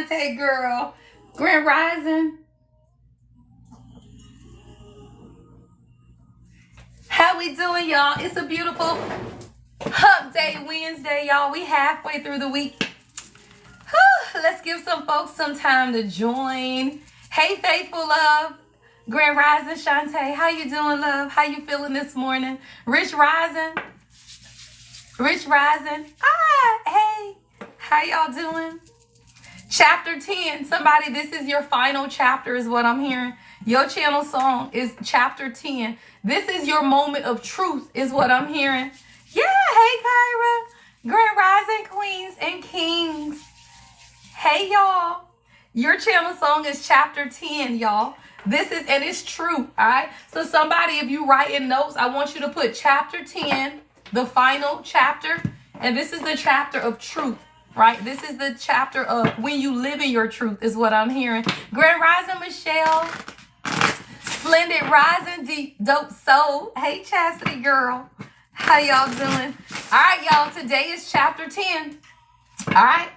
Shante, girl. Grand Rising. How we doing, y'all? It's a beautiful Hump Day Wednesday, y'all. We halfway through the week. Whew, let's give some folks some time to join. Hey, faithful love. Grand Rising, Shante. How you doing, love? How you feeling this morning? Rich Rising. Rich Rising. Hey. How y'all doing? Chapter 10. Somebody, this is your final chapter is what I'm hearing. Your channel song is chapter 10. This is your moment of truth is what I'm hearing. Yeah, hey, Kyra. Grand Rising Queens and Kings. Hey, y'all. Your channel song is chapter 10, y'all. This is, and it's true, all right? So somebody, if you write in notes, I want you to put chapter 10, the final chapter, and this is the chapter of truth. Right? This is the chapter of when you live in your truth is what I'm hearing. Grand Rising Michelle. Splendid Rising Deep Dope Soul. Hey Chastity girl. How y'all doing? All right, y'all. Today is chapter 10. All right.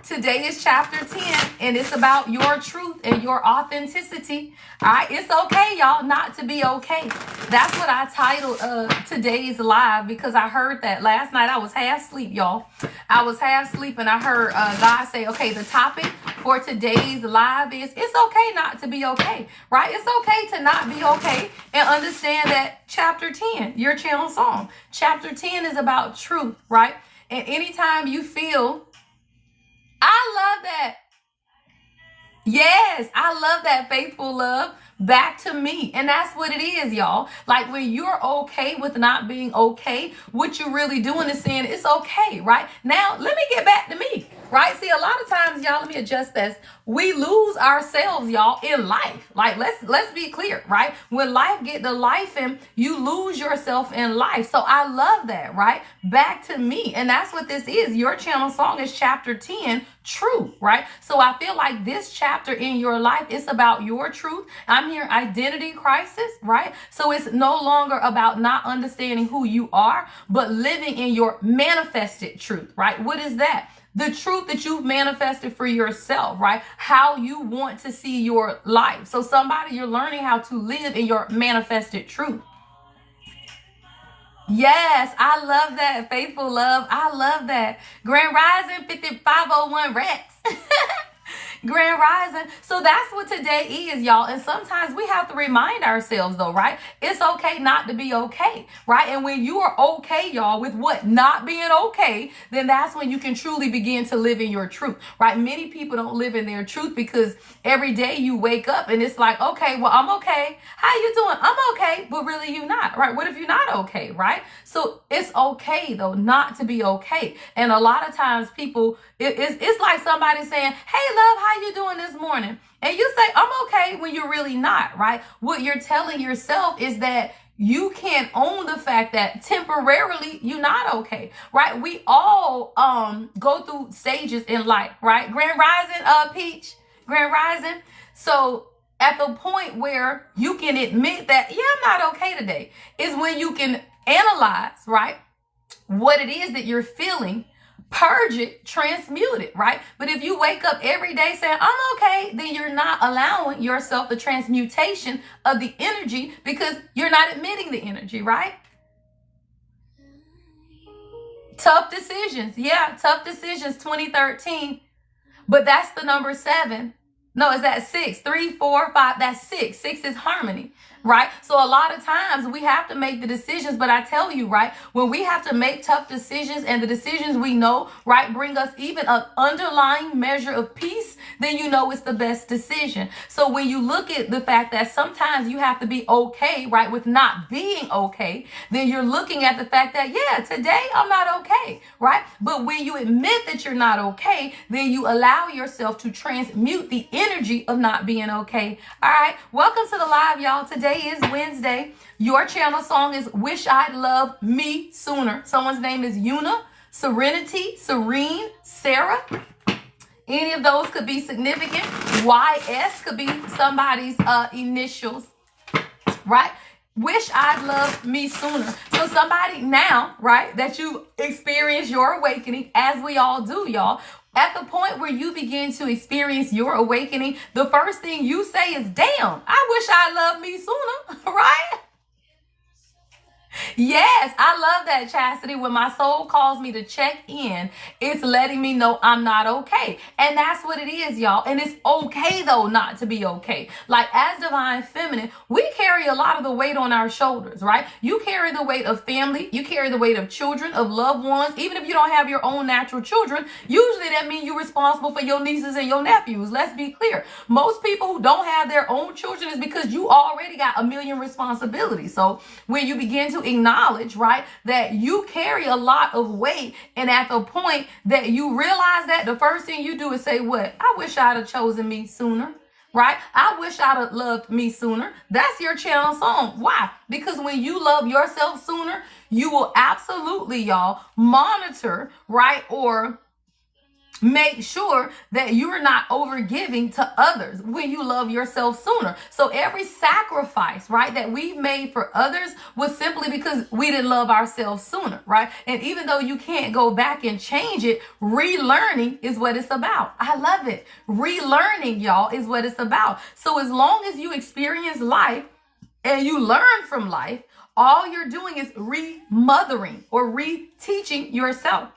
Today is chapter 10 and it's about your truth and your authenticity. All right. It's okay, y'all, not to be okay. That's what I titled today's live because I heard that last night. I was half asleep, y'all. I was half asleep and I heard God say, okay, the topic for today's live is it's okay not to be okay, right? It's okay to not be okay and understand that chapter 10, your channel song, chapter 10 is about truth, right? And anytime you feel, I love that. Yes, I love that, faithful love. Back to me. And that's what it is, y'all. Like when you're okay with not being okay, what you're really doing is saying it's okay, right? Now, let me get back to me, right? See, a lot of times, y'all, let me adjust this. We lose ourselves, y'all, in life. Like, let's be clear, right? When life get to life and you lose yourself in life. So I love that, right? Back to me. And that's what this is. Your channel song is chapter 10, true, right? So I feel like this chapter in your life is about your truth. I'm here, identity crisis, right? So it's no longer about not understanding who you are, but living in your manifested truth, right? What is that? The truth that you've manifested for yourself, right? How you want to see your life. So somebody, you're learning how to live in your manifested truth. Yes, I love that, faithful love. I love that. Grand Rising 5501 Rex. Grand Rising. So that's what today is, y'all. And sometimes we have to remind ourselves, though, right? It's okay not to be okay, right? And when you are okay, y'all, with what not being okay, then that's when you can truly begin to live in your truth, right? Many people don't live in their truth because every day you wake up and it's like, okay, well, I'm okay. How you doing? I'm okay. But really you're not, right? What if you're not okay, right? So it's okay, though, not to be okay. And a lot of times people, it's like somebody saying, hey, love, how you doing this morning? And you say, I'm okay, when you're really not, right? What you're telling yourself is that you can't own the fact that temporarily you're not okay, right? We all go through stages in life, right? Grand Rising, Peach, Grand Rising. So at the point where you can admit that, yeah, I'm not okay today, is when you can analyze, right, what it is that you're feeling, purge it, transmute it, right? But if you wake up every day saying, I'm okay, then you're not allowing yourself the transmutation of the energy because you're not admitting the energy, right? Tough decisions. Yeah, tough decisions, 2013. But that's the number 7. No, is that 6? 3, 4, 5, that's 6. 6 is harmony, right? So a lot of times we have to make the decisions, but I tell you, right, when we have to make tough decisions and the decisions we know, right, bring us even an underlying measure of peace, then you know it's the best decision. So when you look at the fact that sometimes you have to be okay, right, with not being okay, then you're looking at the fact that, yeah, today I'm not okay, right? But when you admit that you're not okay, then you allow yourself to transmute the energy of not being okay. All right, welcome to the live, y'all. Today is Wednesday. Your channel song is Wish I'd Love Me Sooner. Someone's name is Yuna, Serenity, Serene, Sarah. Any of those could be significant. YS could be somebody's initials, right? Wish I'd love me sooner. So somebody now, right, that you experience your awakening, as we all do, y'all, At the point where you begin to experience your awakening, the first thing you say is, damn, I wish I loved me sooner, right? Yes, I love that, Chastity. When my soul calls me to check in, it's letting me know I'm not okay. And that's what it is, y'all. And it's okay, though, not to be okay. Like, as Divine Feminine, we carry a lot of the weight on our shoulders, right? You carry the weight of family. You carry the weight of children, of loved ones. Even if you don't have your own natural children, usually that means you're responsible for your nieces and your nephews. Let's be clear. Most people who don't have their own children is because you already got a million responsibilities. So when you begin to acknowledge, right, that you carry a lot of weight, and at the point that you realize that, the first thing you do is say, what? I wish I'd have chosen me sooner, right? I wish I'd have loved me sooner. That's your channel song. Why? Because when you love yourself sooner, you will absolutely, y'all, monitor, right, or make sure that you're not overgiving to others when you love yourself sooner. So every sacrifice, right, that we've made for others was simply because we didn't love ourselves sooner, right? And even though you can't go back and change it, relearning is what it's about. I love it. Relearning, y'all, is what it's about. So as long as you experience life and you learn from life, all you're doing is remothering or reteaching yourself.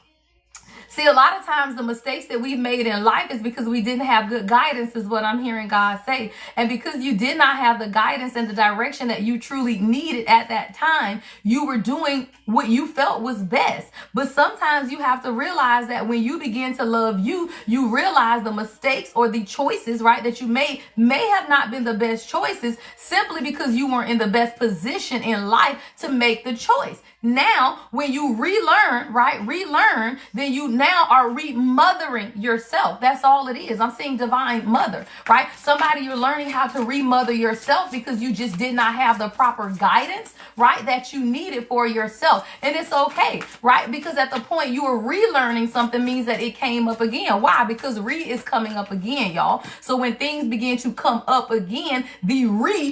See, a lot of times the mistakes that we've made in life is because we didn't have good guidance, is what I'm hearing God say. And because you did not have the guidance and the direction that you truly needed at that time, you were doing what you felt was best. But sometimes you have to realize that when you begin to love you, you realize the mistakes or the choices, right, that you made may have not been the best choices simply because you weren't in the best position in life to make the choice. Now, when you relearn, then you now are remothering yourself. That's all it is. I'm saying divine mother, right? Somebody, you're learning how to remother yourself because you just did not have the proper guidance, right, that you needed for yourself. And it's okay, right? Because at the point you are relearning something means that it came up again. Why? Because is coming up again, y'all. So when things begin to come up again, the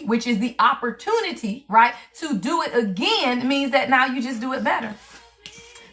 which is the opportunity, right, to do it again means that now you just do it better.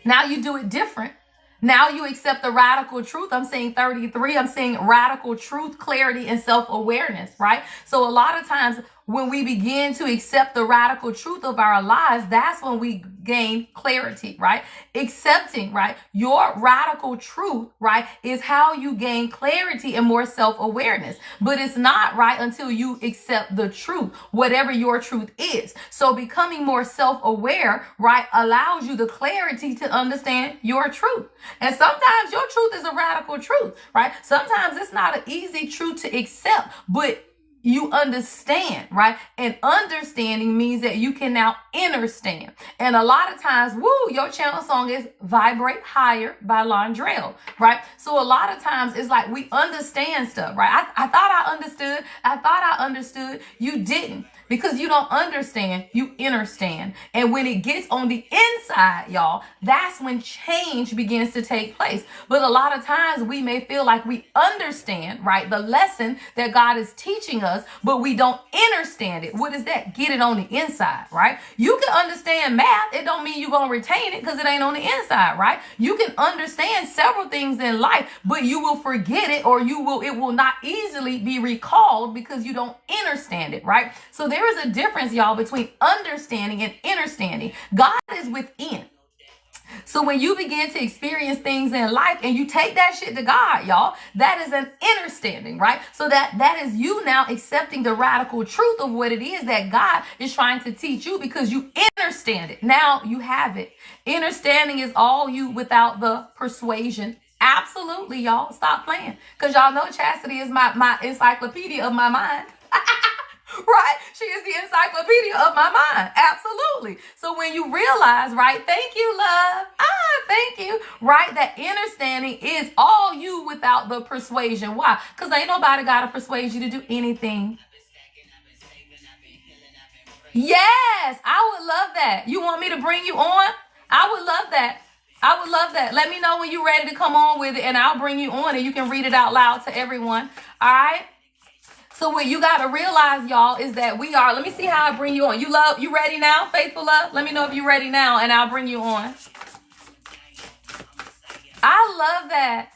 Now you do it different. Now you accept the radical truth. I'm saying 33. I'm saying radical truth, clarity, and self-awareness, right? So a lot of times when we begin to accept the radical truth of our lives, that's when we gain clarity, right? Accepting, right, your radical truth, right, is how you gain clarity and more self-awareness. But it's not right until you accept the truth, whatever your truth is. So becoming more self-aware, right, allows you the clarity to understand your truth. And sometimes your truth is a radical truth, right? Sometimes it's not an easy truth to accept, but you understand, right? And understanding means that you can now understand. And a lot of times, your channel song is Vibrate Higher by Londrell, right? So a lot of times it's like we understand stuff, right? I thought I understood. I thought I understood. You didn't. Because you don't understand, you understand. And when it gets on the inside, y'all, that's when change begins to take place. But a lot of times we may feel like we understand, right, the lesson that God is teaching us, but we don't understand it. What is that? Get it on the inside, right? You can understand math. It don't mean you're going to retain it because it ain't on the inside, right? You can understand several things in life, but you will forget it, or it will not easily be recalled because you don't understand it, right? So there is a difference, y'all, between understanding and understanding. God is within. So when you begin to experience things in life and you take that shit to God, y'all, that is an understanding, right? So that is you now accepting the radical truth of what it is that God is trying to teach you because you understand it. Now you have it. Understanding is all you without the persuasion. Absolutely, y'all. Stop playing. Because y'all know Chastity is my encyclopedia of my mind. Right? She is the encyclopedia of my mind. Absolutely. So when you realize, right, thank you, love. Thank you. Right? That understanding is all you without the persuasion. Why? Because ain't nobody got to persuade you to do anything. Yes, I would love that. You want me to bring you on? I would love that. I would love that. Let me know when you're ready to come on with it, and I'll bring you on and you can read it out loud to everyone. All right? So what you got to realize, y'all, is that let me see how I bring you on. You ready now, faithful love? Let me know if you're ready now, and I'll bring you on. I love that.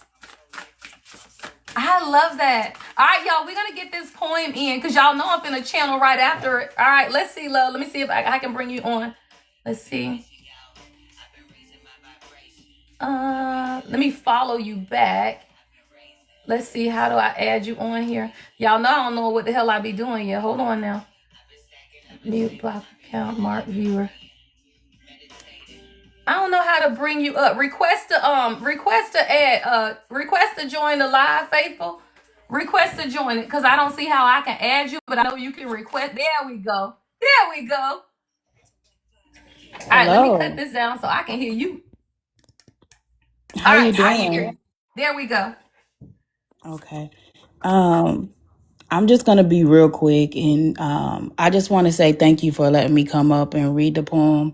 I love that. All right, y'all, we're gonna get this poem in because y'all know I'm finna channel right after it. All right, let's see, love. Let me see if I can bring you on. Let's see. Let me follow you back. Let's see, how do I add you on here? Y'all know I don't know what the hell I be doing yet. Hold on now. Mute block account, mark viewer. I don't know how to bring you up. Request to join the live, faithful. Request to join it because I don't see how I can add you, but I know you can request. There we go. There we go. All right, let me cut this down so I can hear you. How All right, you doing? I hear you. There we go. Okay. I'm just gonna be real quick, and I just want to say thank you for letting me come up and read the poem.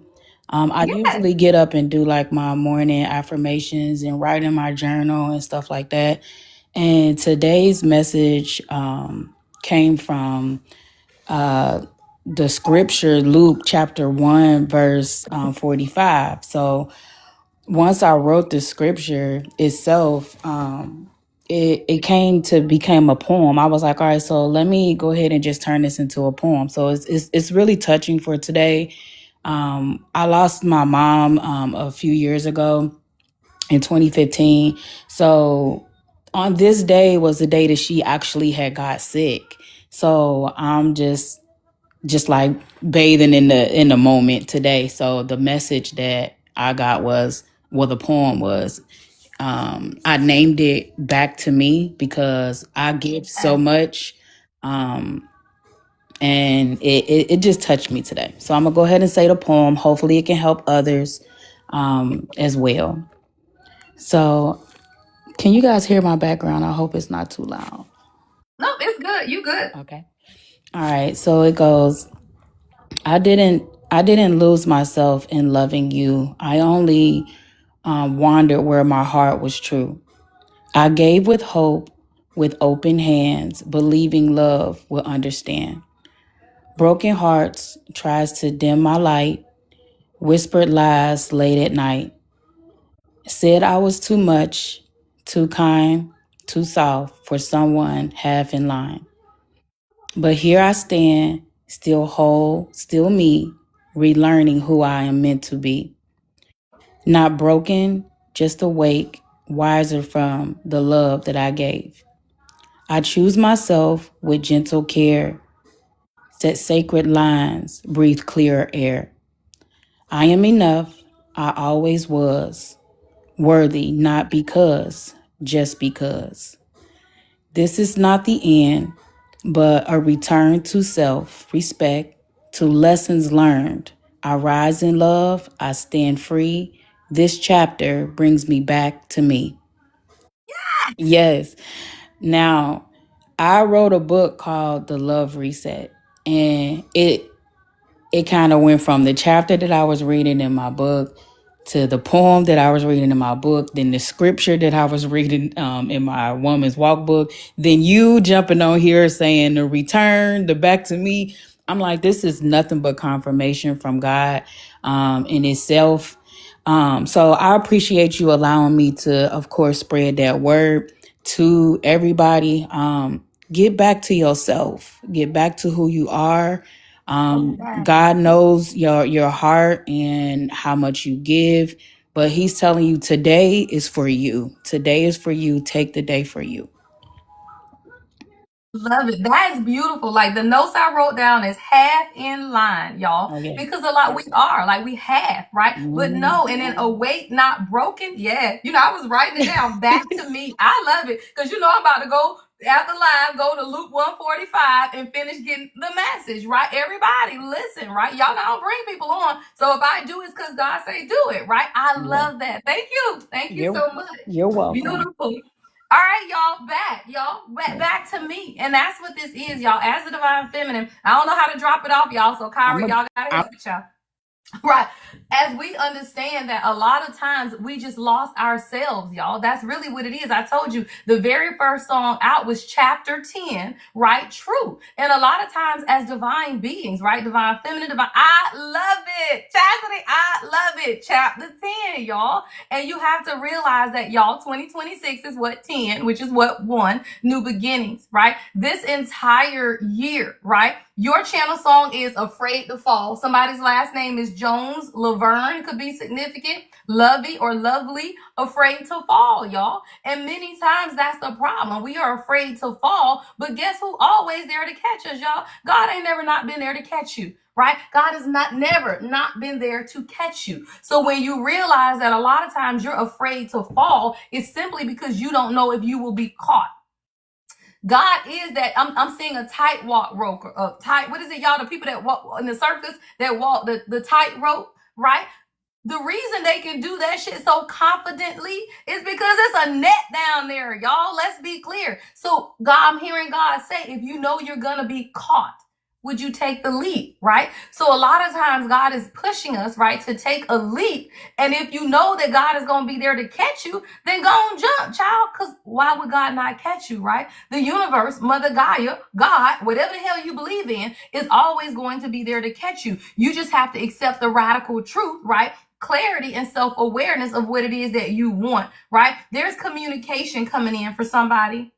I Yes. usually get up and do like my morning affirmations and write in my journal and stuff like that. And today's message came from the scripture Luke chapter 1 verse 45. So once I wrote the scripture itself, it came to become a poem. I was like, all right, so let me go ahead and just turn this into a poem. So it's really touching for today. I lost my mom a few years ago in 2015. So on this day was the day that she actually had got sick. So I'm just like bathing in the moment today. So the message that I got was, well, the poem was, I named it Back to Me because I give so much. And it just touched me today. So I'm gonna go ahead and say the poem. Hopefully it can help others as well. So can you guys hear my background? I hope it's not too loud. No, it's good. You good. Okay. All right. So it goes, I didn't lose myself in loving you. I only wandered where my heart was true. I gave with hope, with open hands, believing love will understand. Broken hearts tries to dim my light, whispered lies late at night, said I was too much, too kind, too soft for someone half in line. But here I stand, still whole, still me, relearning who I am meant to be. Not broken, just awake, wiser from the love that I gave. I choose myself with gentle care, set sacred lines, breathe clearer air. I am enough, I always was, worthy not because, just because. This is not the end, but a return to self respect, to lessons learned. I rise in love, I stand free. This chapter brings me back to me. Yes. Now, I wrote a book called The Love Reset, and it kind of went from the chapter that I was reading in my book to the poem that I was reading in my book, then the scripture that I was reading in my woman's walk book, then you jumping on here saying the return, the back to me. I'm like, this is nothing but confirmation from God in itself. So I appreciate you allowing me to, of course, spread that word to everybody. Get back to yourself, get back to who you are. God knows your heart and how much you give, but he's telling you today is for you. Today is for you. Take the day for you. Love it. That is beautiful. Like the notes I wrote down is half in line, y'all. Oh yeah. Because a lot we are like we have, right? But Mhm. no, and then awake, not broken. Yeah. I was writing it down. Back to me. I love it. Because I'm about to go after live, go to Luke 145 and finish getting the message, right? Everybody listen, right? Y'all know I don't bring people on. So if I do it's because God say do it, right? I Yeah. love that. Thank you. Thank you You're so much. you're welcome. Beautiful. All right, y'all, back to me. And that's what this is, y'all. As the divine feminine. I don't know how to drop it off, y'all. So, I'm Kyra, a y'all gotta I'm help it, y'all. Right. As we understand that a lot of times we just lost ourselves, y'all. That's really what it is. I told you the very first song out was chapter 10, right? True. And a lot of times as divine beings, right? Divine feminine, divine. I love it. Chastity, I love it. Chapter 10, y'all. And you have to realize that, y'all, 2026 is what 10, which is what 1, new beginnings, right? This entire year, right? Your channel song is Afraid to Fall. Somebody's last name is Jones. Laverne could be significant. Lovey or Lovely. Afraid to fall, y'all. And many times that's the problem. We are afraid to fall, but guess who always there to catch us, y'all? God ain't never not been there to catch you, right? God has never not been there to catch you. So when you realize that a lot of times you're afraid to fall, it's simply because you don't know if you will be caught. God is that. I'm seeing a tightrope rope, what is it, y'all? The people that walk in the circus that walk the tightrope, right? The reason they can do that shit so confidently is because it's a net down there, y'all. Let's be clear. So I'm hearing God say, if you know you're gonna be caught, would you take the leap, right? So a lot of times God is pushing us, right, to take a leap. And if you know that God is going to be there to catch you, then go and jump, child. Because why would God not catch you, right? The universe, Mother Gaia, God, whatever the hell you believe in, is always going to be there to catch you. You just have to accept the radical truth, right? Clarity and self-awareness of what it is that you want, right? There's communication coming in for somebody.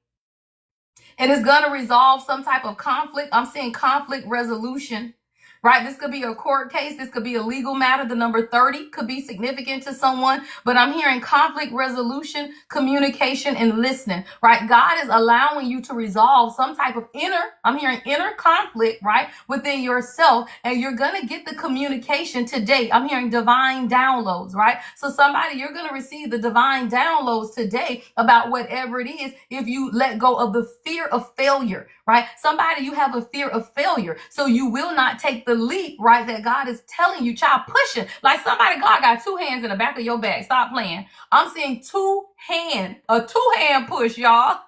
And it's going to resolve some type of conflict. I'm seeing conflict resolution, right? This could be a court case. This could be a legal matter. The number 30 could be significant to someone, but I'm hearing conflict resolution, communication, and listening, right? God is allowing you to resolve some type of I'm hearing inner conflict, right? Within yourself, and you're going to get the communication today. I'm hearing divine downloads, right? So somebody, you're going to receive the divine downloads today about whatever it is if you let go of the fear of failure, right? Somebody, you have a fear of failure, so you will not take the leap, right, that God is telling you, child, pushing. Like somebody, God got 2 hands in the back of your back. Stop playing. I'm seeing a two-hand push, y'all.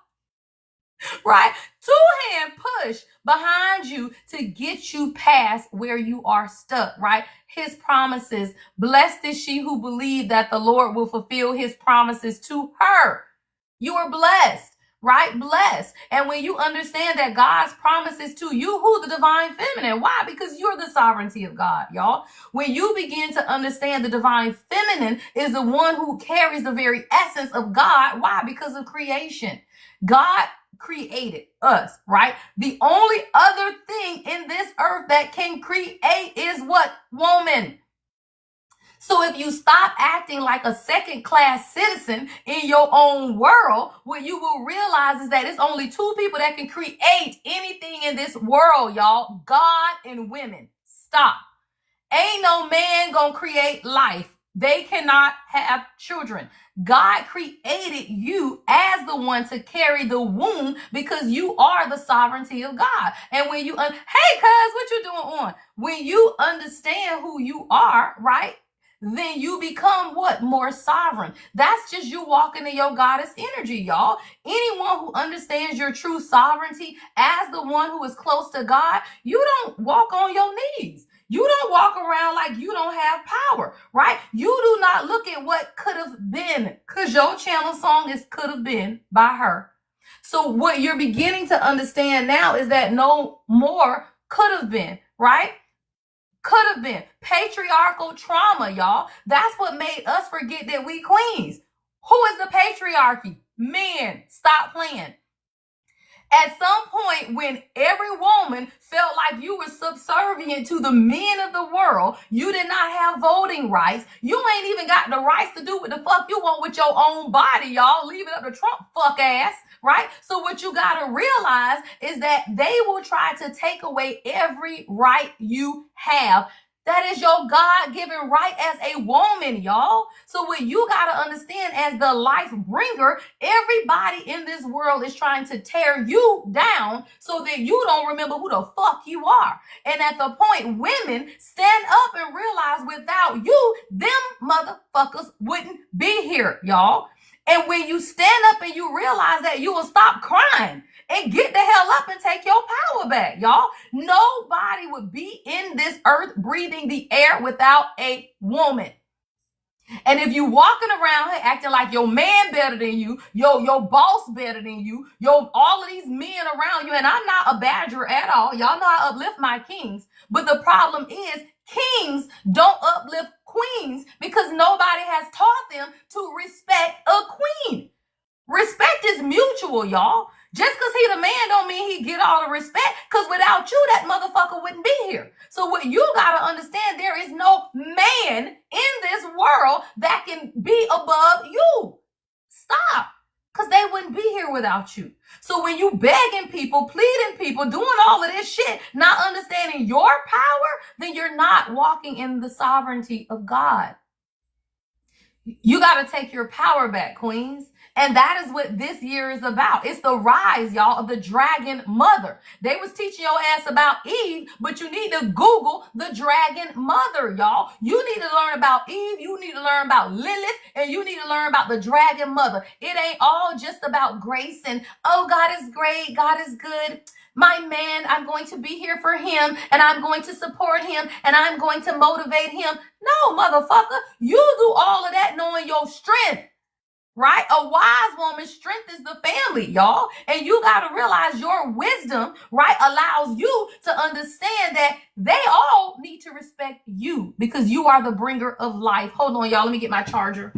Right? 2-hand push behind you to get you past where you are stuck, right? His promises. Blessed is she who believed that the Lord will fulfill his promises to her. You are blessed. Right? Blessed. And when you understand that God's promises to you, who? The divine feminine. Why? Because you're the sovereignty of God, y'all. When you begin to understand the divine feminine is the one who carries the very essence of God. Why? Because of creation. God created us, right? The only other thing in this earth that can create is what? Woman. So if you stop acting like a second-class citizen in your own world, what you will realize is that it's only 2 people that can create anything in this world, y'all. God and women. Stop. Ain't no man gonna create life. They cannot have children. God created you as the one to carry the womb because you are the sovereignty of God. And when you, hey, cuz, what you doing on? When you understand who you are, right? Then you become what? More sovereign. That's just you walking in your goddess energy, y'all. Anyone who understands your true sovereignty as the one who is close to God, you don't walk on your knees. You don't walk around like you don't have power, right? You do not look at what could have been, because your channel song is Could Have Been by her. So what you're beginning to understand now is that no more could have been, right? Could have been. Patriarchal trauma, y'all. That's what made us forget that we queens. Who is the patriarchy? Men. Stop playing. At some point, when every woman felt like you were subservient to the men of the world, you did not have voting rights. You ain't even got the rights to do what the fuck you want with your own body, y'all. Leave it up to Trump fuck ass, right? So what you got to realize is that they will try to take away every right you have. That is your God-given right as a woman, y'all. So what you got to understand as the life bringer, everybody in this world is trying to tear you down so that you don't remember who the fuck you are. And at the point, women stand up and realize without you, them motherfuckers wouldn't be here, y'all. And when you stand up and you realize that, you will stop crying and get the hell up and take your power back, y'all. Nobody would be in this earth breathing the air without a woman. And if you walking around here acting like your man better than you, your boss better than you, all of these men around you, and I'm not a badger at all. Y'all know I uplift my kings. But the problem is kings don't uplift queens because nobody has taught them to respect a queen. Respect is mutual, y'all. Just because he the man don't mean he get all the respect, because without you, that motherfucker wouldn't be here. So what you got to understand, there is no man in this world that can be above you. Stop. Because they wouldn't be here without you. So when you begging people, pleading people, doing all of this shit, not understanding your power, then you're not walking in the sovereignty of God. You got to take your power back, queens. And that is what this year is about. It's the rise, y'all, of the dragon mother. They was teaching your ass about Eve, but you need to Google the dragon mother, y'all. You need to learn about Eve. You need to learn about Lilith, and you need to learn about the dragon mother. It ain't all just about grace and, oh, God is great. God is good. My man, I'm going to be here for him, and I'm going to support him, and I'm going to motivate him. No, motherfucker, you do all of that knowing your strength. Right? A wise woman's strength is the family, y'all. And you got to realize your wisdom, right, allows you to understand that they all need to respect you because you are the bringer of life. Hold on, y'all. Let me get my charger.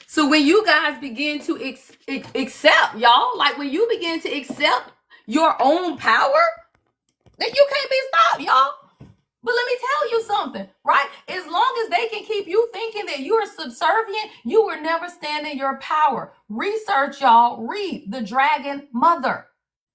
So when you guys begin to accept, y'all, like when you begin to accept your own power, then you can't be stopped, y'all. But let me tell you something, right? As long as they can keep you thinking that you are subservient, you will never stand in your power. Research, y'all. Read the dragon mother.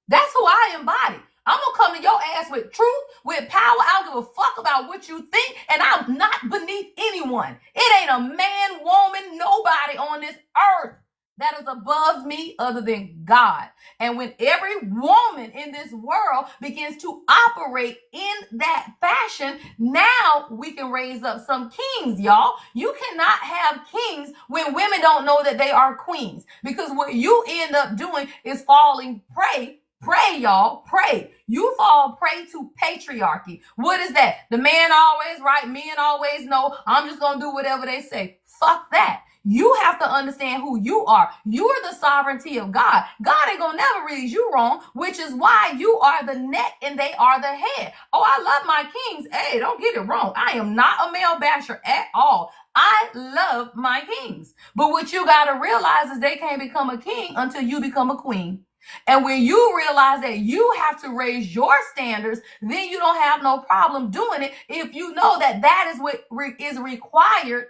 That's who I embody. I'm going to come to your ass with truth, with power. I don't give a fuck about what you think, and I'm not beneath anyone. It ain't a man, woman, nobody on this earth that is above me other than God. And when every woman in this world begins to operate in that fashion, now we can raise up some kings, y'all. You cannot have kings when women don't know that they are queens, because what you end up doing is falling prey. Pray, y'all, pray. You fall prey to patriarchy. What is that? The man always right, men always know. I'm just going to do whatever they say. Fuck that. You have to understand who you are. You are the sovereignty of God. God ain't gonna never read you wrong, which is why you are the neck and they are the head. Oh, I love my kings. Hey, don't get it wrong. I am not a male basher at all. I love my kings. But what you gotta realize is they can't become a king until you become a queen. And when you realize that you have to raise your standards, then you don't have no problem doing it if you know that that is what is required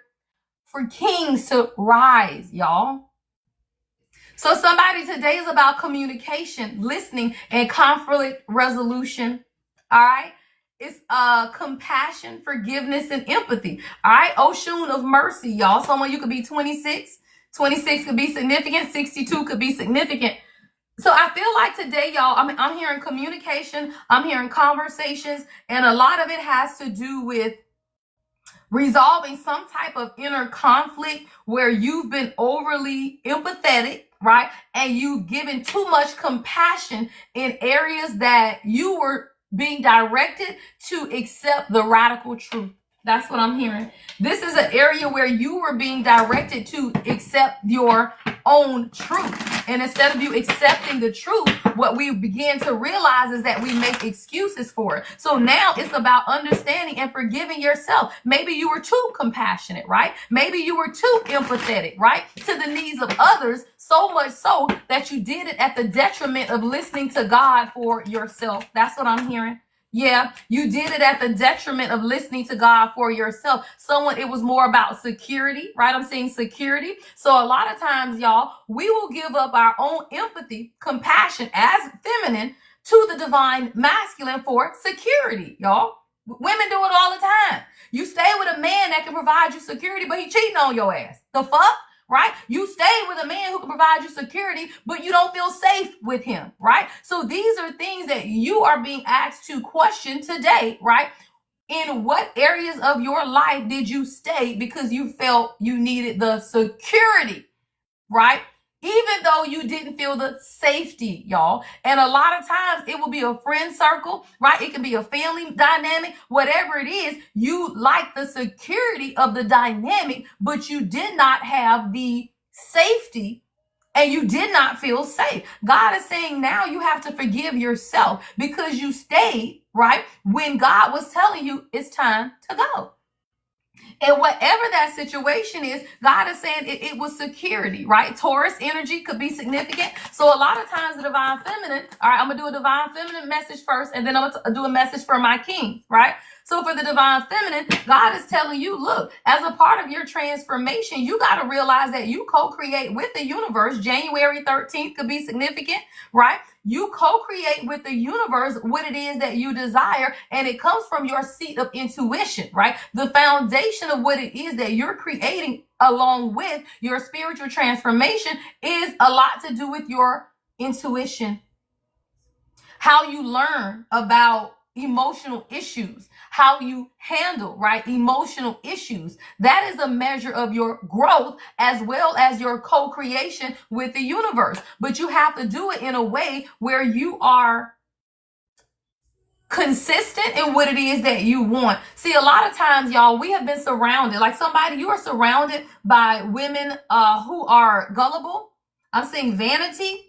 for kings to rise, y'all. So somebody today is about communication, listening, and conflict resolution. All right. It's compassion, forgiveness, and empathy. All right. Oshun of mercy, y'all. Someone you could be 26. 26 could be significant. 62 could be significant. So I feel like today, y'all, I'm hearing communication. I'm hearing conversations. And a lot of it has to do with resolving some type of inner conflict where you've been overly empathetic, right? And you've given too much compassion in areas that you were being directed to accept the radical truth. That's what I'm hearing. This is an area where you were being directed to accept your own truth. And instead of you accepting the truth, what we begin to realize is that we make excuses for it. So now it's about understanding and forgiving yourself. Maybe you were too compassionate, right? Maybe you were too empathetic, right? To the needs of others, so much so that you did it at the detriment of listening to God for yourself. That's what I'm hearing. Yeah, you did it at the detriment of listening to God for yourself. It was more about security, right? I'm saying security. So a lot of times, y'all, we will give up our own empathy, compassion as feminine to the divine masculine for security, y'all. Women do it all the time. You stay with a man that can provide you security, but he cheating on your ass. The fuck? Right? You stay with a man who can provide you security, but you don't feel safe with him, right? So these are things that you are being asked to question today, right? In what areas of your life did you stay because you felt you needed the security, right? Even though you didn't feel the safety, y'all. And a lot of times it will be a friend circle, right? It can be a family dynamic, whatever it is. You like the security of the dynamic, but you did not have the safety and you did not feel safe. God is saying now you have to forgive yourself because you stayed, right, when God was telling you it's time to go. And whatever that situation is, God is saying it was security, right? Taurus energy could be significant. So a lot of times the divine feminine, all right, I'm going to do a divine feminine message first, and then I'm going to do a message for my king, right? So for the divine feminine, God is telling you, look, as a part of your transformation, you got to realize that you co-create with the universe. January 13th could be significant, right? You co-create with the universe what it is that you desire, and it comes from your seat of intuition, right? The foundation of what it is that you're creating along with your spiritual transformation is a lot to do with your intuition. How you learn about emotional issues, how you handle, right, emotional issues. That is a measure of your growth as well as your co-creation with the universe. But you have to do it in a way where you are consistent in what it is that you want. See, a lot of times, y'all, we have been surrounded, like somebody, you are surrounded by women who are gullible. I'm saying vanity.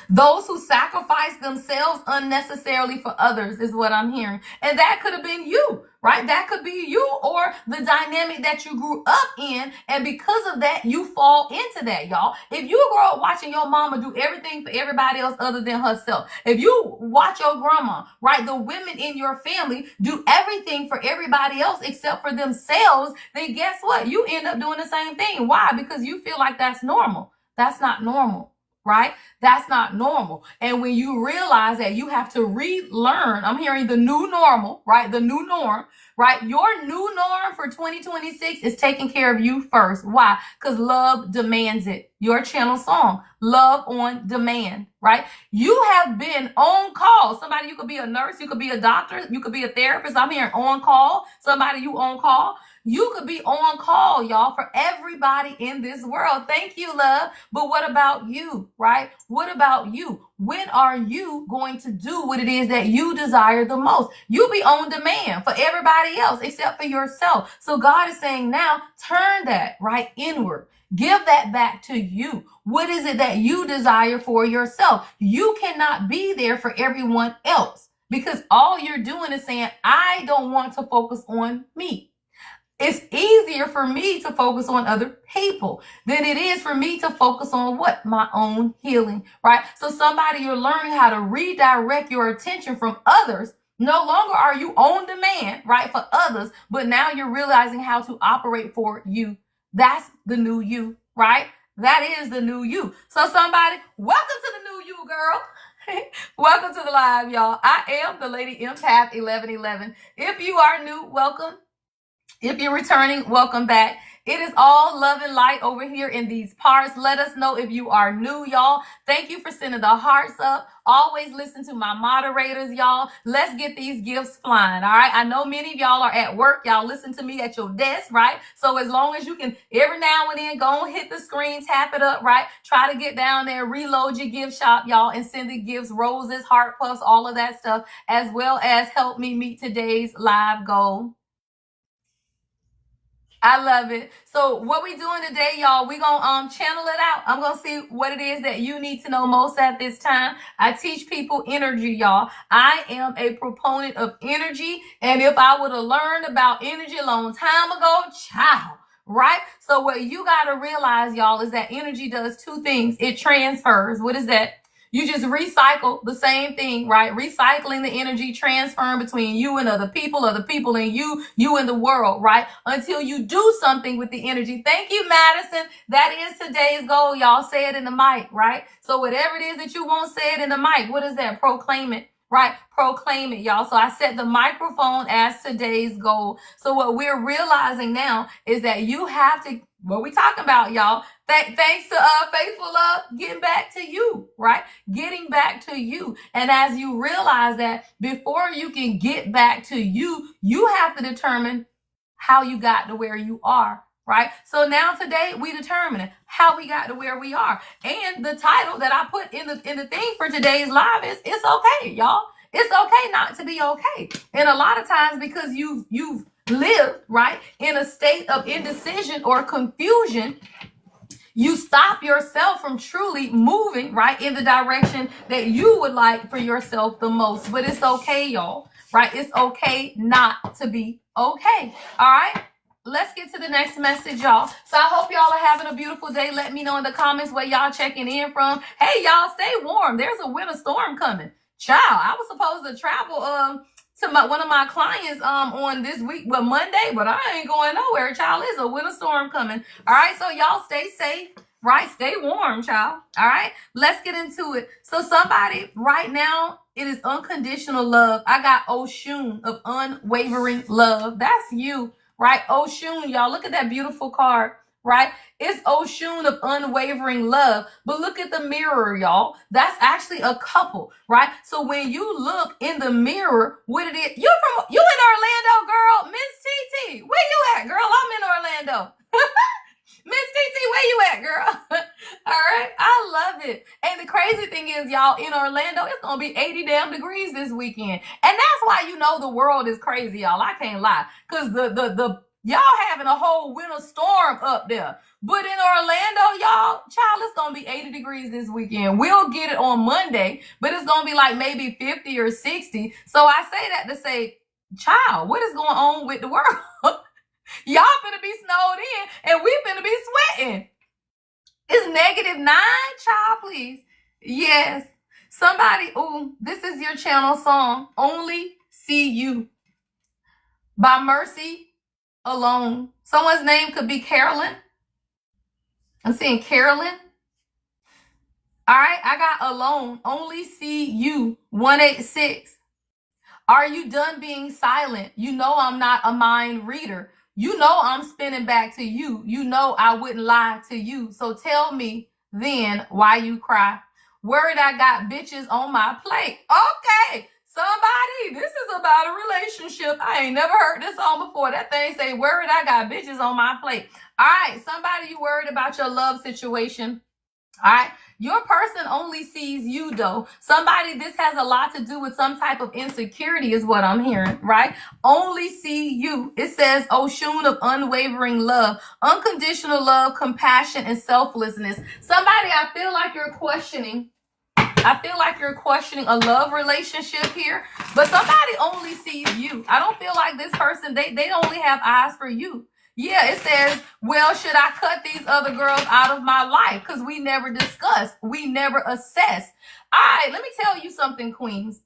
Those who sacrifice themselves unnecessarily for others is what I'm hearing. And that could have been you, right? That could be you or the dynamic that you grew up in. And because of that, you fall into that, y'all. If you grow up watching your mama do everything for everybody else other than herself, if you watch your grandma, right, the women in your family do everything for everybody else except for themselves, then guess what? You end up doing the same thing. Why? Because you feel like that's normal. That's not normal. Right? That's not normal. And when you realize that you have to relearn, I'm hearing the new normal, right? The new norm, right? Your new norm for 2026 is taking care of you first. Why? Because love demands it. Your channel song, Love on Demand, right? You have been on call. Somebody, you could be a nurse, you could be a doctor, you could be a therapist. I'm hearing on call. Somebody, you on call. You could be on call, y'all, for everybody in this world. Thank you, love. But what about you, right? What about you? When are you going to do what it is that you desire the most? You be on demand for everybody else except for yourself. So God is saying now, turn that right inward. Give that back to you. What is it that you desire for yourself? You cannot be there for everyone else because all you're doing is saying, I don't want to focus on me. It's easier for me to focus on other people than it is for me to focus on what? My own healing, right? So somebody, you're learning how to redirect your attention from others. No longer are you on demand, right, for others, but now you're realizing how to operate for you. That's the new you, right? That is the new you. So somebody, welcome to the new you, girl. Welcome to the live, y'all. I am the Lady Empath 1111. If you are new, welcome. If you're returning, welcome back. It is all love and light over here in these parts. Let us know if you are new, y'all. Thank you for sending the hearts up. Always listen to my moderators, y'all. Let's get these gifts flying, all right? I know many of y'all are at work. Y'all listen to me at your desk, right? So as long as you can, every now and then, go and hit the screen, tap it up, right? Try to get down there, reload your gift shop, y'all, and send the gifts, roses, heart puffs, all of that stuff, as well as help me meet today's live goal. I love it. So what we doing today, y'all, we gonna channel it out. I'm gonna see what it is that you need to know most at this time. I teach people energy, y'all. I am a proponent of energy, and if I would have learned about energy a long time ago, child, right? So what you gotta realize, y'all, is that energy does two things. It transfers. What is that? You just recycle the same thing, right? Recycling the energy, transferring between you and other people and you and the world, right? Until you do something with the energy. Thank you, Madison. That is today's goal, y'all. Say it in the mic, right? So whatever it is that you want, say it in the mic. What is that? Proclaim it. Right? Proclaim it, y'all. So I set the microphone as today's goal. So what we're realizing now is that you have to What we talking about, y'all? Thanks to faithful love, getting back to you, right? Getting back to you. And as you realize that before you can get back to you, you have to determine how you got to where you are, right? So now today we determine how we got to where we are. And the title that I put in the thing for today's live is "It's okay, y'all. It's okay not to be okay." And a lot of times because you've lived, right, in a state of indecision or confusion, you stop yourself from truly moving, right, in the direction that you would like for yourself the most. But it's okay, y'all, right? It's okay not to be okay. All right? Let's get to the next message, y'all. So I hope y'all are having a beautiful day. Let me know in the comments where y'all checking in from. Hey, y'all, stay warm. There's a winter storm coming. Child, I was supposed to travel to one of my clients on this week, but Monday, but I ain't going nowhere, child. There's a winter storm coming. All right, so y'all stay safe, right? Stay warm, child. All right, let's get into it. So somebody right now, it is unconditional love. I got Oshun of unwavering love. That's you, right? Oshun, y'all. Look at that beautiful card, right? It's Oshun of unwavering love. But look at the mirror, y'all. That's actually a couple, right? So when you look in the mirror, what it is, you in Orlando, girl. Miss TT, where you at, girl? I'm in Orlando. Miss TT, where you at, girl? All right. I love it. And the crazy thing is, y'all, in Orlando, it's going to be 80 damn degrees this weekend. And that's why you know the world is crazy, y'all. I can't lie. Because y'all having a whole winter storm up there. But in Orlando, y'all, child, it's going to be 80 degrees this weekend. We'll get it on Monday, but it's going to be like maybe 50 or 60. So I say that to say, child, what is going on with the world? Y'all finna be snowed in and we finna be sweating. It's -9, child, please. Yes. Somebody, this is your channel song, Only See You by Mercy Alone. Someone's name could be Carolyn. I'm seeing Carolyn. All right, I got Alone, Only See You, 186. Are you done being silent? You know I'm not a mind reader. You know I'm spinning back to you. You know I wouldn't lie to you. So tell me then why you cry. Worried I got bitches on my plate. Okay, somebody, this is about a relationship. I ain't never heard this song before. That thing say, worried I got bitches on my plate. All right, somebody, you worried about your love situation. All right. Your person only sees you, though. Somebody, this has a lot to do with some type of insecurity is what I'm hearing, right? Only see you. It says Oshun of unwavering love, unconditional love, compassion, and selflessness. Somebody, I feel like you're questioning. I feel like you're questioning a love relationship here, but somebody only sees you. I don't feel like this person, they only have eyes for you. Yeah, it says, well, should I cut these other girls out of my life? Because we never discussed. We never assessed. All right, let me tell you something, queens.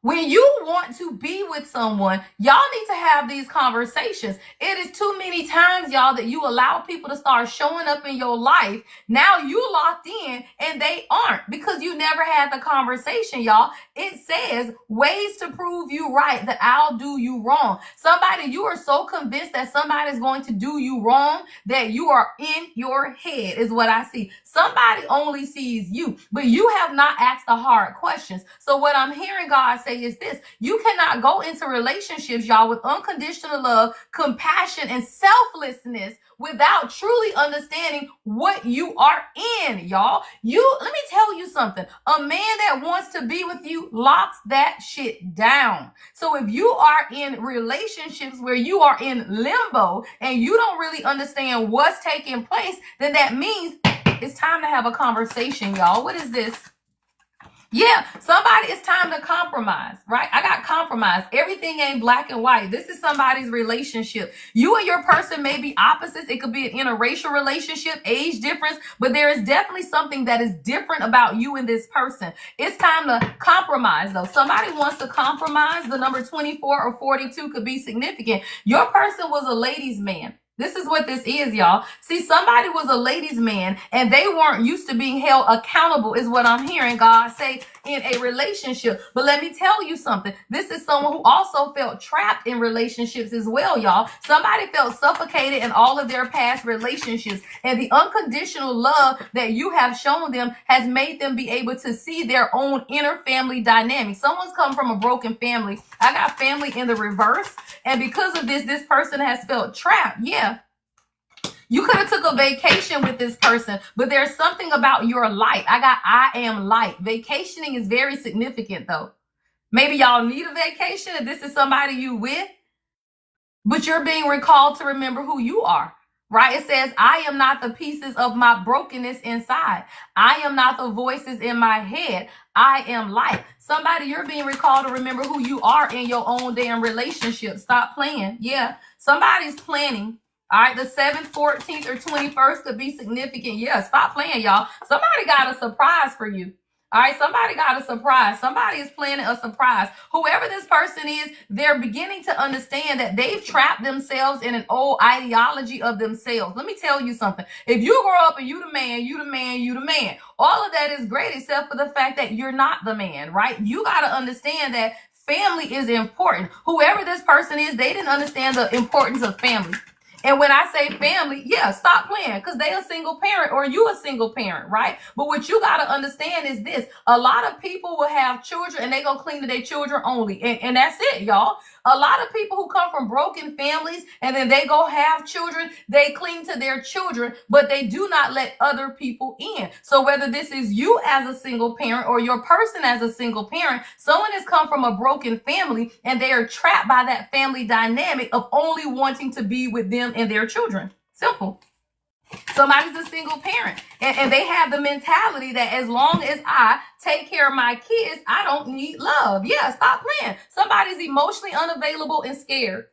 When you want to be with someone, y'all need to have these conversations. It is too many times, y'all, that you allow people to start showing up in your life. Now you locked in and they aren't because you never had the conversation, y'all. It says ways to prove you right that I'll do you wrong. Somebody, you are so convinced that somebody's going to do you wrong that you are in your head is what I see. Somebody only sees you, but you have not asked the hard questions. So what I'm hearing God say is this: you cannot go into relationships, y'all, with unconditional love, compassion, and selflessness without truly understanding what you are in, y'all. Let me tell you something. A man that wants to be with you locks that shit down. So if you are in relationships where you are in limbo and you don't really understand what's taking place, then that means it's time to have a conversation, y'all. What is this? Yeah, somebody, it's time to compromise, right? I got compromise. Everything ain't black and white. This is somebody's relationship. You and your person may be opposites. It could be an interracial relationship, age difference, but there is definitely something that is different about you and this person. It's time to compromise, though. Somebody wants to compromise. The number 24 or 42 could be significant. Your person was a ladies' man. This is what this is, y'all. See, somebody was a ladies' man and they weren't used to being held accountable, is what I'm hearing God say in a relationship. But let me tell you something. This is someone who also felt trapped in relationships as well, y'all. Somebody felt suffocated in all of their past relationships. And the unconditional love that you have shown them has made them be able to see their own inner family dynamic. Someone's come from a broken family. I got family in the reverse. And because of this person has felt trapped. Yeah. You could have took a vacation with this person, but there's something about your light. I am light. Vacationing is very significant though. Maybe y'all need a vacation and this is somebody you with, but you're being recalled to remember who you are. Right? It says, I am not the pieces of my brokenness inside. I am not the voices in my head. I am light. Somebody, you're being recalled to remember who you are in your own damn relationship. Stop playing. Yeah. Somebody's planning. All right. The 7th, 14th, or 21st could be significant. Yeah. Stop playing, y'all. Somebody got a surprise for you. All right, somebody got a surprise. Somebody is planning a surprise. Whoever this person is, they're beginning to understand that they've trapped themselves in an old ideology of themselves. Let me tell you something. If you grow up and you the man, you the man, you the man, all of that is great except for the fact that you're not the man, right? You got to understand that family is important. Whoever this person is, they didn't understand the importance of family. And when I say family, yeah, stop playing because they a single parent or you a single parent, right? But what you got to understand is this. A lot of people will have children and they going to cling to their children only. And that's it, y'all. A lot of people who come from broken families and then they go have children, they cling to their children, but they do not let other people in. So whether this is you as a single parent or your person as a single parent, someone has come from a broken family and they are trapped by that family dynamic of only wanting to be with them and their children. Simple. Somebody's a single parent and they have the mentality that as long as I take care of my kids, I don't need love. Yeah, stop playing. Somebody's emotionally unavailable and scared.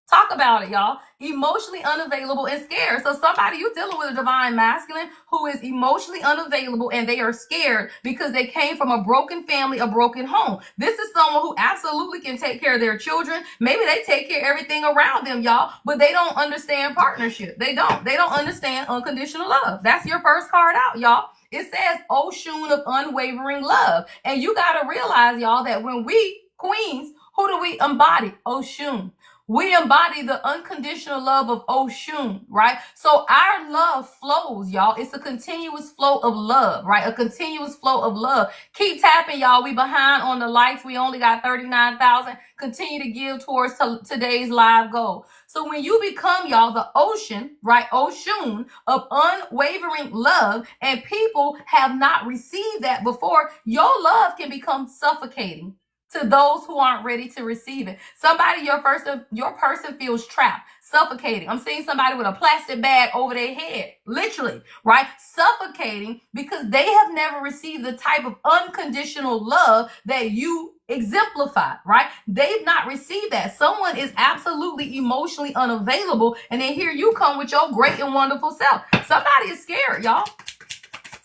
Talk about it, y'all. Emotionally unavailable and scared. So somebody, you dealing with a divine masculine who is emotionally unavailable and they are scared because they came from a broken family, a broken home. This is someone who absolutely can take care of their children. Maybe they take care of everything around them, y'all, but they don't understand partnership. They don't understand unconditional love. That's your first card out, y'all. It says ocean of unwavering love. And you got to realize, y'all, that when we queens, who do we embody? Oshun. We embody the unconditional love of Oshun, right? So our love flows, y'all. It's a continuous flow of love, right? A continuous flow of love. Keep tapping, y'all. We behind on the likes. We only got 39,000. Continue to give towards today's live goal. So when you become, y'all, the ocean, right? Oshun of unwavering love, and people have not received that before, your love can become suffocating to those who aren't ready to receive it. Somebody, your person feels trapped, suffocating. I'm seeing somebody with a plastic bag over their head, literally, right? Suffocating because they have never received the type of unconditional love that you exemplify, right? They've not received that. Someone is absolutely emotionally unavailable, and then here you come with your great and wonderful self. Somebody is scared, y'all.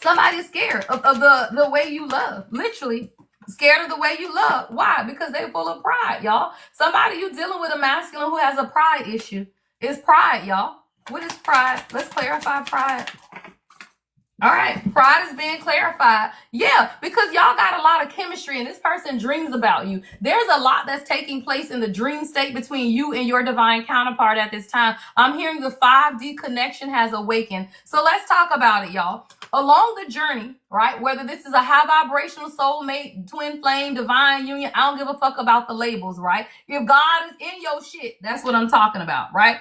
Somebody is scared of the way you love, literally. Scared of the way you love. Why? Because they're full of pride, y'all. Somebody, you dealing with a masculine who has a pride issue. It's pride, y'all. What is pride? Let's clarify pride. All right, pride is being clarified. Yeah, because y'all got a lot of chemistry and this person dreams about you. There's a lot that's taking place in the dream state between you and your divine counterpart at this time. I'm hearing the 5D connection has awakened. So let's talk about it, y'all. Along the journey, right, whether this is a high vibrational soulmate, twin flame, divine union, I don't give a fuck about the labels, right? If God is in your shit, that's what I'm talking about, right?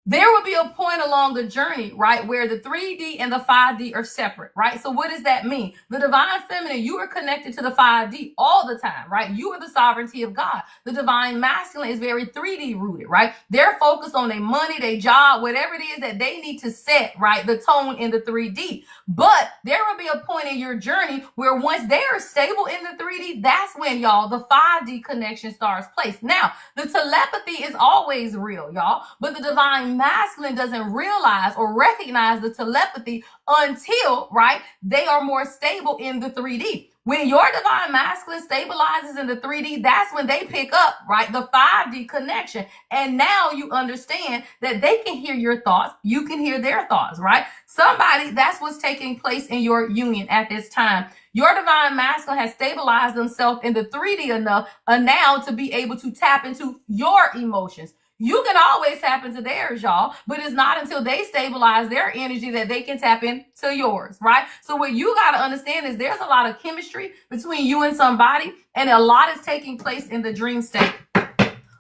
There will be a point along the journey, right, where the 3D and the 5D are separate, right? So what does that mean? The divine feminine, you are connected to the 5D all the time, right? You are the sovereignty of God. The divine masculine is very 3D rooted, right? They're focused on their money, their job, whatever it is that they need to set, right, the tone in the 3D. But there will be a point in your journey where once they are stable in the 3D, that's when, y'all, the 5D connection starts place. Now, the telepathy is always real, y'all, but the divine masculine doesn't realize or recognize the telepathy until, right, they are more stable in the 3D. When your divine masculine stabilizes in the 3D, that's when they pick up, right, the 5D connection. And now you understand that they can hear your thoughts. You can hear their thoughts, right? Somebody, that's what's taking place in your union at this time. Your divine masculine has stabilized themselves in the 3D enough now to be able to tap into your emotions. You can always tap into theirs, y'all, but it's not until they stabilize their energy that they can tap into yours, right? So what you got to understand is there's a lot of chemistry between you and somebody, and a lot is taking place in the dream state.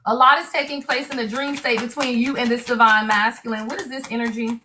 A lot is taking place in the dream state between you and this divine masculine. What is this energy?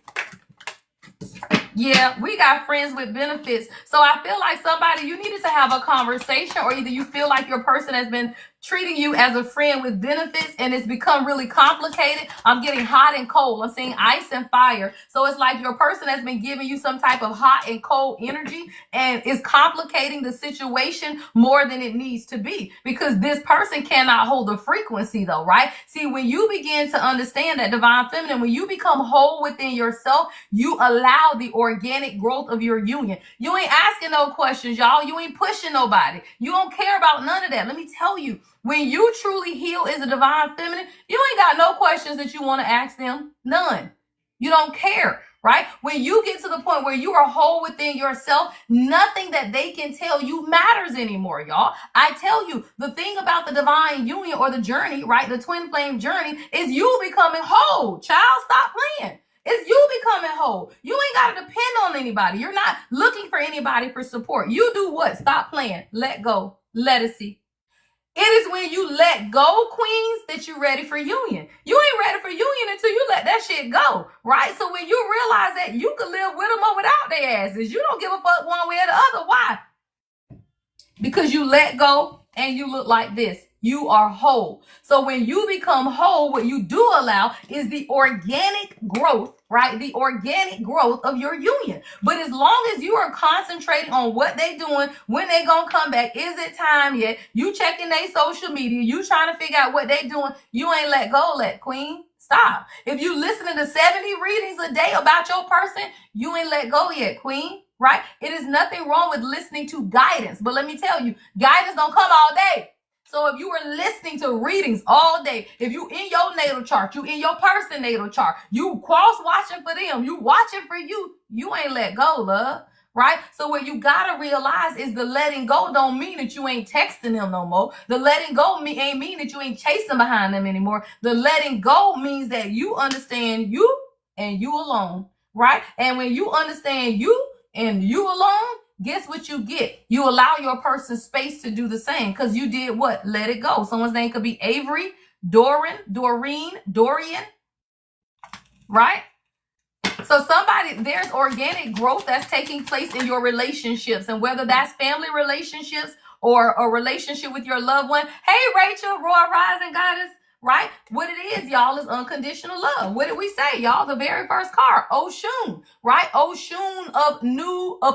Yeah, we got friends with benefits. So I feel like somebody, you needed to have a conversation, or either you feel like your person has been treating you as a friend with benefits and it's become really complicated. I'm getting hot and cold. I'm seeing ice and fire. So it's like your person has been giving you some type of hot and cold energy and is complicating the situation more than it needs to be, because this person cannot hold the frequency though, right? See, when you begin to understand that divine feminine, when you become whole within yourself, you allow the organic growth of your union. You ain't asking no questions, y'all. You ain't pushing nobody. You don't care about none of that. Let me tell you, when you truly heal as a divine feminine, you ain't got no questions that you want to ask them. None. You don't care, right? When you get to the point where you are whole within yourself, nothing that they can tell you matters anymore, y'all. I tell you, the thing about the divine union or the journey, right? The twin flame journey is you becoming whole. Child, stop playing. It's you becoming whole. You ain't got to depend on anybody. You're not looking for anybody for support. You do what? Stop playing. Let go. Let it see. It is when you let go, queens, that you're ready for union. You ain't ready for union until you let that shit go, right? So when you realize that you can live with them or without their asses, you don't give a fuck one way or the other. Why? Because you let go and you look like this. You are whole. So when you become whole, what you do allow is the organic growth, right? The organic growth of your union. But as long as you are concentrating on what they doing, when they gonna come back, is it time yet? You checking their social media, you trying to figure out what they doing, you ain't let go, queen. Stop. If you listening to 70 readings a day about your person, you ain't let go yet, queen, right? It is nothing wrong with listening to guidance. But let me tell you, guidance don't come all day. So if you were listening to readings all day, if you in your natal chart, you in your person natal chart, you cross watching for them, you watching for you, you ain't let go, love, right? So what you gotta realize is the letting go don't mean that you ain't texting them no more. The letting go ain't mean that you ain't chasing behind them anymore. The letting go means that you understand you and you alone, right? And when you understand you and you alone, guess what you get? You allow your person space to do the same, because you did what? Let it go. Someone's name could be Avery, Doreen, Dorian, right? So there's organic growth that's taking place in your relationships, and whether that's family relationships or a relationship with your loved one. Hey, Rachel, Roy Rising Goddess. Right? What it is, y'all, is unconditional love. What did we say, y'all? The very first card, Oshun, right? Oshun of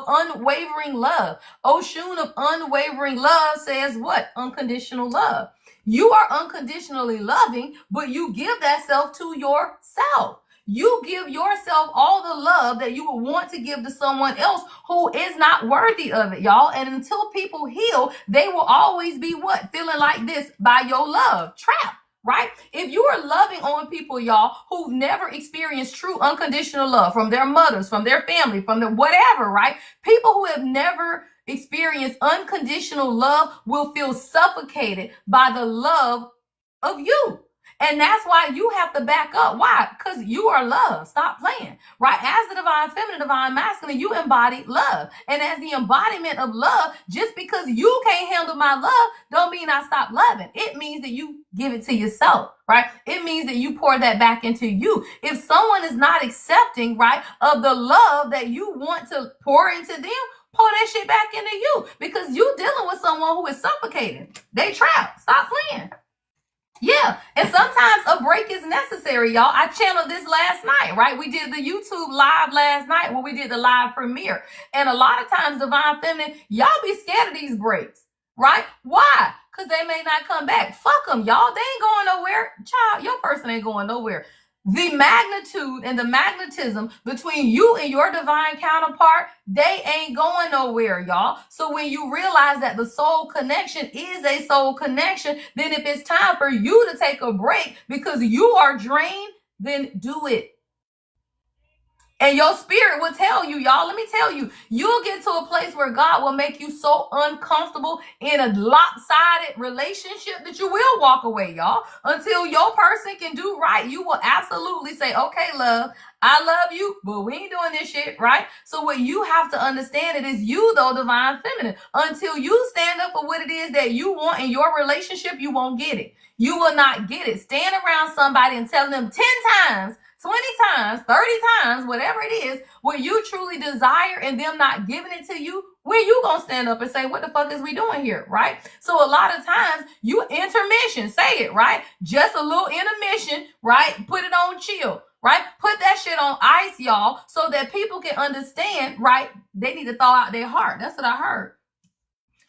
unwavering love. Oshun of unwavering love says what? Unconditional love. You are unconditionally loving, but you give that self to yourself. You give yourself all the love that you would want to give to someone else who is not worthy of it, y'all. And until people heal, they will always be what? Feeling like this by your love. Trapped. Right? If you are loving on people, y'all, who've never experienced true unconditional love from their mothers, from their family, from their whatever, right? People who have never experienced unconditional love will feel suffocated by the love of you. And that's why you have to back up. Why? Because you are love. Stop playing, right? As the divine feminine, divine masculine, you embody love. And as the embodiment of love, just because you can't handle my love, don't mean I stop loving. It means that you give it to yourself, right? It means that you pour that back into you. If someone is not accepting, right, of the love that you want to pour into them, pour that shit back into you, because you dealing with someone who is suffocating. They trapped. Stop playing. Yeah, and sometimes a break is necessary, y'all. I channeled this last night, right? We did the YouTube live last night when we did the live premiere. And a lot of times, divine feminine, y'all be scared of these breaks, right? Why? Because they may not come back. Fuck them, y'all. They ain't going nowhere. Child, your person ain't going nowhere. the magnitude and the magnetism between you and your divine counterpart, they ain't going nowhere, y'all. So when you realize that the soul connection is a soul connection, then if it's time for you to take a break because you are drained, then do it. And your spirit will tell you, y'all, let me tell you, you'll get to a place where God will make you so uncomfortable in a lopsided relationship that you will walk away, y'all. Until your person can do right, you will absolutely say, okay, love, I love you, but we ain't doing this shit, right? So what you have to understand, it is you, though, divine feminine. Until you stand up for what it is that you want in your relationship, you won't get it. You will not get it. Stand around somebody and tell them 10 times, 20 times, 30 times, whatever it is, what you truly desire and them not giving it to you, when you gonna stand up and say, what the fuck is we doing here, right? So a lot of times, you intermission, say it, right? Just a little intermission, right? Put it on chill, right? Put that shit on ice, y'all, so that people can understand, right? They need to thaw out their heart. That's what I heard.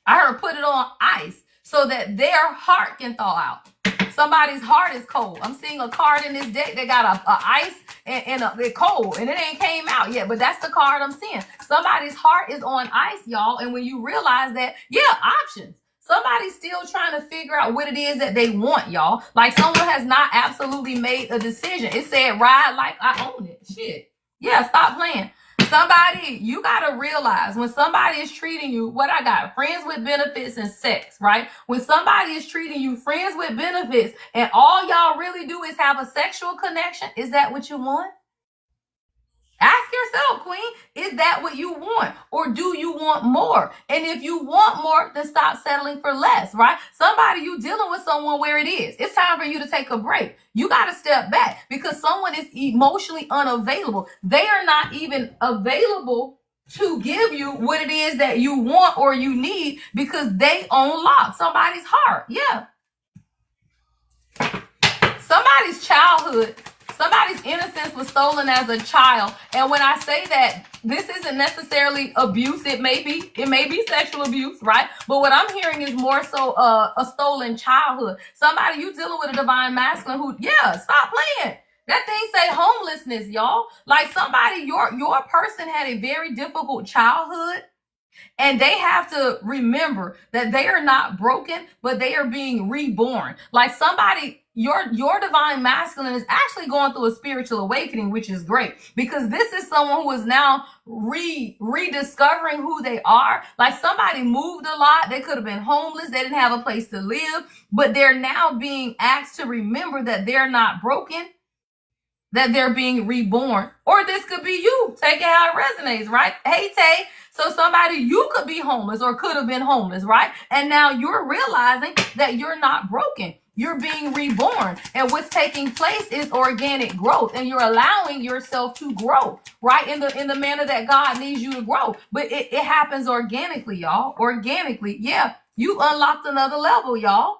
I heard put it on ice so that their heart can thaw out. Somebody's heart is cold. I'm seeing a card in this deck that got a ice and they're cold and it ain't came out yet, but that's the card I'm seeing. Somebody's heart is on ice, y'all. And when you realize that, yeah, options. Somebody's still trying to figure out what it is that they want, y'all. Like someone has not absolutely made a decision. It said ride like I own it. Shit. Yeah, stop playing. Somebody, you got to realize when somebody is treating you, what I got, friends with benefits and sex, right? When somebody is treating you friends with benefits and all y'all really do is have a sexual connection, is that what you want? Ask yourself, queen, is that what you want? Or do you want more? And if you want more, then stop settling for less, right? Somebody, you dealing with someone where it is. It's time for you to take a break. You got to step back because someone is emotionally unavailable. They are not even available to give you what it is that you want or you need because they unlock somebody's heart. Yeah. Somebody's childhood, somebody's innocence was stolen as a child. And when I say that, this isn't necessarily abuse. It may be sexual abuse, right? But what I'm hearing is more so a stolen childhood. Somebody, you dealing with a divine masculine who, yeah, stop playing. That thing say homelessness, y'all. Like somebody, your person had a very difficult childhood. And they have to remember that they are not broken, but they are being reborn. Like somebody, your divine masculine is actually going through a spiritual awakening, which is great because this is someone who is now rediscovering who they are. Like somebody moved a lot. They could have been homeless. They didn't have a place to live, but they're now being asked to remember that they're not broken, that they're being reborn. Or this could be you. Take it how it resonates, right? Hey, Tay. So somebody, you could be homeless or could have been homeless, right? And now you're realizing that you're not broken. You're being reborn. And what's taking place is organic growth. And you're allowing yourself to grow, right? In the manner that God needs you to grow. But it happens organically, y'all. Organically. Yeah. You unlocked another level, y'all.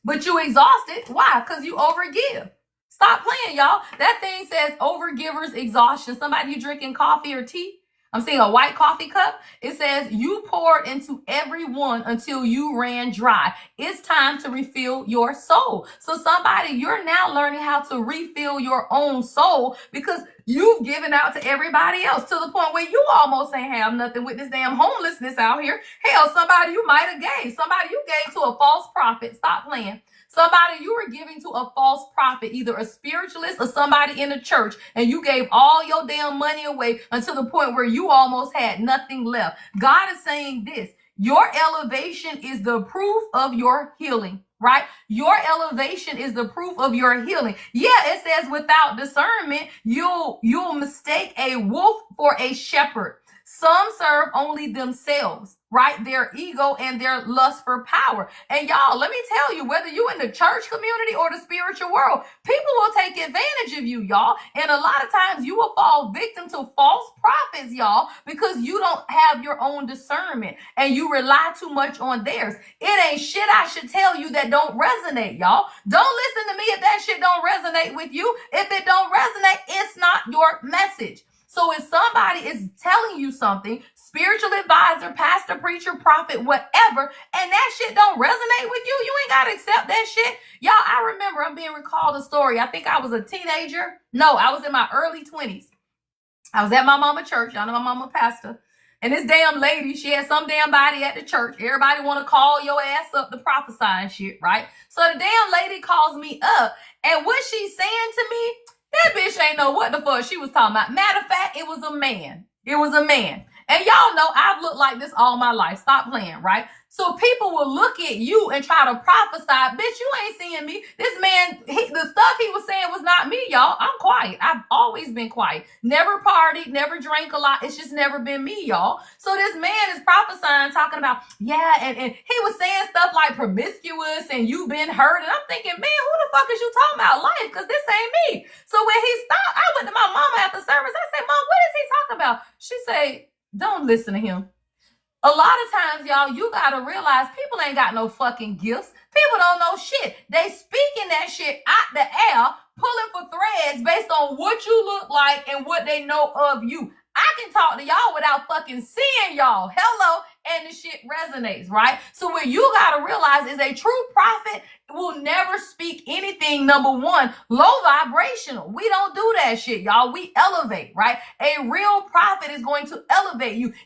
But you exhausted. Why? Because you overgive. Stop playing, y'all. That thing says overgiver's exhaustion. Somebody, you drinking coffee or tea? I'm seeing a white coffee cup. It says you poured into everyone until you ran dry. It's time to refill your soul. So somebody, you're now learning how to refill your own soul because you've given out to everybody else to the point where you almost ain't have nothing with this damn homelessness out here. Hell, somebody you might have gave. Somebody you gave to a false prophet. Stop playing. Somebody you were giving to a false prophet, either a spiritualist or somebody in the church, and you gave all your damn money away until the point where you almost had nothing left. God is saying this, your elevation is the proof of your healing, right? Your elevation is the proof of your healing. Yeah, it says without discernment, you'll mistake a wolf for a shepherd. Some serve only themselves, right? Their ego and their lust for power. And y'all, let me tell you, whether you in the church community or the spiritual world, people will take advantage of you, y'all. And a lot of times you will fall victim to false prophets, y'all, because you don't have your own discernment and you rely too much on theirs. It ain't shit I should tell you that don't resonate, y'all. Don't listen to me if that shit don't resonate with you. If it don't resonate, it's not your message. So if somebody is telling you something, spiritual advisor, pastor, preacher, prophet, whatever, and that shit don't resonate with you, you ain't got to accept that shit. Y'all, I remember I'm being recalled a story. I think I was a teenager. No, I was in my early 20s. I was at my mama church. Y'all know my mama pastor. And this damn lady, she had some damn body at the church. Everybody want to call your ass up to prophesy and shit, right? So the damn lady calls me up. And what she's saying to me, that bitch ain't know what the fuck she was talking about. Matter of fact, it was a man. It was a man. And y'all know I've looked like this all my life. Stop playing, right? So people will look at you and try to prophesy. Bitch, you ain't seeing me. This man, the stuff he was saying was not me, y'all. I'm quiet. I've always been quiet. Never partied, never drank a lot. It's just never been me, y'all. So this man is prophesying, talking about, yeah, and he was saying stuff like promiscuous and you been hurt. And I'm thinking, man, who the fuck is you talking about life? Because this ain't me. So when he stopped, I went to my mama after service. I said, Mom, what is he talking about? She said, don't listen to him. A lot of times, y'all, you got to realize people ain't got no fucking gifts. People don't know shit. They speaking that shit out the air, pulling for threads based on what you look like and what they know of you. I can talk to y'all without fucking seeing y'all. Hello. And the shit resonates, right? So what you got to realize is a true prophet will never speak anything, number one, low vibrational. We don't do that shit, y'all. We elevate, right? A real prophet is going to elevate you. Even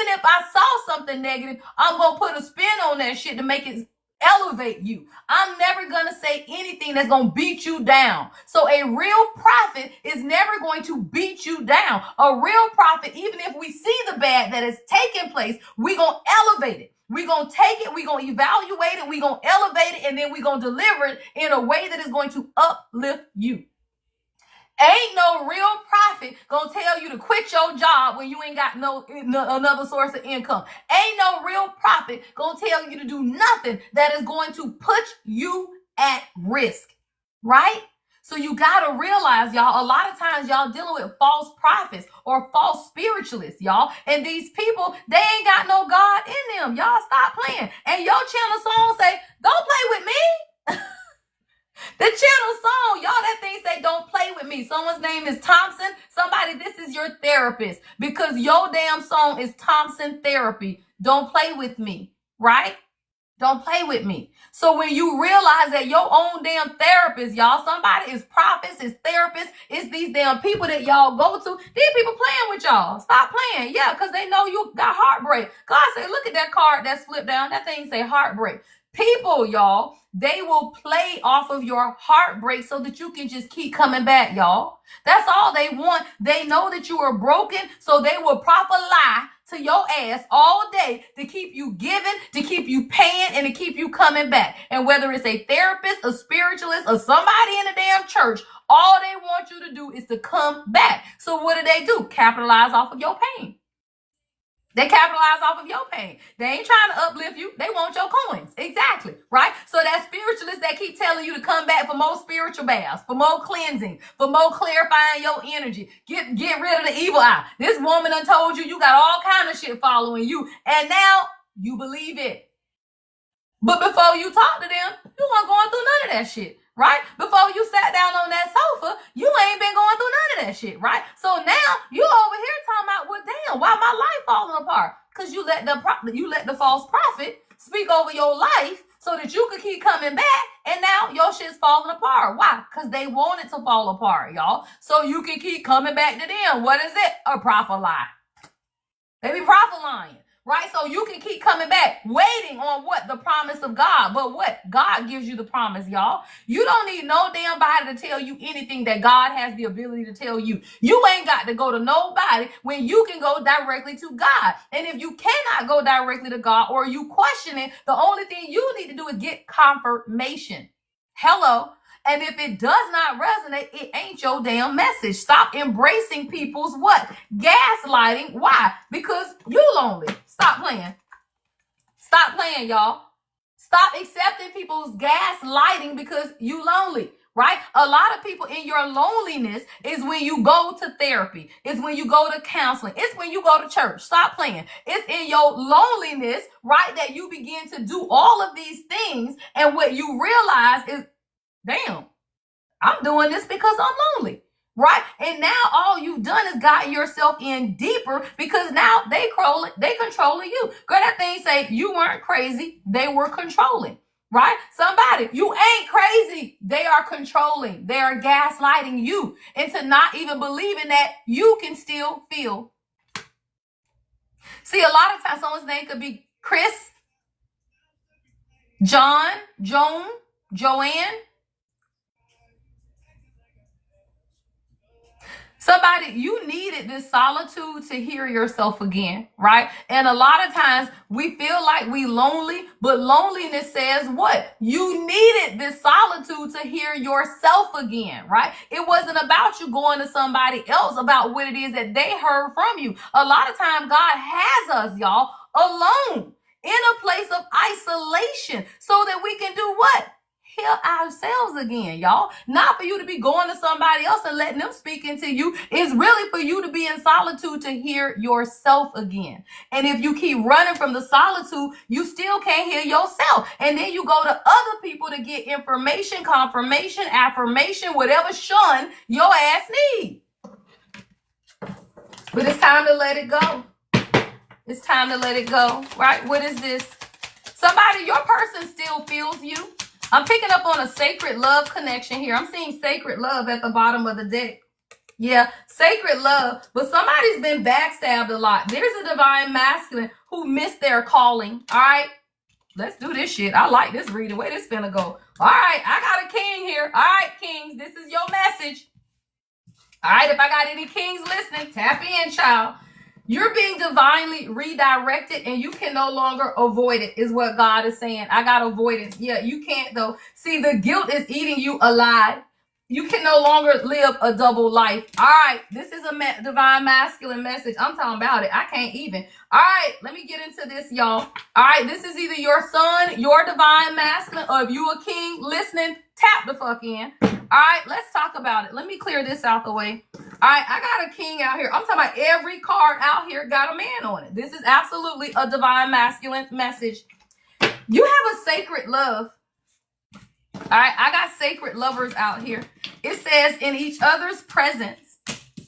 if I saw something negative, I'm going to put a spin on that shit to make it elevate you. I'm never going to say anything that's going to beat you down. So a real prophet is never going to beat you down. A real prophet, even if we see the bad that is taking place, we're going to elevate it. We're going to take it, we're going to evaluate it, we're going to elevate it, and then we're going to deliver it in a way that is going to uplift you. Ain't no real prophet gonna tell you to quit your job when you ain't got no another source of income. Ain't no real prophet gonna tell you to do nothing that is going to put you at risk, right? So you gotta realize, y'all, a lot of times y'all dealing with false prophets or false spiritualists, y'all. And these people, they ain't got no God in them. Y'all stop playing. And your channel song say, don't play with me. The channel song, y'all, that thing say, don't play with me. Someone's name is Thompson. Somebody, this is your therapist because your damn song is Thompson Therapy. Don't play with me, right? Don't play with me. So when you realize that your own damn therapist, y'all, somebody is prophets, is therapists, it's these damn people that y'all go to. These people playing with y'all. Stop playing. Yeah, because they know you got heartbreak. God said, look at that card that's flipped down. That thing say heartbreak. People, y'all, they will play off of your heartbreak so that you can just keep coming back, y'all. That's all they want. They know that you are broken, so they will proper lie to your ass all day to keep you giving, to keep you paying, and to keep you coming back. And whether it's a therapist, a spiritualist, or somebody in a damn church, all they want you to do is to come back. So what do? Capitalize off of your pain. They capitalize off of your pain. They ain't trying to uplift you. They want your coins. Exactly. Right? So that spiritualist that keep telling you to come back for more spiritual baths, for more cleansing, for more clarifying your energy. Get rid of the evil eye. This woman done told you got all kind of shit following you. And now you believe it. But before you talk to them, you weren't going through none of that shit. Right? Before you sat down on that sofa, you ain't been going through none of that shit, right? So now you over here talking about, well, damn, why my life falling apart? Because you let the false prophet speak over your life so that you could keep coming back, and now your shit's falling apart. Why? Because they want it to fall apart, y'all. So you can keep coming back to them. What is it? A prophet lie. They be prophet lying. Right? So you can keep coming back, waiting on what? The promise of God. But what? God gives you the promise, y'all. You don't need no damn body to tell you anything that God has the ability to tell you. You ain't got to go to nobody when you can go directly to God. And if you cannot go directly to God or you question it, the only thing you need to do is get confirmation. Hello. And if it does not resonate, it ain't your damn message. Stop embracing people's what? Gaslighting. Why? Because you lonely. Stop playing. Stop playing, y'all. Stop accepting people's gaslighting because you lonely, right? A lot of people in your loneliness is when you go to therapy. It's when you go to counseling. It's when you go to church. Stop playing. It's in your loneliness, right, that you begin to do all of these things. And what you realize is, damn, I'm doing this because I'm lonely. right? And now all you've done is gotten yourself in deeper because now they controlling you. Girl, that thing say you weren't crazy, they were controlling. Right? Somebody, you ain't crazy. They are controlling. They are gaslighting you into not even believing that you can still feel. See, a lot of times someone's name could be Chris, John, Joan, Joanne. Somebody, you needed this solitude to hear yourself again, right? And a lot of times we feel like we lonely, but loneliness says what? You needed this solitude to hear yourself again, right? It wasn't about you going to somebody else about what it is that they heard from you. A lot of time God has us, y'all, alone in a place of isolation so that we can do what? Heal ourselves again, y'all. Not for you to be going to somebody else and letting them speak into you. It's really for you to be in solitude to hear yourself again. And if you keep running from the solitude, you still can't hear yourself. And then you go to other people to get information, confirmation, affirmation, whatever shun your ass need. But it's time to let it go. It's time to let it go, right? What is this? Somebody, your person still feels you. I'm picking up on a sacred love connection here. I'm seeing sacred love at the bottom of the deck. Yeah, sacred love. But somebody's been backstabbed a lot. There's a divine masculine who missed their calling. All right, let's do this shit. I like this reading. Where this finna go? All right, I got a king here. All right, kings, this is your message. All right, if I got any kings listening, tap in, child. You're being divinely redirected and you can no longer avoid it, is what God is saying. I got avoidance. Yeah, you can't though. See, the guilt is eating you alive. You can no longer live a double life. All right, this is a divine masculine message. I'm talking about it. I can't even. All right, let me get into this, y'all. All right, this is either your son, your divine masculine, or if you a king listening, tap the fuck in. All right, let's talk about it. Let me clear this out the way. All right, I got a king out here. I'm talking about every card out here got a man on it. This is absolutely a divine masculine message. You have a sacred love. All right, I got sacred lovers out here. It says in each other's presence.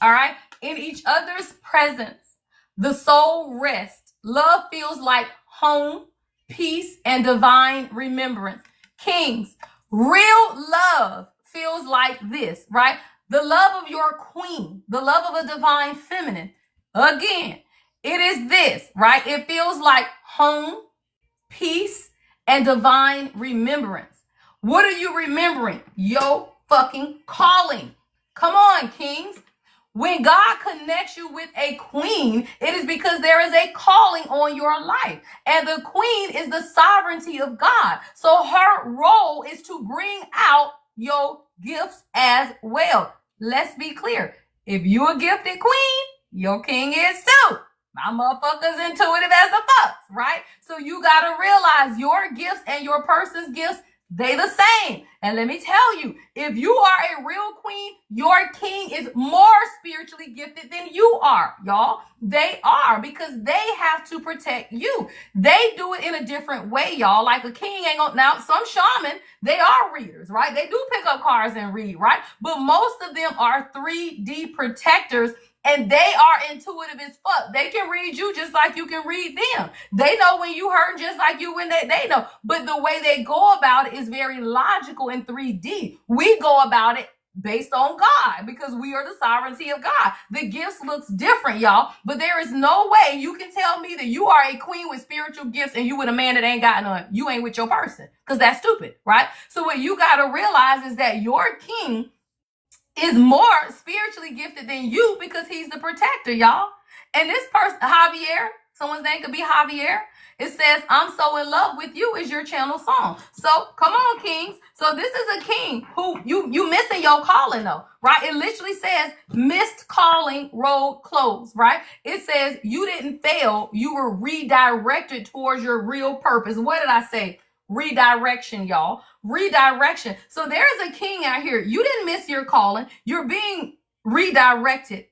All right, in each other's presence, the soul rests. Love feels like home, peace, and divine remembrance. Kings, real love feels like this, right? The love of your queen, the love of a divine feminine. Again, it is this, right? It feels like home, peace, and divine remembrance. What are you remembering? Your fucking calling. Come on, kings. When God connects you with a queen, it is because there is a calling on your life. And the queen is the sovereignty of God. So her role is to bring out your gifts as well. Let's be clear. If you're a gifted queen, your king is too. My motherfuckers intuitive as the fucks, right? So you got to realize your gifts and your person's gifts, they the same. And let me tell you, if you are a real queen, your king is more spiritually gifted than you are, y'all. They are, because they have to protect you. They do it in a different way, y'all. Like a king ain't gonna, now some shaman, they are readers, right? They do pick up cards and read, right? But most of them are 3D protectors. And they are intuitive as fuck. They can read you just like you can read them. They know when you hurt just like you when they know. But the way they go about it is very logical in 3D. We go about it based on God because we are the sovereignty of God. The gifts looks different, y'all. But there is no way you can tell me that you are a queen with spiritual gifts and you with a man that ain't got none. You ain't with your person because that's stupid, right? So what you got to realize is that your king is more spiritually gifted than you because he's the protector, y'all. And this person, Javier, someone's name could be Javier. It says, I'm so in love with you is your channel song. So come on, kings. So this is a king who you missing your calling though, right? It literally says missed calling, road closed, right? It says you didn't fail. You were redirected towards your real purpose. What did I say? Redirection, y'all. Redirection. So there's a king out here. You didn't miss your calling. You're being redirected.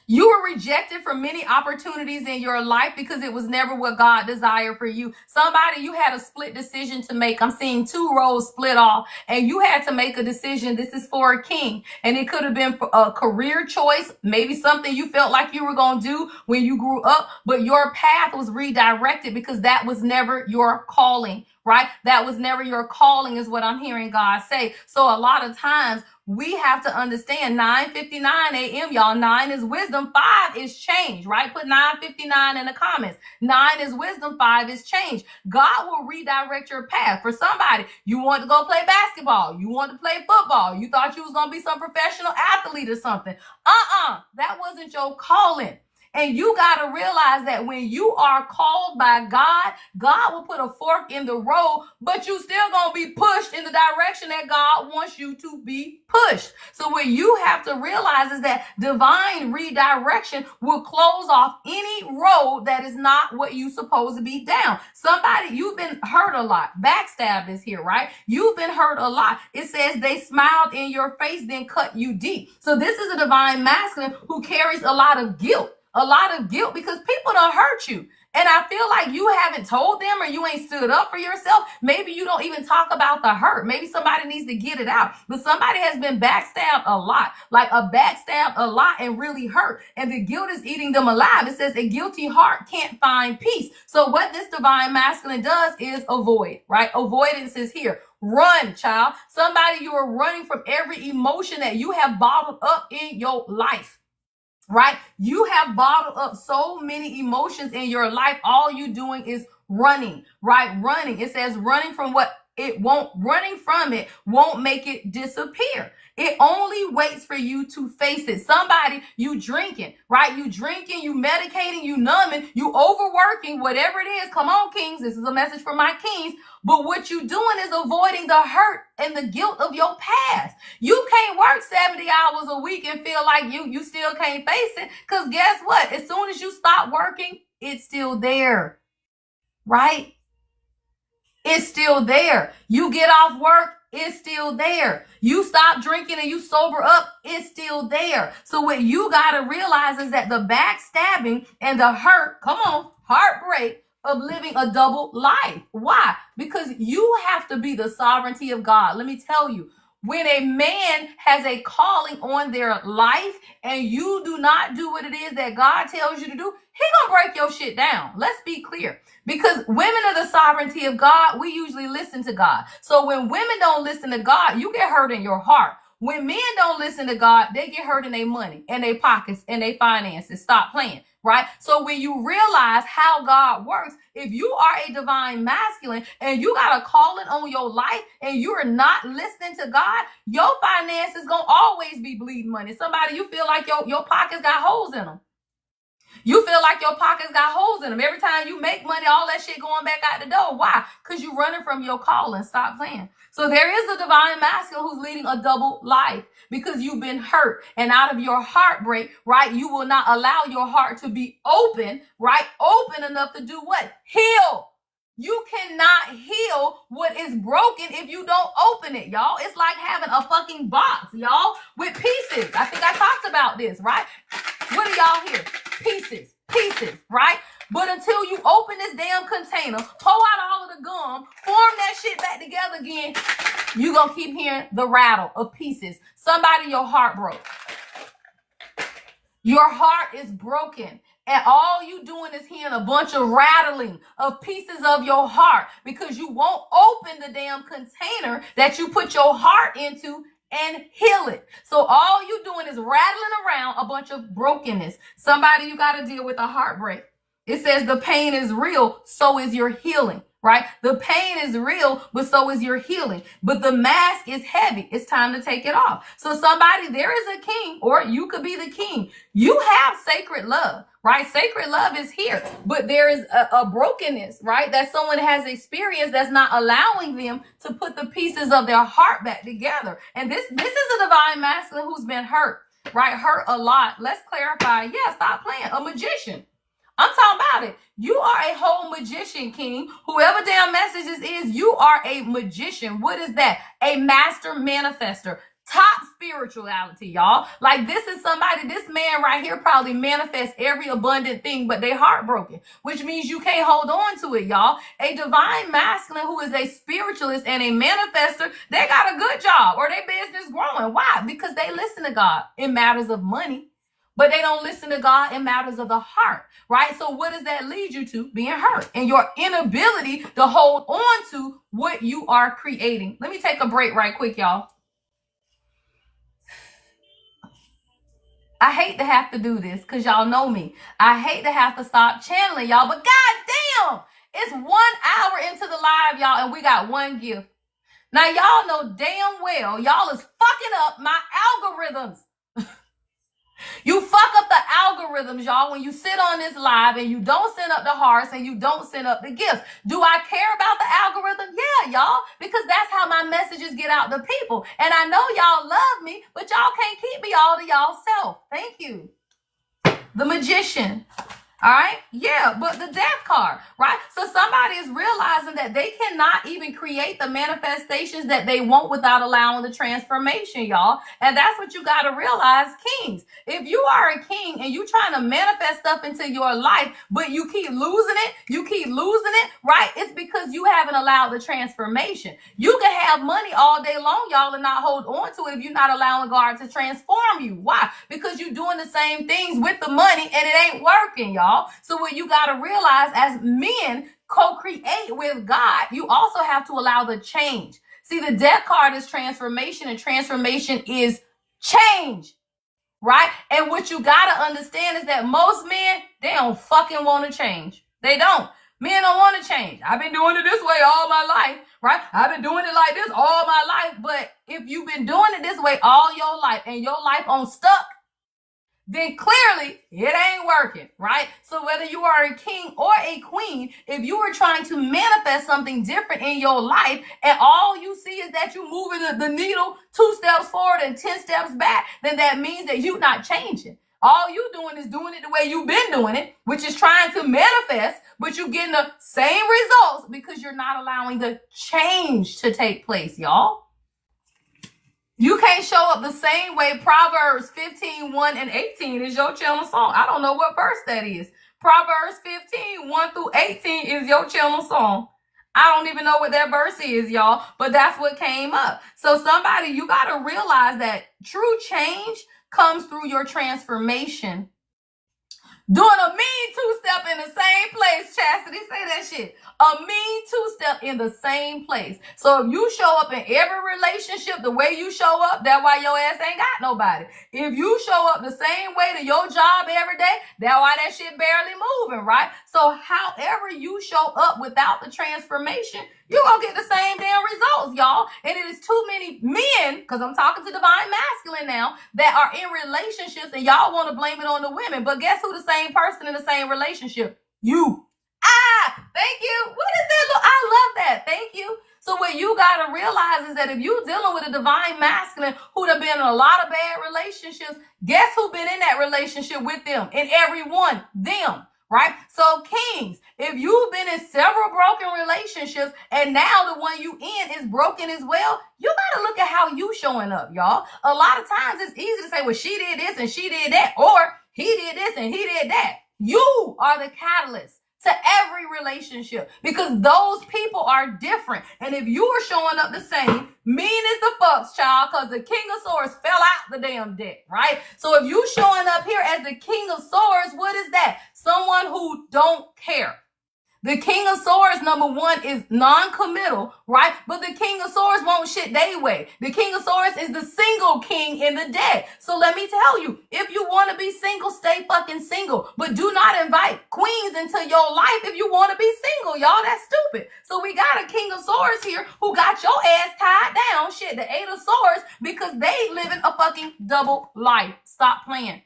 You were rejected from many opportunities in your life because it was never what God desired for you. Somebody, you had a split decision to make. I'm seeing two roles split off, and you had to make a decision. This is for a king, and it could have been a career choice, maybe something you felt like you were going to do when you grew up, but your path was redirected because that was never your calling, right? That was never your calling is what I'm hearing God say. So a lot of times, we have to understand 9:59 a.m. y'all. 9 is wisdom, 5 is change, right? Put 9:59 in the comments. 9 is wisdom, 5 is change. God will redirect your path. For somebody, you want to go play basketball, you want to play football, you thought you was going to be some professional athlete or something. That wasn't your calling. And you got to realize that when you are called by God, God will put a fork in the road, but you still going to be pushed in the direction that God wants you to be pushed. So what you have to realize is that divine redirection will close off any road that is not what you're supposed to be down. Somebody, you've been hurt a lot. Backstab is here, right? You've been hurt a lot. It says they smiled in your face, then cut you deep. So this is a divine masculine who carries a lot of guilt. A lot of guilt because people don't hurt you. And I feel like you haven't told them or you ain't stood up for yourself. Maybe you don't even talk about the hurt. Maybe somebody needs to get it out. But somebody has been backstabbed a lot, like a backstabbed a lot and really hurt. And the guilt is eating them alive. It says a guilty heart can't find peace. So what this divine masculine does is avoid, right? Avoidance is here. Run, child. Somebody, you are running from every emotion that you have bottled up in your life. Right? You have bottled up so many emotions in your life. All you doing is running, right? Running. It says running from what running from it won't make it disappear. It only waits for you to face it. Somebody, you drinking, right? You drinking, you medicating, you numbing, you overworking, whatever it is. Come on, kings. This is a message for my kings. But what you doing is avoiding the hurt and the guilt of your past. You can't work 70 hours a week and feel like you still can't face it. Because guess what? As soon as you stop working, it's still there, right? It's still there. You get off work, it's still there. You stop drinking and you sober up, it's still there. So what you got to realize is that the backstabbing and the hurt, come on, heartbreak of living a double life. Why? Because you have to be the sovereignty of God. Let me tell you, when a man has a calling on their life and you do not do what it is that God tells you to do, he gonna break your shit down. Let's be clear. Because women are the sovereignty of God. We usually listen to God. So when women don't listen to God, you get hurt in your heart. When men don't listen to God, they get hurt in their money and their pockets and their finances. Stop playing, right? So when you realize how God works, if you are a divine masculine and you got a calling on your life and you are not listening to God, your finances gonna always be bleeding money. Somebody, you feel like your pockets got holes in them. You feel like your pockets got holes in them. Every time you make money, all that shit going back out the door. Why? Because you're running from your calling. Stop playing. So there is a divine masculine who's leading a double life because you've been hurt. And out of your heartbreak, right, you will not allow your heart to be open, right? Open enough to do what? Heal. You cannot heal what is broken if you don't open it, y'all. It's like having a fucking box, y'all, with pieces. I think I talked about this, right? What are y'all here? Pieces, right? But until you open this damn container, pull out all of the gum, form that shit back together again, you gonna keep hearing the rattle of pieces. Somebody, your heart broke. Your heart is broken. And all you doing is hearing a bunch of rattling of pieces of your heart because you won't open the damn container that you put your heart into and heal it. So all you doing is rattling around a bunch of brokenness. Somebody, you got to deal with a heartbreak. It says the pain is real, so is your healing, right? The pain is real, but so is your healing. But the mask is heavy. It's time to take it off. So somebody, there is a king, or you could be the king. You have sacred love, right? Sacred love is here, but there is a brokenness, right? That someone has experienced that's not allowing them to put the pieces of their heart back together. And this is a divine masculine who's been hurt, right? Hurt a lot. Let's clarify. Yeah, stop playing. A magician. I'm talking about it. You are a whole magician, king. Whoever damn message this is, you are a magician. What is that? A master manifester. Top spirituality, y'all. Like, this is somebody, this man right here probably manifests every abundant thing, but they heartbroken, which means you can't hold on to it, y'all. A divine masculine who is a spiritualist and a manifester, they got a good job or their business growing. Why? Because they listen to God in matters of money, but they don't listen to God in matters of the heart, right? So what does that lead you to? Being hurt and your inability to hold on to what you are creating. Let me take a break right quick, y'all. I hate to have to do this because y'all know me. I hate to have to stop channeling y'all, but goddamn, it's 1 hour into the live, y'all, and we got one gift. Now, y'all know damn well y'all is fucking up my algorithms. You fuck up the algorithms, y'all, when you sit on this live and you don't send up the hearts and you don't send up the gifts. Do I care about the algorithm? Yeah, y'all, because that's how my messages get out to people. And I know y'all love me, but y'all can't keep me all to y'all self. Thank you. The Magician. All right. Yeah. But the Death card, right? So somebody is realizing that they cannot even create the manifestations that they want without allowing the transformation, y'all. And that's what you got to realize, kings. If you are a king and you trying to manifest stuff into your life, but you keep losing it, right? It's because you haven't allowed the transformation. You can have money all day long, y'all, and not hold on to it if you're not allowing God to transform you. Why? Because you're doing the same things with the money and it ain't working, y'all. So what you got to realize, as men co-create with God, you also have to allow the change. See, the Death card is transformation, and transformation is change, right? And what you got to understand is that most men, they don't fucking want to change. They don't. Men don't want to change. I've been doing it this way all my life, right? I've been doing it like this all my life. But if you've been doing it this way all your life and your life on stuck, then clearly it ain't working, right? So whether you are a king or a queen, if you are trying to manifest something different in your life and all you see is that you're moving the needle 2 steps forward and 10 steps back, then that means that you're not changing. All you doing is doing it the way you've been doing it, which is trying to manifest, but you're getting the same results because you're not allowing the change to take place, y'all. You can't show up the same way. Proverbs 15, 1 and 18 is your channel song. I don't know what verse that is. Proverbs 15, 1 through 18 is your channel song. I don't even know what that verse is, y'all, but that's what came up. So somebody, you got to realize that true change comes through your transformation. Doing a mean 2-step in the same place, Chastity, say that shit. A mean 2-step in the same place. So if you show up in every relationship the way you show up, that's why your ass ain't got nobody. If you show up the same way to your job every day, that's why that shit barely moving, right? So however you show up without the transformation, you're going to get the same damn results, y'all. And it is too many men, because I'm talking to divine masculine now, that are in relationships and y'all want to blame it on the women. But guess who the same person in the same relationship? You. Thank you. What is that? I love that. Thank you. So what you got to realize is that if you're dealing with a divine masculine who'd have been in a lot of bad relationships, guess who been in that relationship with them? And everyone, them. Right? So kings, if you've been in several broken relationships and now the one you in is broken as well, you got to look at how you showing up, y'all. A lot of times it's easy to say, well, she did this and she did that, or he did this and he did that. You are the catalyst to every relationship because those people are different. And if you are showing up the same, mean as the fucks, child, because the King of Swords fell out the damn deck, right? So if you showing up here as the King of Swords, what is that? Someone who don't care. The King of Swords, number one, is non-committal, right? But the King of Swords won't shit they way. The King of Swords is the single king in the deck. So let me tell you, if you want to be single, stay fucking single. But do not invite queens into your life if you want to be single, y'all. That's stupid. So we got a King of Swords here who got your ass tied down, shit, the 8 of Swords, because they living a fucking double life. Stop playing.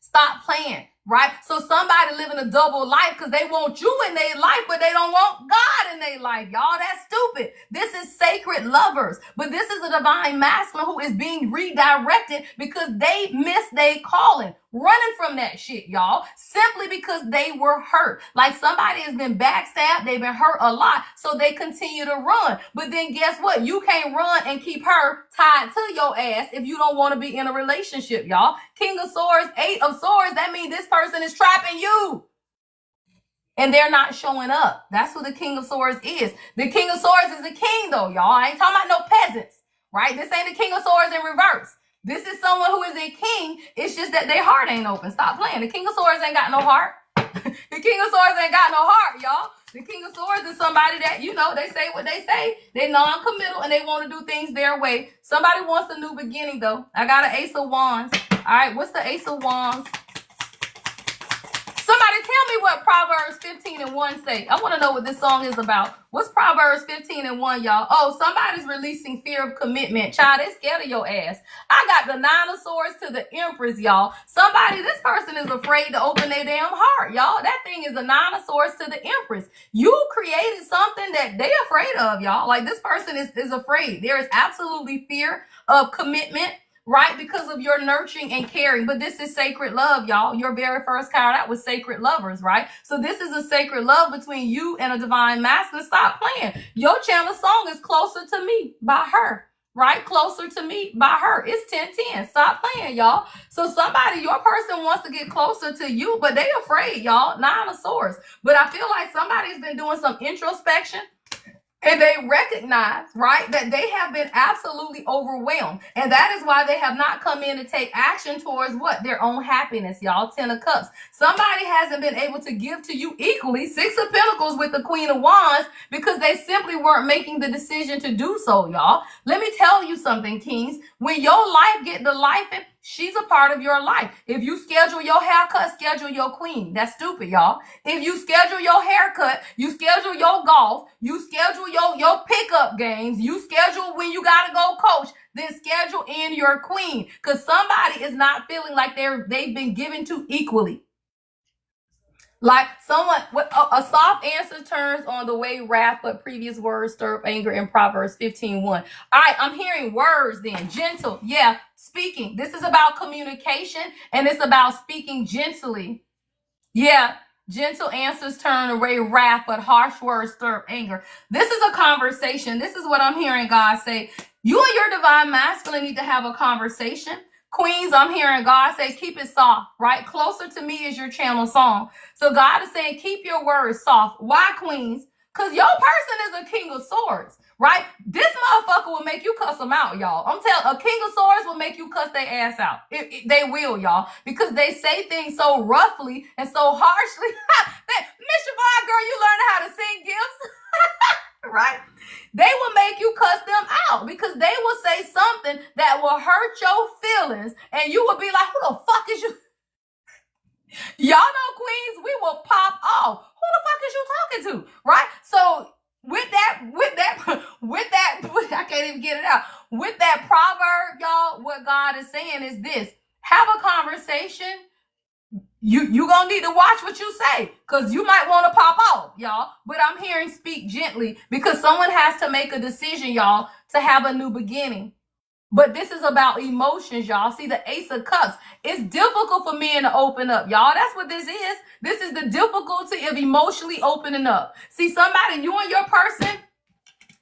Stop playing. right? So somebody living a double life because they want you in their life, but they don't want God in their life, y'all. That's stupid. This is sacred lovers, but this is a divine masculine who is being redirected because they missed their calling, running from that shit, y'all, simply because they were hurt. Like somebody has been backstabbed, they've been hurt a lot, so they continue to run. But then guess what? You can't run and keep her tied to your ass if you don't want to be in a relationship, y'all. King of Swords, Eight of Swords, that means this person is trapping you. And they're not showing up. That's what the King of Swords is. The King of Swords is the king, though, y'all. I ain't talking about no peasants, right? This ain't the King of Swords in reverse. This is someone who is a king. It's just that their heart ain't open. Stop playing. The King of Swords ain't got no heart. The King of Swords ain't got no heart, y'all. The King of Swords is somebody that, you know, they say what they say. They non-committal and they want to do things their way. Somebody wants a new beginning, though. I got an Ace of Wands. All right, what's the Ace of Wands? Somebody tell me what Proverbs 15:1 say. I want to know what this song is about. What's Proverbs 15:1, y'all? Oh, somebody's releasing fear of commitment. Child, they scared of your ass. I got the Nine of Swords to the Empress, y'all. Somebody, this person is afraid to open their damn heart, y'all. That thing is the Nine of Swords to the Empress. You created something that they're afraid of, y'all. Like this person is afraid. There is absolutely fear of commitment, right? Because of your nurturing and caring. But this is sacred love, y'all. Your very first card out was sacred lovers, right? So this is a sacred love between you and a divine masculine. Stop playing. Your channel song is Closer to Me by her, right? Closer to Me by her. It's 10:10. Stop playing, y'all. So somebody, your person wants to get closer to you, but they afraid, y'all. Nine of Swords. But I feel like somebody's been doing some introspection. And they recognize, right, that they have been absolutely overwhelmed. And that is why they have not come in to take action towards what? Their own happiness, y'all. 10 of Cups. Somebody hasn't been able to give to you equally. 6 of Pentacles with the Queen of Wands because they simply weren't making the decision to do so, y'all. Let me tell you something, Kings. When your life get to life, she's a part of your life. If you schedule your haircut, schedule your queen. That's stupid, y'all. If you schedule your haircut, you schedule your golf, you schedule your pickup games, you schedule when you got to go coach, then schedule in your queen. Because somebody is not feeling like they've been given to equally. Like someone, a soft answer turns on the way wrath, but previous words stir up anger in Proverbs 15:1. All right, I'm hearing words then. Gentle, yeah, speaking. This is about communication and it's about speaking gently. Yeah, gentle answers turn away wrath, but harsh words stir up anger. This is a conversation. This is what I'm hearing God say. You and your divine masculine need to have a conversation. Queens, I'm hearing God say, keep it soft, right? Closer to Me is your channel song. So God is saying, keep your words soft. Why, Queens? Because your person is a King of Swords, right? This motherfucker will make you cuss them out, y'all. I'm telling, a King of Swords will make you cuss their ass out. They will, y'all, because they say things so roughly and so harshly. Miss Shavon, girl, you learning how to sing gifts, right? They will make you cuss them out because they will say something that will hurt your feelings and you will be like, who the fuck is you? Y'all know, Queens, we will pop off. Who the fuck is you talking to? Right? So with that, I can't even get it out. With that proverb, y'all, what God is saying is this: have a conversation. You gonna need to watch what you say because you might want to pop off, y'all. But I'm hearing speak gently because someone has to make a decision, y'all, to have a new beginning. But this is about emotions, y'all. See, the Ace of Cups. It's difficult for men to open up, y'all. That's what this is. This is the difficulty of emotionally opening up. See, somebody, you and your person,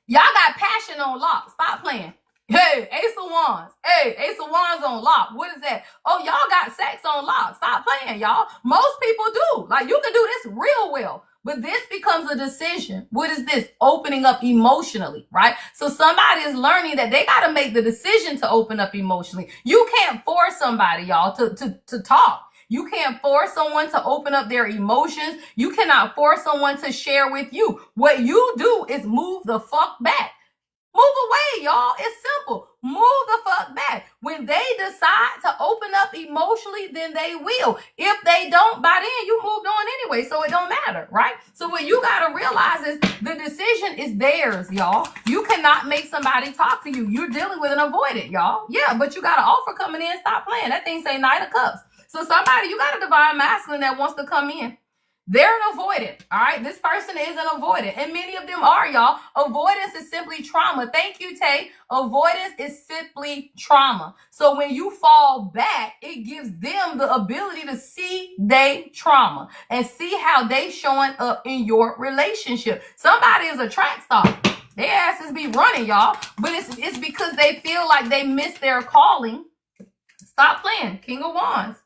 y'all got passion on lock. Stop playing. Hey, Ace of Wands. Hey, Ace of Wands on lock. What is that? Oh, y'all got sex on lock. Stop playing, y'all. Most people do. Like, you can do this real well. But this becomes a decision. What is this? Opening up emotionally, right? So somebody is learning that they got to make the decision to open up emotionally. You can't force somebody, y'all, to talk. You can't force someone to open up their emotions. You cannot force someone to share with you. What you do is move the fuck back. Move away, y'all. It's simple. Move the fuck back. When they decide to open up emotionally, then they will. If they don't, by then you moved on anyway, so it don't matter, right? So what you got to realize is the decision is theirs, y'all. You cannot make somebody talk to you. You're dealing with an avoidant, y'all. Yeah, but you got an offer coming in. Stop playing. That thing say Knight of Cups. So somebody, you got a divine masculine that wants to come in. They're an avoidant, all right? This person is an avoidant, and many of them are, y'all. Avoidance is simply trauma. Thank you, Tay. Avoidance is simply trauma. So when you fall back, it gives them the ability to see they trauma and see how they showing up in your relationship. Somebody is a track star. Their asses be running, y'all, but it's because they feel like they missed their calling. Stop playing. King of Wands.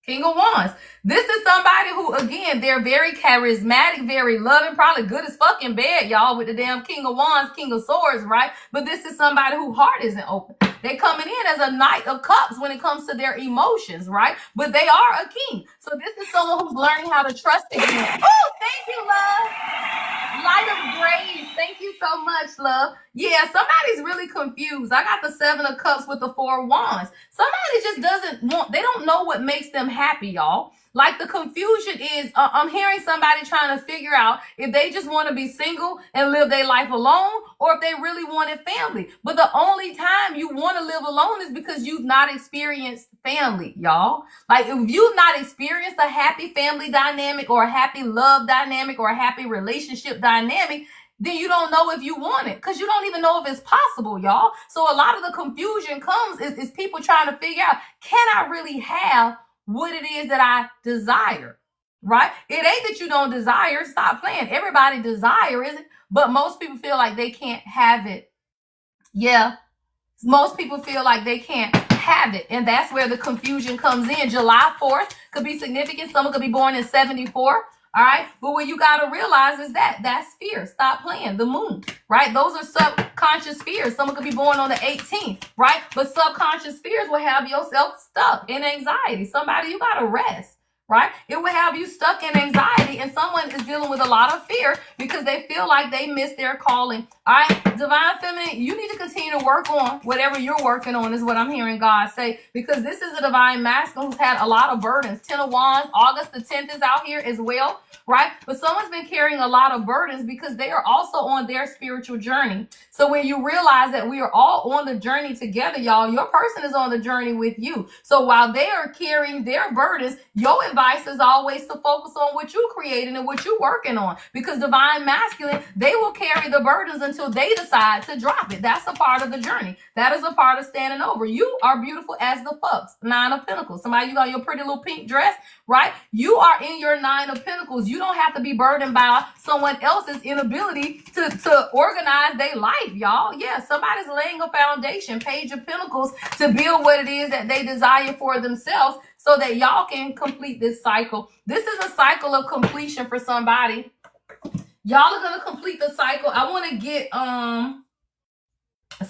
King of Wands. This is somebody who, again, they're very charismatic, very loving, probably good as fuck in bed, y'all, with the damn King of Wands, King of Swords, right? But this is somebody whose heart isn't open. They're coming in as a Knight of Cups when it comes to their emotions, right? But they are a king. So this is someone who's learning how to trust again. Oh, thank you, love. Light of Grace. Thank you so much, love. Yeah, somebody's really confused. I got the 7 of Cups with the 4 of Wands. Somebody just doesn't want, they don't know what makes them happy, y'all. Like the confusion is, I'm hearing somebody trying to figure out if they just want to be single and live their life alone, or if they really wanted family. But the only time you want to live alone is because you've not experienced family, y'all. Like if you've not experienced a happy family dynamic or a happy love dynamic or a happy relationship dynamic, then you don't know if you want it, because you don't even know if it's possible, y'all. So a lot of the confusion comes is people trying to figure out, can I really have what it is that I desire, right? It ain't that you don't desire. Stop playing. Everybody desires it, but most people feel like they can't have it. Yeah, most people feel like they can't have it, and that's where the confusion comes in. July 4th could be significant. Someone could be born in 74. All right. But what you got to realize is that's fear. Stop playing. The moon, right? Those are subconscious fears. Someone could be born on the 18th, right? But subconscious fears will have yourself stuck in anxiety. Somebody, you got to rest, right? It will have you stuck in anxiety, and someone is dealing with a lot of fear because they feel like they missed their calling. All right. Divine Feminine, you need to continue to work on whatever you're working on, is what I'm hearing God say, because this is a Divine Masculine who's had a lot of burdens. 10 of Wands, August the 10th is out here as well. Right? But someone's been carrying a lot of burdens because they are also on their spiritual journey. So when you realize that we are all on the journey together, y'all, your person is on the journey with you. So while they are carrying their burdens, your advice is always to focus on what you created and what you're working on, because Divine Masculine, they will carry the burdens until they decide to drop it. That's a part of the journey. That is a part of standing over. You are beautiful as the fucks. 9 of Pentacles. Somebody, you got your pretty little pink dress, right? You are in your 9 of Pentacles. You don't have to be burdened by someone else's inability to organize their life, y'all. Yeah, somebody's laying a foundation, Page of Pentacles, to build what it is that they desire for themselves so that y'all can complete this cycle. This is a cycle of completion for somebody. Y'all are going to complete the cycle. I want to get some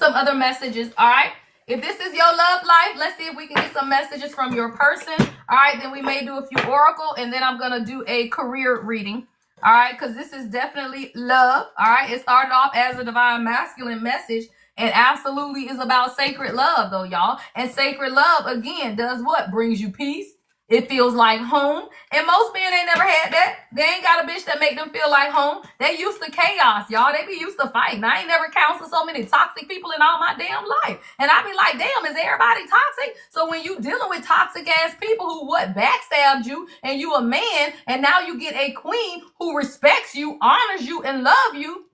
other messages, all right? If this is your love life, let's see if we can get some messages from your person. All right, then we may do a few oracle, and then I'm going to do a career reading. All right, because this is definitely love. All right, it started off as a Divine Masculine message, and absolutely is about sacred love, though, y'all. And sacred love, again, does what? Brings you peace. It feels like home. And most men ain't never had that. They ain't got a bitch that make them feel like home. They used to chaos, y'all. They be used to fighting. I ain't never counseled so many toxic people in all my damn life. And I be like, damn, is everybody toxic? So when you dealing with toxic ass people who backstabbed you, and you a man, and now you get a queen who respects you, honors you, and love you,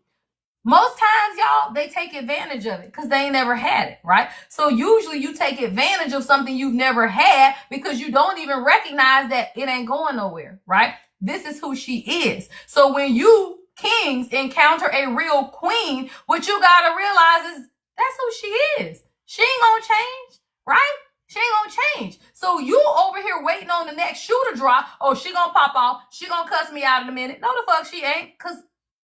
most times, y'all, they take advantage of it because they ain't never had it, right? So usually you take advantage of something you've never had because you don't even recognize that it ain't going nowhere, right? This is who she is. So when you kings encounter a real queen, what you got to realize is that's who she is. She ain't going to change, right? She ain't gonna change. So you over here waiting on the next shoe to drop. Oh, she gonna pop off. She gonna cuss me out in a minute. No, the fuck she ain't, because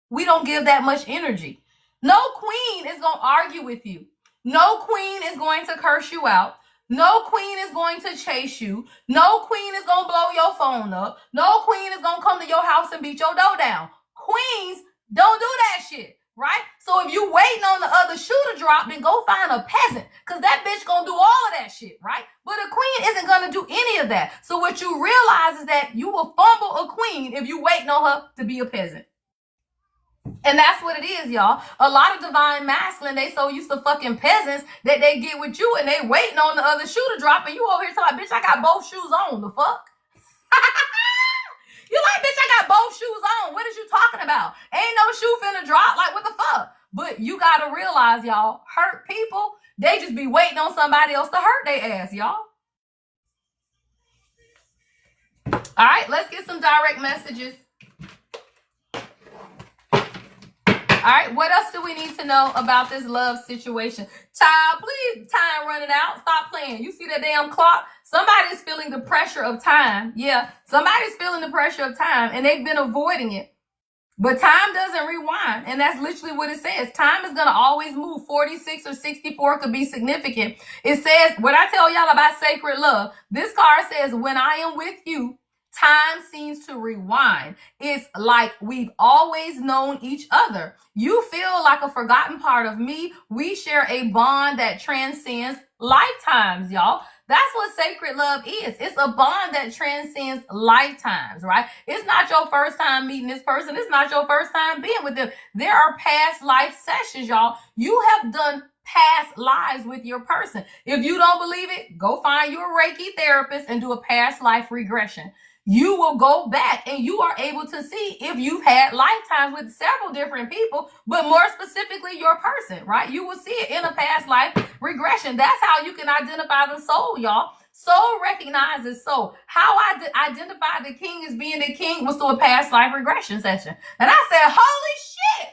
we don't give that much energy. No queen is going to argue with you. No queen is going to curse you out. No queen is going to chase you. No queen is going to blow your phone up. No queen is going to come to your house and beat your door down. Queens don't do that shit, right? So if you waiting on the other shoe to drop, then go find a peasant, because that bitch going to do all of that shit, right? But a queen isn't going to do any of that. So what you realize is that you will fumble a queen if you waiting on her to be a peasant. And that's what it is, y'all. A lot of divine masculine, they so used to fucking peasants that they get with you and they waiting on the other shoe to drop, and you over here talking, bitch, I got both shoes on. The fuck? You like, bitch, I got both shoes on. What is you talking about? Ain't no shoe finna drop. Like, what the fuck? But you gotta realize, y'all, hurt people, they just be waiting on somebody else to hurt their ass, y'all. All right, let's get some direct messages. All right, what else do we need to know about this love situation? Child, please, time running out. Stop playing. You see that damn clock? Somebody's feeling the pressure of time. Yeah, somebody's feeling the pressure of time, and they've been avoiding it. But time doesn't rewind, and that's literally what it says. Time is going to always move. 46 or 64 could be significant. It says, what I tell y'all about sacred love, this card says, when I am with you, time seems to rewind. It's like we've always known each other. You feel like a forgotten part of me. We share a bond that transcends lifetimes, y'all. That's what sacred love is. It's a bond that transcends lifetimes, right? It's not your first time meeting this person. It's not your first time being with them. There are past life sessions, y'all. You have done past lives with your person. If you don't believe it, go find you a Reiki therapist and do a past life regression. You will go back and you are able to see if you've had lifetimes with several different people, but more specifically your person, right? You will see it in a past life regression. That's how you can identify the soul, y'all. Soul recognizes soul. How I identified the king as being the king was through a past life regression session. And I said, holy shit.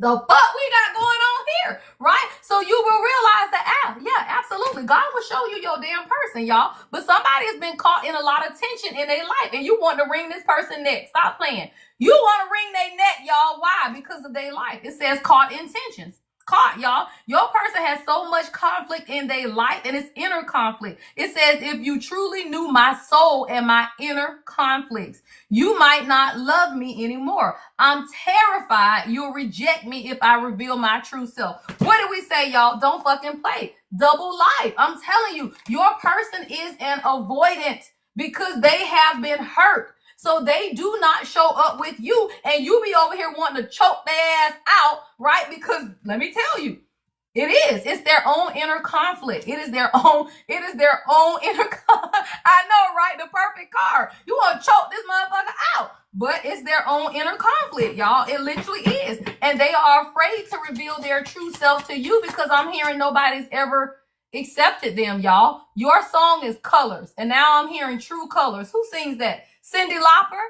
The fuck we got going on here, right? So you will realize that, yeah, absolutely. God will show you your damn person, y'all. But somebody has been caught in a lot of tension in their life, and you want to wring this person neck. Stop playing. You want to wring their neck, y'all. Why? Because of their life. It says caught in tensions. Caught, y'all. Your person has so much conflict in their life, and it's inner conflict. It says, if you truly knew my soul and my inner conflicts, you might not love me anymore. I'm terrified you'll reject me if I reveal my true self. What do we say, y'all? Don't fucking play. Double life. I'm telling you, your person is an avoidant because they have been hurt. So they do not show up with you, and you be over here wanting to choke their ass out, right? Because let me tell you, it's their own inner conflict. It is their own inner I know, right? The perfect card. You want to choke this motherfucker out, but it's their own inner conflict, y'all. It literally is. And they are afraid to reveal their true self to you because I'm hearing nobody's ever accepted them, y'all. Your song is Colors, and now I'm hearing True Colors. Who sings that? Cindy Lauper,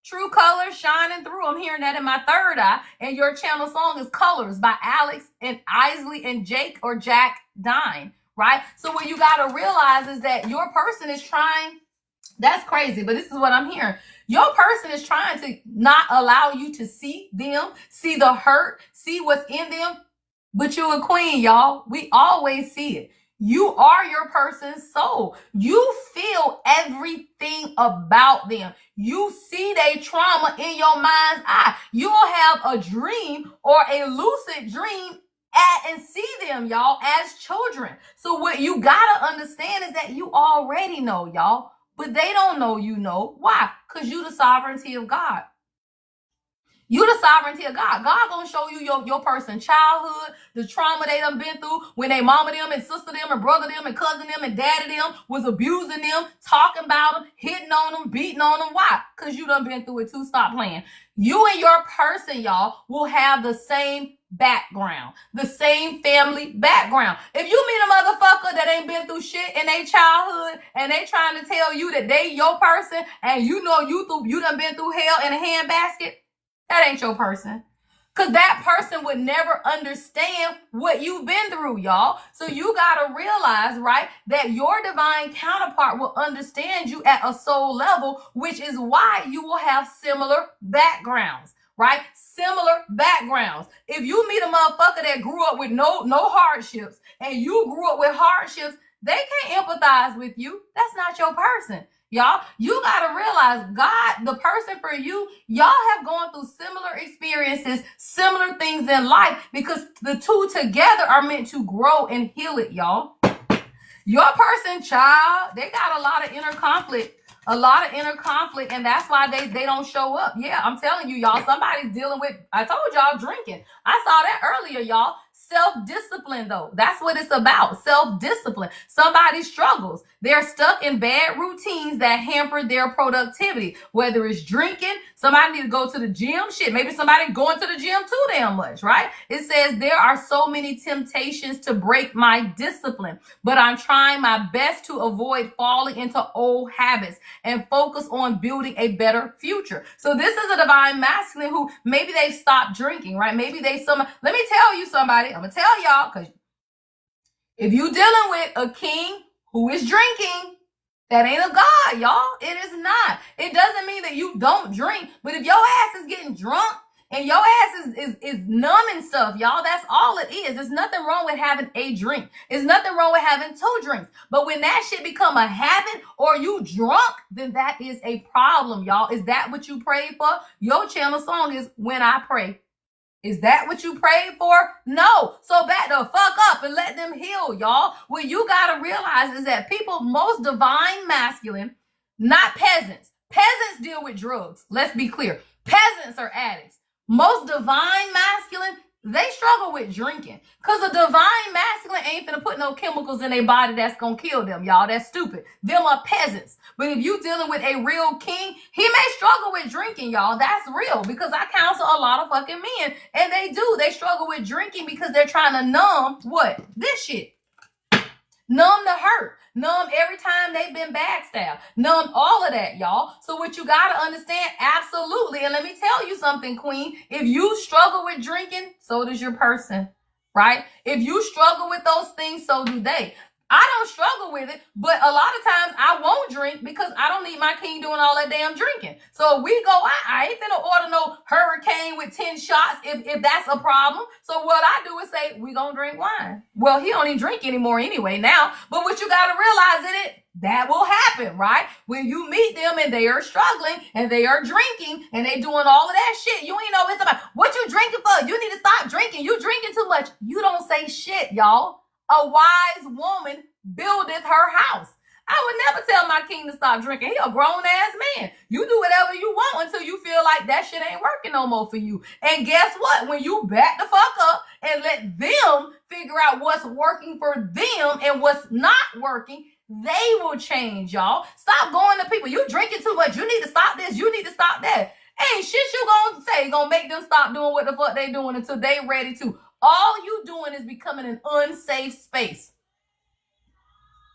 True Colors, Shining Through. I'm hearing that in my third eye. And your channel song is Colors by Alex and Isley and Jake or Jack Dine, right? So what you got to realize is that your person is trying, that's crazy, but this is what I'm hearing. Your person is trying to not allow you to see them, see the hurt, see what's in them. But you're a queen, y'all. We always see it. You are your person's soul. You feel everything about them. You see their trauma in your mind's eye. You'll have a dream or a lucid dream and see them, y'all, as children. So what you gotta understand is that you already know, y'all, but they don't know you know. Why? Because you the sovereignty of God. You the sovereignty of God. God gonna show you your person's childhood, the trauma they done been through when they mama them and sister them and brother them and cousin them and daddy them was abusing them, talking about them, hitting on them, beating on them. Why? Because you done been through it too. Stop playing. You and your person, y'all, will have the same background, the same family background. If you meet a motherfucker that ain't been through shit in their childhood and they trying to tell you that they your person and you know you done been through hell in a handbasket, that ain't your person. Because that person would never understand what you've been through, y'all. So you got to realize, right, that your divine counterpart will understand you at a soul level, which is why you will have similar backgrounds, right? Similar backgrounds. If you meet a motherfucker that grew up with no hardships and you grew up with hardships, they can't empathize with you. That's not your person. Y'all, you got to realize God, the person for you, y'all have gone through similar experiences, similar things in life because the two together are meant to grow and heal it, y'all. Your person, child, they got a lot of inner conflict A lot of inner conflict, and that's why they don't show up. Yeah, I'm telling you, y'all, somebody's dealing with, I told y'all, drinking. I saw that earlier, y'all. Self-discipline, though. That's what it's about. Self-discipline. Somebody struggles. They're stuck in bad routines that hamper their productivity. Whether it's drinking, somebody need to go to the gym. Shit, maybe somebody going to the gym too damn much, right? It says there are so many temptations to break my discipline, but I'm trying my best to avoid falling into old habits and focus on building a better future. So this is a divine masculine who maybe they've stopped drinking, right? Maybe let me tell you somebody, I'm gonna tell y'all, because if you dealing with a king who is drinking, that ain't a god, y'all. It is not. It doesn't mean that you don't drink, but if your ass is getting drunk and your ass is numb and stuff, y'all, that's all it is. There's nothing wrong with having a drink. There's nothing wrong with having 2 drinks. But when that shit become a habit or you drunk, then that is a problem, y'all. Is that what you prayed for? Your channel song is When I Pray. Is that what you prayed for? No. So back the fuck up and let them heal, y'all. What you got to realize is that people, most divine masculine, not peasants. Peasants deal with drugs. Let's be clear. Peasants are addicts. Most divine masculine, they struggle with drinking. Because a divine masculine ain't finna put no chemicals in their body that's gonna kill them, y'all. That's stupid. Them are peasants. But if you dealing with a real king, he may struggle with drinking, y'all. That's real. Because I counsel a lot of fucking men. And they do. They struggle with drinking because they're trying to numb what? This shit. Numb the hurt. Numb every time they've been backstabbed. Numb all of that, y'all. So what you got to understand, absolutely. And let me tell you something, queen. If you struggle with drinking, so does your person, right? If you struggle with those things, so do they. I don't struggle with it, but a lot of times I won't drink because I don't need my king doing all that damn drinking. So if we go out, I ain't gonna order no hurricane with 10 shots if that's a problem. So what I do is say, we gonna drink wine. Well, he don't even drink anymore anyway now, but what you gotta realize is that will happen, right? When you meet them and they are struggling and they are drinking and they doing all of that shit, you ain't know it's about what you drinking for. You need to stop drinking. You drinking too much. You don't say shit, y'all. A wise woman buildeth her house. I would never tell my king to stop drinking. He a grown-ass man. You do whatever you want until you feel like that shit ain't working no more for you. And guess what? When you back the fuck up and let them figure out what's working for them and what's not working, they will change, y'all. Stop going to people. You drinking too much. You need to stop this. You need to stop that. Ain't shit you gonna say gonna make them stop doing what the fuck they doing until they ready to. All you doing is becoming an unsafe space.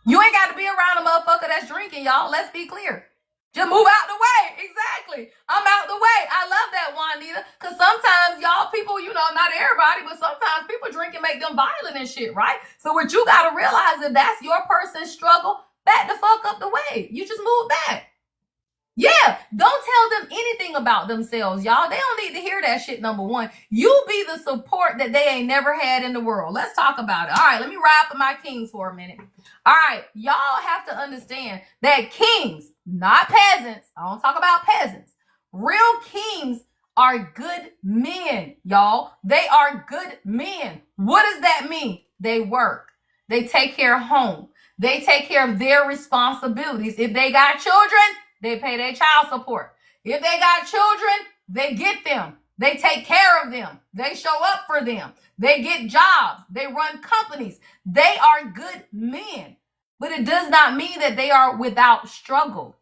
You ain't got to be around a motherfucker that's drinking, y'all. Let's be clear. Just move out the way. Exactly. I'm out the way. I love that, Juanita. Because sometimes, y'all, people, you know, not everybody, but sometimes people drink and make them violent and shit, right? So what you got to realize, if that's your person's struggle, back the fuck up the way. You just move back. Yeah, don't tell them anything about themselves, y'all. They don't need to hear that shit, number one. You be the support that they ain't never had in the world. Let's talk about it. All right, let me ride for my kings for a minute. All right, y'all have to understand that kings, not peasants, I don't talk about peasants. Real kings are good men, y'all. They are good men. What does that mean? They work. They take care of home. They take care of their responsibilities. If they got children, they pay their child support. If they got children, they get them. They take care of them. They show up for them. They get jobs. They run companies. They are good men. But it does not mean that they are without struggle,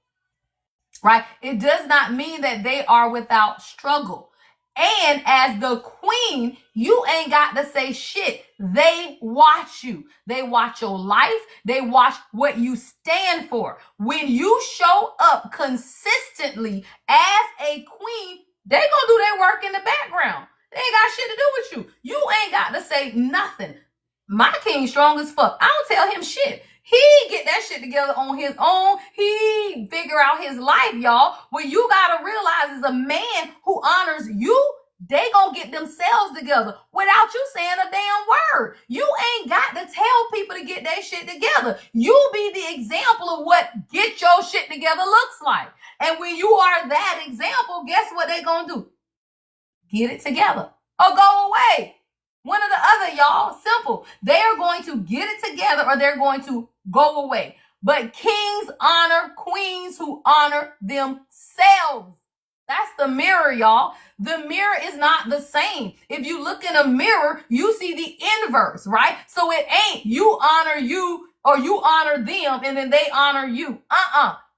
right? It does not mean that they are without struggle. And as the queen, you ain't got to say shit. They watch you. They watch your life. They watch what you stand for. When you show up consistently as a queen, they gonna do their work in the background. They ain't got shit to do with you. You ain't got to say nothing. My king strong as fuck. I don't tell him shit. He get that shit together on his own. He figure out his life, y'all. What you got to realize is a man who honors you, they gonna get themselves together without you saying a damn word. You ain't got to tell people to get their shit together. You be the example of what get your shit together looks like. And when you are that example, guess what they gonna do? Get it together or go away. One or the other, y'all. Simple. They are going to get it together or they're going to go away. but kings honor queens who honor themselves. That's the mirror, y'all. The mirror is not the same. If you look in a mirror, you see the inverse, right? So it ain't you honor you or you honor them and then they honor you.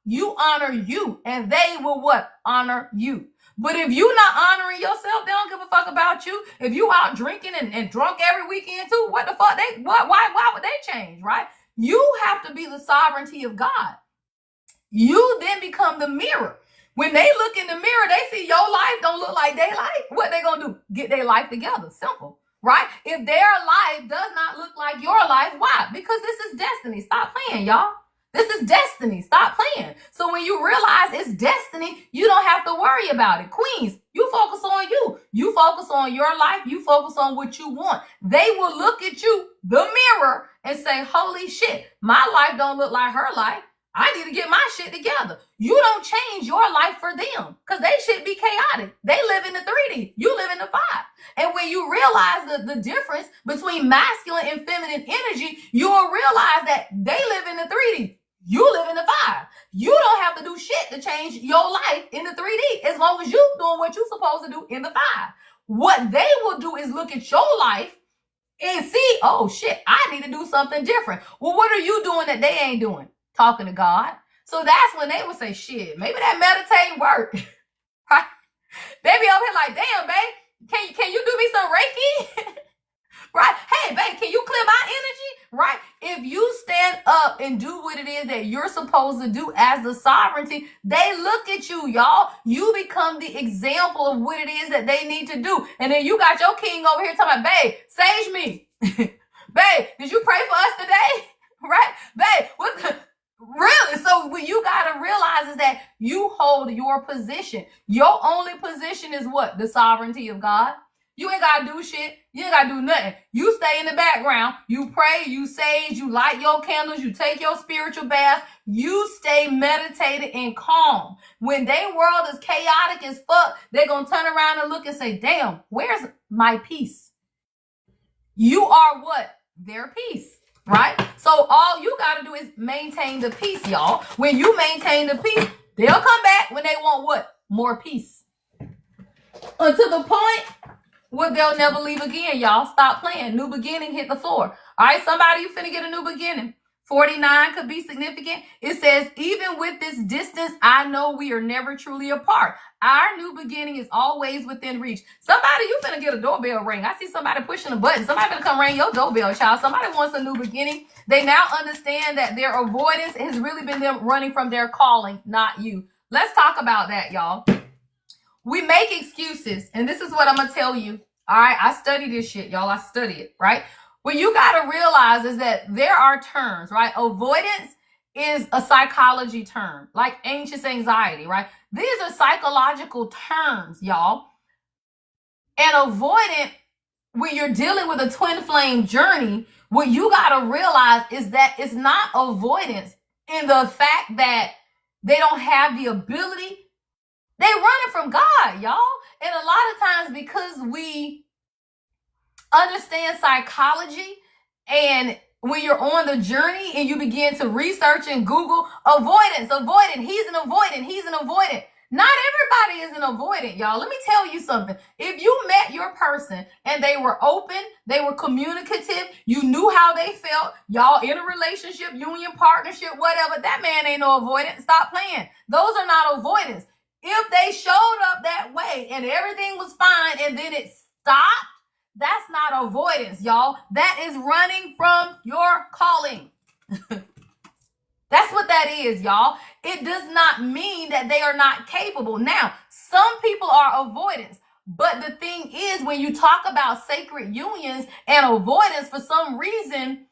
You honor you and they will what? Honor you. But if you not honoring yourself, they don't give a fuck about you. If you out drinking and drunk every weekend too, what the fuck why would they change, right? You have to be the sovereignty of God. You then become the mirror. When they look in the mirror, they see your life don't look like their life. What they gonna do? Get their life together. Simple, right? If their life does not look like your life, why? Because this is destiny. Stop playing, y'all. This is destiny. Stop playing. So when you realize it's destiny, you don't have to worry about it. Queens, you focus on you. You focus on your life. You focus on what you want. They will look at you, the mirror, and say, holy shit, my life don't look like her life. I need to get my shit together. You don't change your life for them because they should be chaotic. They live in the 3D. You live in the 5. And when you realize the difference between masculine and feminine energy, you will realize that they live in the 3D. You live in the 5. You don't have to do shit to change your life in the 3D as long as you're doing what you're supposed to do in the 5. What they will do is look at your life and see, oh shit, I need to do something different. Well, what are you doing that they ain't doing? Talking to God. So that's when they would say, shit, maybe that meditating work. Right? They be over here like, damn, babe, can you do me some Reiki? Right? Hey, babe, can you clear my energy? Right? If you stand up and do what it is that you're supposed to do as the sovereignty, they look at you, y'all. You become the example of what it is that they need to do. And then you got your king over here talking about, babe, sage me. Babe, did you pray for us today? Right? Babe, what's the... Really? So what you got to realize is that you hold your position. Your only position is what? The sovereignty of God. You ain't got to do shit. You ain't got to do nothing. You stay in the background. You pray, you sage, you light your candles, you take your spiritual bath. You stay meditated and calm. When their world is chaotic as fuck, they're going to turn around and look and say, damn, where's my peace? You are what? Their peace. Right? So all you got to do is maintain the peace, y'all. When you maintain the peace, they'll come back when they want what? More peace. Until the point where they'll never leave again, y'all. Stop playing. New beginning, hit the floor. All right, somebody, you finna get a new beginning. 49 could be significant. It says, even with this distance, I know we are never truly apart. Our new beginning is always within reach. Somebody, you finna get a doorbell ring. I see somebody pushing a button. Somebody finna come ring your doorbell, child. Somebody wants a new beginning. They now understand that their avoidance has really been them running from their calling, not you. Let's talk about that, y'all. We make excuses, and this is what I'm gonna tell you. All right, I study this shit, y'all. I study it, right? What you got to realize is that there are terms, right? Avoidance is a psychology term, like anxious anxiety, right? These are psychological terms, y'all. And avoidant, when you're dealing with a twin flame journey, what you got to realize is that it's not avoidance in the fact that they don't have the ability. They running from God, y'all. And a lot of times because we understand psychology, and when you're on the journey and you begin to research and Google avoidant, he's an avoidant. Not everybody is an avoidant, y'all. Let me tell you something. If you met your person and they were open, they were communicative, you knew how they felt, y'all in a relationship, union, partnership, whatever, that man ain't no avoidant. Stop playing. Those are not avoidance. If they showed up that way and everything was fine and then it stopped, that's not avoidance, y'all. That is running from your calling. That's what that is, y'all. It does not mean that they are not capable. Now, some people are avoidance. But the thing is, when you talk about sacred unions and avoidance, for some reason,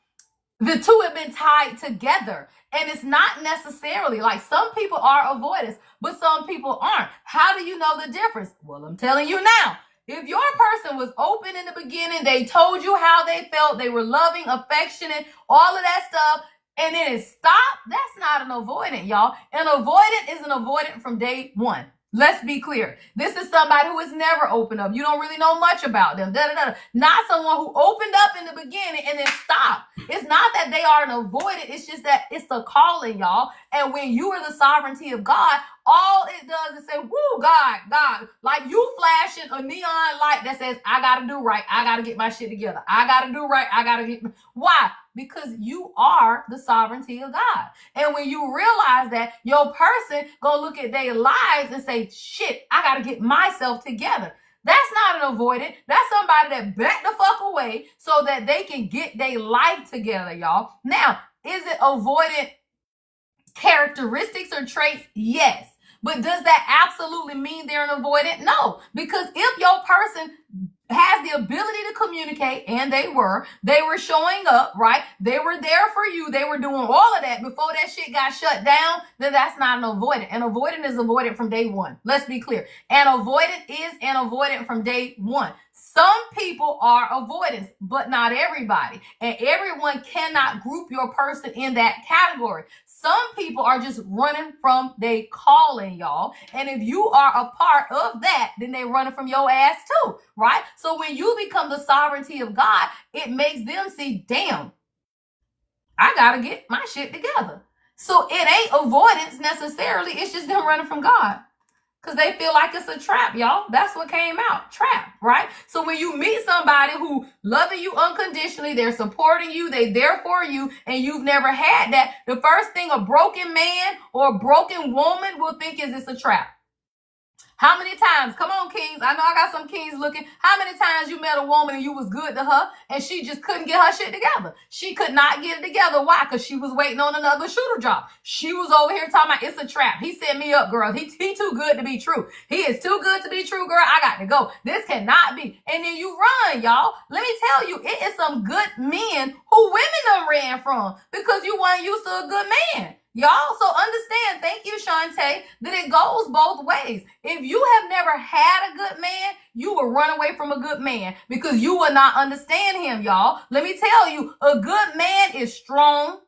the two have been tied together. And it's not necessarily like some people are avoidance, but some people aren't. How do you know the difference? Well, I'm telling you now. If your person was open in the beginning, they told you how they felt, they were loving, affectionate, all of that stuff, and then it stopped, that's not an avoidant, y'all. An avoidant is an avoidant from day one. Let's be clear. This is somebody who has never opened up. You don't really know much about them. Not someone who opened up in the beginning and then stopped. It's not that they are an avoidant. It's just that it's the calling, y'all. And when you are the sovereignty of God, all it does is say, woo, God, God. Like you flashing a neon light that says, I got to do right. I got to get my shit together. I got to do right. I got to get... Why? Because you are the sovereignty of God. And when you realize that, your person gonna look at their lives and say, shit, I gotta get myself together. That's not an avoidant. That's somebody that back the fuck away so that they can get their life together, y'all. Now, is it avoidant characteristics or traits? Yes. But does that absolutely mean they're an avoidant? No. Because if your person has the ability to communicate, and they were showing up, right? They were there for you. They were doing all of that before that shit got shut down, then that's not an avoidant. An avoidant is avoidant from day one. Let's be clear. An avoidant is an avoidant from day one. Some people are avoidants, but not everybody. And everyone cannot group your person in that category. Some people are just running from their calling, y'all. And if you are a part of that, then they're running from your ass too, right? So when you become the sovereignty of God, it makes them see, damn, I got to get my shit together. So it ain't avoidance necessarily. It's just them running from God. Because they feel like it's a trap, y'all. That's what came out. Trap, right? So when you meet somebody who loving you unconditionally, they're supporting you, they there for you, and you've never had that, the first thing a broken man or a broken woman will think is it's a trap. How many times, come on, kings, I know I got some kings looking, how many times you met a woman and you was good to her and she just couldn't get her shit together? She could not get it together. Why? Because she was waiting on another shooter drop. She was over here talking about it's a trap. He set me up, girl. He too good to be true. He is too good to be true, girl. I got to go. This cannot be. And then you run, y'all. Let me tell you, it is some good men who women done ran from because you weren't used to a good man. Y'all, so understand, thank you, Shantae, that it goes both ways. If you have never had a good man, you will run away from a good man because you will not understand him, y'all. Let me tell you, a good man is strong.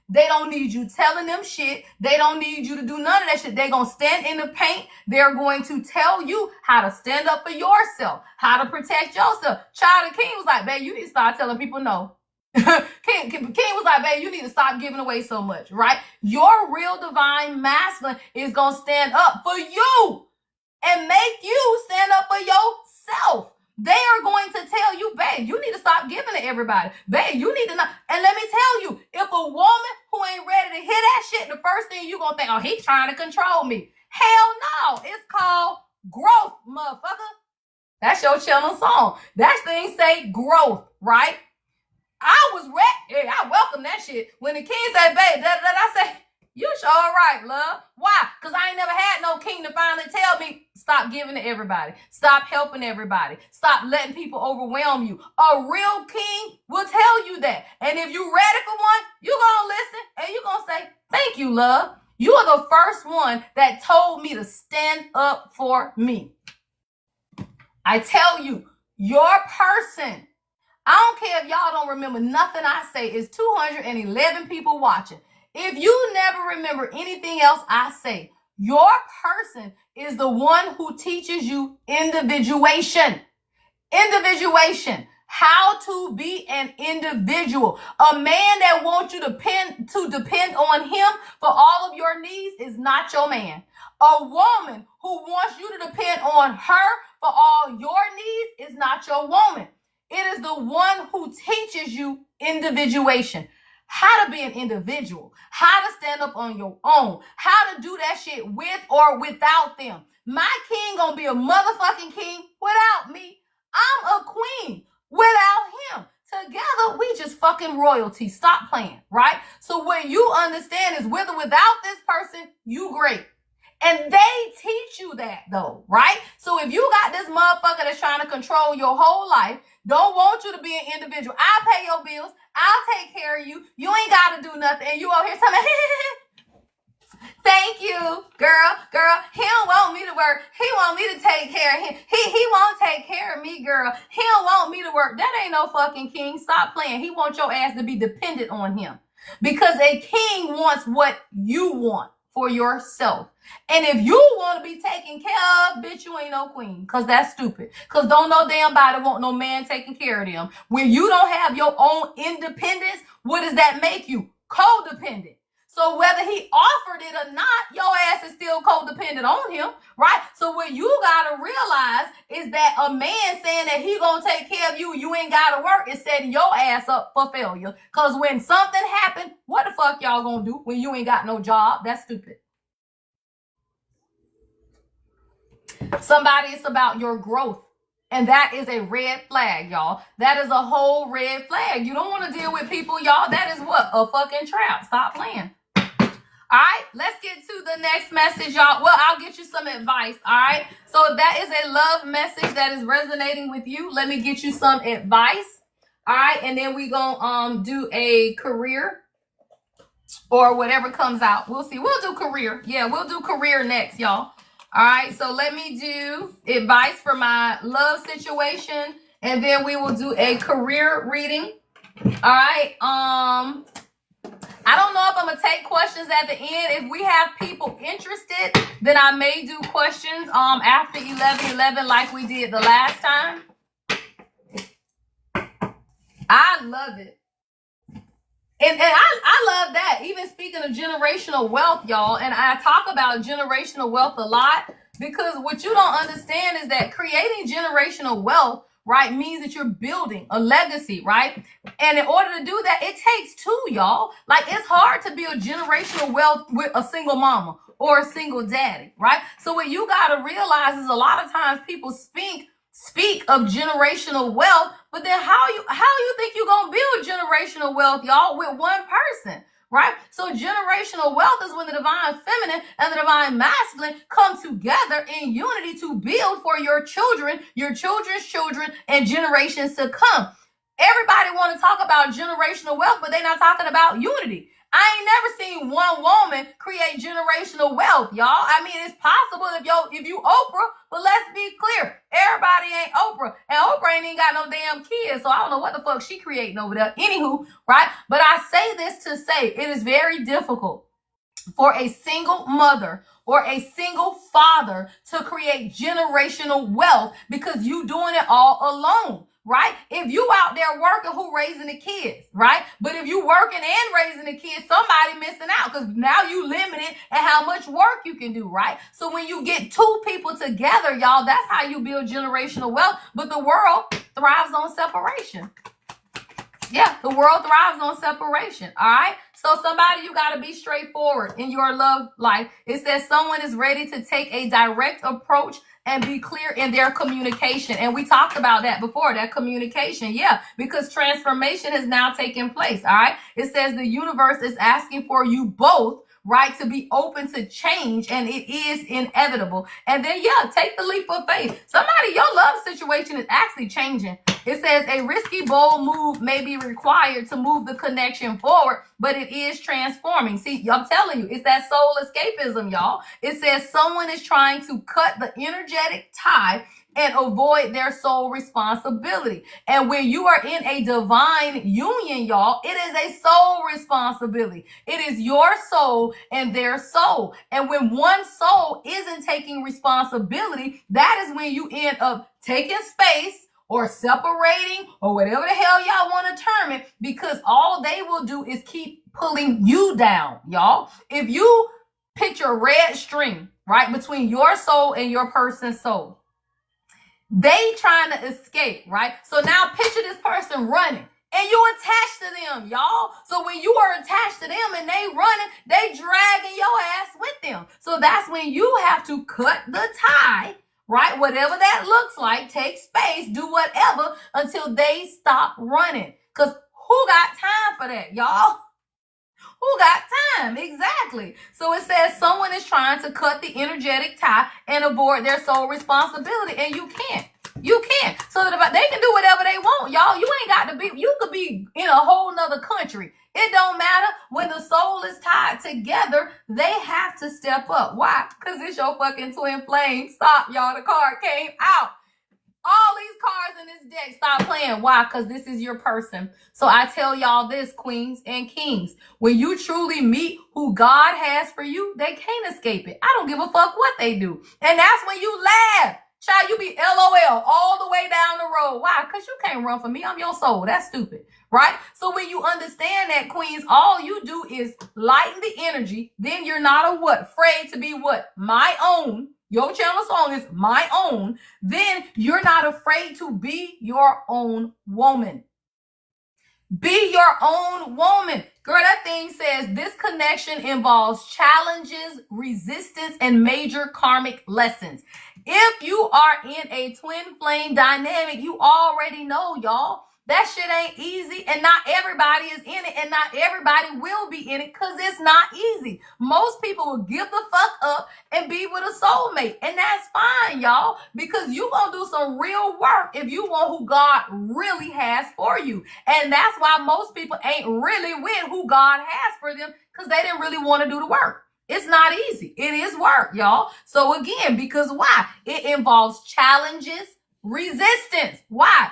They don't need you telling them shit. They don't need you to do none of that shit. They're going to stand in the paint. They're going to tell you how to stand up for yourself, how to protect yourself. Child of King was like, babe, you need to start telling people no. King was like, babe, you need to stop giving away so much, right? Your real divine masculine is going to stand up for you and make you stand up for yourself. They are going to tell you, babe, you need to stop giving to everybody. Babe, you need to not. And let me tell you, if a woman who ain't ready to hear that shit, the first thing you're going to think, oh, he's trying to control me. Hell no. It's called growth, motherfucker. That's your channel song. That thing say growth, right? I was ready. I welcome that shit. When the king said, babe, I say, you sure right, love. Why? Because I ain't never had no king to finally tell me, stop giving to everybody. Stop helping everybody. Stop letting people overwhelm you. A real king will tell you that. And if you ready for one, you going to listen and you going to say, thank you, love. You are the first one that told me to stand up for me. I tell you, your person, I don't care if y'all don't remember nothing I say. It's 211 people watching. If you never remember anything else I say, your person is the one who teaches you individuation. Individuation. How to be an individual. A man that wants you to depend on him for all of your needs is not your man. A woman who wants you to depend on her for all your needs is not your woman. It is the one who teaches you individuation. How to be an individual. How to stand up on your own. How to do that shit with or without them. My king gonna be a motherfucking king without me. I'm a queen without him. Together, we just fucking royalty. Stop playing, right? So what you understand is with or without this person, you great. And they teach you that though, right? So if you got this motherfucker that's trying to control your whole life, don't want you to be an individual. I'll pay your bills. I'll take care of you. You ain't got to do nothing. And you over here telling me, thank you, girl. He don't want me to work. He want me to take care of him. He won't take care of me, girl. He don't want me to work. That ain't no fucking king. Stop playing. He wants your ass to be dependent on him. Because a king wants what you want. for yourself. And if you want to be taken care of, bitch, you ain't no queen. Because that's stupid. Because don't no damn body want no man taking care of them. When you don't have your own independence, what does that make you? Codependent. So whether he offered it or not, your ass is still codependent on him, right? So what you gotta realize is that a man saying that he gonna take care of you, you ain't gotta work, is setting your ass up for failure. Cause when something happened, what the fuck y'all gonna do when you ain't got no job? That's stupid. Somebody, it's about your growth. And that is a red flag, y'all. That is a whole red flag. You don't want to deal with people, y'all. That is what? A fucking trap. Stop playing. All right, let's get to the next message, y'all. Well, I'll get you some advice, all right? So if that is a love message that is resonating with you, let me get you some advice, all right? And then we gonna do a career or whatever comes out. We'll see. We'll do career. Yeah, we'll do career next, y'all. All right, so let me do advice for my love situation, and then we will do a career reading. All right, I don't know if I'm gonna take questions at the end. If we have people interested, then I may do questions after 11:11 like we did the last time. I love it. And I love that. Even speaking of generational wealth, y'all, and I talk about generational wealth a lot because what you don't understand is that creating generational wealth, right, means that you're building a legacy, right? And in order to do that, it takes two, y'all. Like, it's hard to build generational wealth with a single mama or a single daddy, right? So what you got to realize is a lot of times people speak of generational wealth, but then how you think you're gonna build generational wealth, y'all, with one person, right? So generational wealth is when the divine feminine and the divine masculine come together in unity to build for your children, your children's children, and generations to come. Everybody want to talk about generational wealth, but they're not talking about unity. I ain't never seen one woman create generational wealth, y'all. I mean, it's possible if you Oprah, but let's be clear, everybody ain't Oprah, and Oprah ain't even got no damn kids, so I don't know what the fuck she creating over there. Anywho, right? But I say this to say it is very difficult for a single mother or a single father to create generational wealth because you doing it all alone. Right? If you out there working, who raising the kids, right? But if you working and raising the kids, somebody missing out because now you limited at how much work you can do, right? So when you get two people together, y'all, that's how you build generational wealth. But the world thrives on separation. Yeah, the world thrives on separation, all right? So somebody, you got to be straightforward in your love life. It says someone is ready to take a direct approach and be clear in their communication. And we talked about that before, that communication. Yeah, because transformation has now taken place, all right? It says the universe is asking for you both, right, to be open to change, and it is inevitable. And then, yeah, take the leap of faith. Somebody, your love situation is actually changing. It says a risky, bold move may be required to move the connection forward, but it is transforming. See, I'm telling you, it's that soul escapism, y'all. It says someone is trying to cut the energetic tie and avoid their soul responsibility. And when you are in a divine union, y'all, it is a soul responsibility. It is your soul and their soul. And when one soul isn't taking responsibility, that is when you end up taking space or separating or whatever the hell y'all want to term it, because all they will do is keep pulling you down, y'all. If you picture a red string, right, between your soul and your person's soul, they trying to escape, right? So now picture this person running and you attached to them, y'all. So when you are attached to them and they running, they dragging your ass with them. So that's when you have to cut the tie, right? Whatever that looks like, take space, do whatever until they stop running. Because who got time for that, y'all? Who got time? Exactly. So it says someone is trying to cut the energetic tie and avoid their soul responsibility, and you can't. You can't. So that they can do whatever they want, y'all. You ain't got to be, you could be in a whole nother country. It don't matter. When the soul is tied together, they have to step up. Why? Because it's your fucking twin flame. Stop, y'all. The card came out. All these cards in this deck, stop playing. Why? Because this is your person. So I tell y'all this, queens and kings. When you truly meet who God has for you, they can't escape it. I don't give a fuck what they do. And that's when you laugh. Child, you be LOL all the way down the road. Why? Because you can't run from me. I'm your soul. That's stupid. Right? So when you understand that, queens, all you do is lighten the energy. Then you're not a what? Afraid to be what? My own. Your channel song is my own. Then you're not afraid to be your own woman. Be your own woman. Girl, that thing says this connection involves challenges, resistance, and major karmic lessons. If you are in a twin flame dynamic, you already know, y'all. That shit ain't easy, and not everybody is in it, and not everybody will be in it because it's not easy. Most people will give the fuck up and be with a soulmate, and that's fine, y'all, because you gonna do some real work if you want who God really has for you. And that's why most people ain't really with who God has for them, because they didn't really want to do the work. It's not easy. It is work, y'all. So again, because why? It involves challenges, resistance. Why?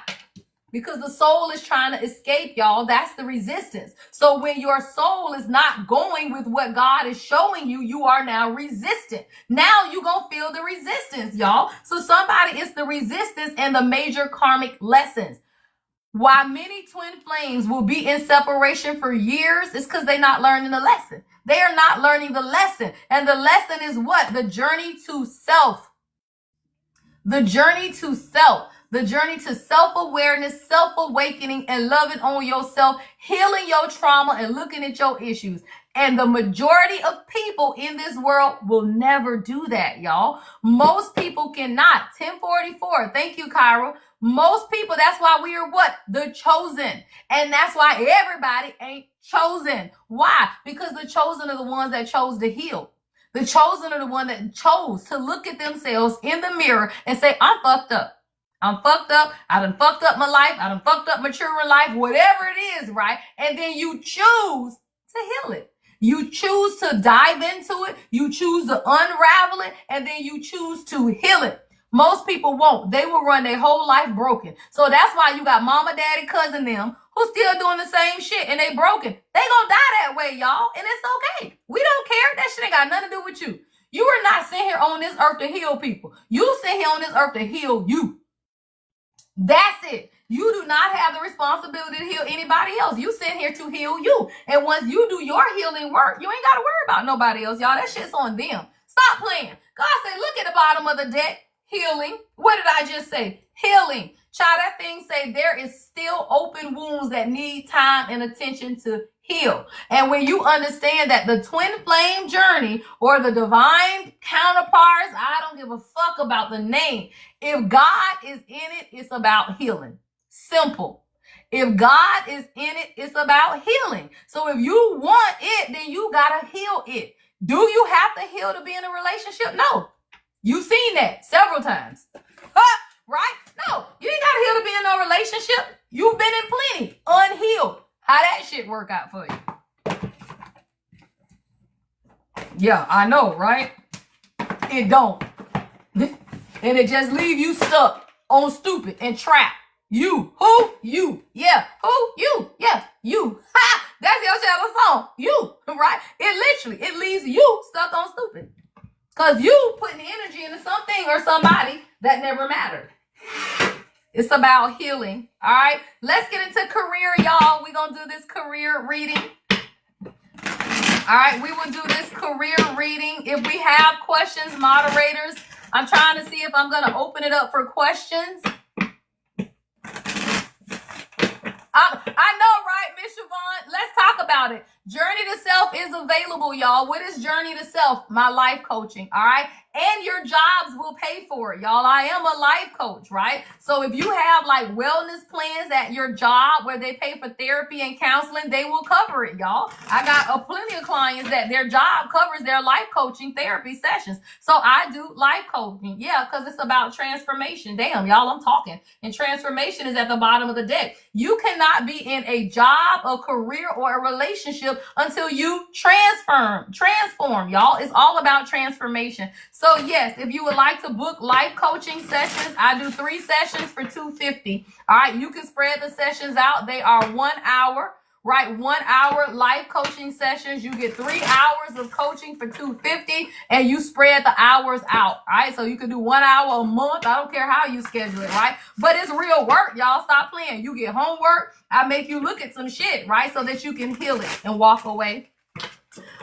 Because the soul is trying to escape, y'all. That's the resistance. So when your soul is not going with what God is showing you, you are now resistant. Now you're going to feel the resistance, y'all. So somebody is the resistance and the major karmic lessons. Why many twin flames will be in separation for years is because they're not learning the lesson. They are not learning the lesson. And the lesson is what? The journey to self. The journey to self. The journey to self-awareness, self-awakening, and loving on yourself, healing your trauma, and looking at your issues. And the majority of people in this world will never do that, y'all. Most people cannot. 1044. Thank you, Kyra. Most people, that's why we are what? The chosen. And that's why everybody ain't chosen. Why? Because the chosen are the ones that chose to heal. The chosen are the one that chose to look at themselves in the mirror and say, I'm fucked up. I'm fucked up. I done fucked up my life. I done fucked up maturing life, whatever it is, right? And then you choose to heal it. You choose to dive into it. You choose to unravel it. And then you choose to heal it. Most people won't. They will run their whole life broken. So that's why you got mama, daddy, cousin, them who still doing the same shit and they broken. They gonna die that way, y'all. And it's okay. We don't care. That shit ain't got nothing to do with you. You are not sitting here on this earth to heal people. You sit here on this earth to heal you. That's it. You do not have the responsibility to heal anybody else. You sit here to heal you. And once you do your healing work, you ain't got to worry about nobody else, y'all. That shit's on them. Stop playing. God said, look at the bottom of the deck. Healing. What did I just say? Healing. Child, that thing say there is still open wounds that need time and attention to heal. And when you understand that the twin flame journey or the divine counterparts, I don't give a fuck about the name. If God is in it, it's about healing. Simple. If God is in it, it's about healing. So if you want it, then you gotta heal it. Do you have to heal to be in a relationship? No. You've seen that several times. Right? No. You ain't gotta heal to be in no relationship. You've been in plenty. Unhealed. How that shit work out for you? Yeah, I know, right? It don't. And it just leave you stuck on stupid and trapped. You. Who? You. Yeah. Who? You. Yeah. You. Ha! That's your channel song. You. Right? It leaves you stuck on stupid. Because you putting energy into something or somebody that never mattered. It's about healing. All right. Let's get into career, y'all. We're going to do this career reading. All right. We will do this career reading. If we have questions, moderators, I'm trying to see if I'm going to open it up for questions. I know, right, Miss Siobhan? Let's talk about it. Journey to Self is available, y'all. What is Journey to Self? My life coaching, all right? And your jobs will pay for it, y'all. I am a life coach, right? So if you have like wellness plans at your job where they pay for therapy and counseling, they will cover it, y'all. I got plenty of clients that their job covers their life coaching therapy sessions. So I do life coaching. Yeah, because it's about transformation. Damn, y'all, I'm talking. And transformation is at the bottom of the deck. You cannot be in a job, a career, or a relationship relationship until you transform, y'all. It's all about transformation. So yes, if you would like to book life coaching sessions, I do 3 sessions for $250. All right, you can spread the sessions out. They are 1 hour. Right, 1 hour life coaching sessions. You get 3 hours of coaching for $250, and you spread the hours out. All right, so you can do 1 hour a month. I don't care how you schedule it, right? But it's real work, y'all. Stop playing. You get homework. I make you look at some shit, right, so that you can heal it and walk away. All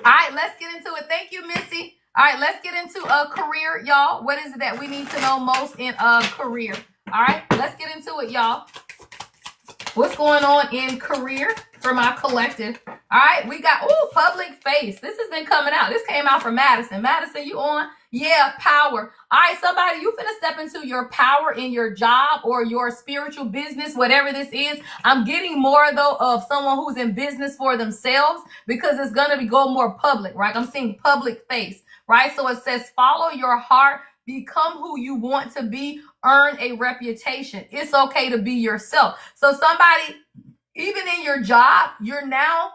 right, let's get into it. Thank you, Missy. All right, let's get into a career, y'all. What is it that we need to know most in a career? All right, let's get into it, y'all. What's going on in career for my collective? All right, we got, public face. This has been coming out. This came out from Madison. Madison, you on? Yeah, power. All right, somebody, you finna step into your power in your job or your spiritual business, whatever this is. I'm getting more, though, of someone who's in business for themselves because it's going to be go more public, right? I'm seeing public face, right? So it says, follow your heart. Become who you want to be, earn a reputation. It's okay to be yourself. So somebody, even in your job, you're now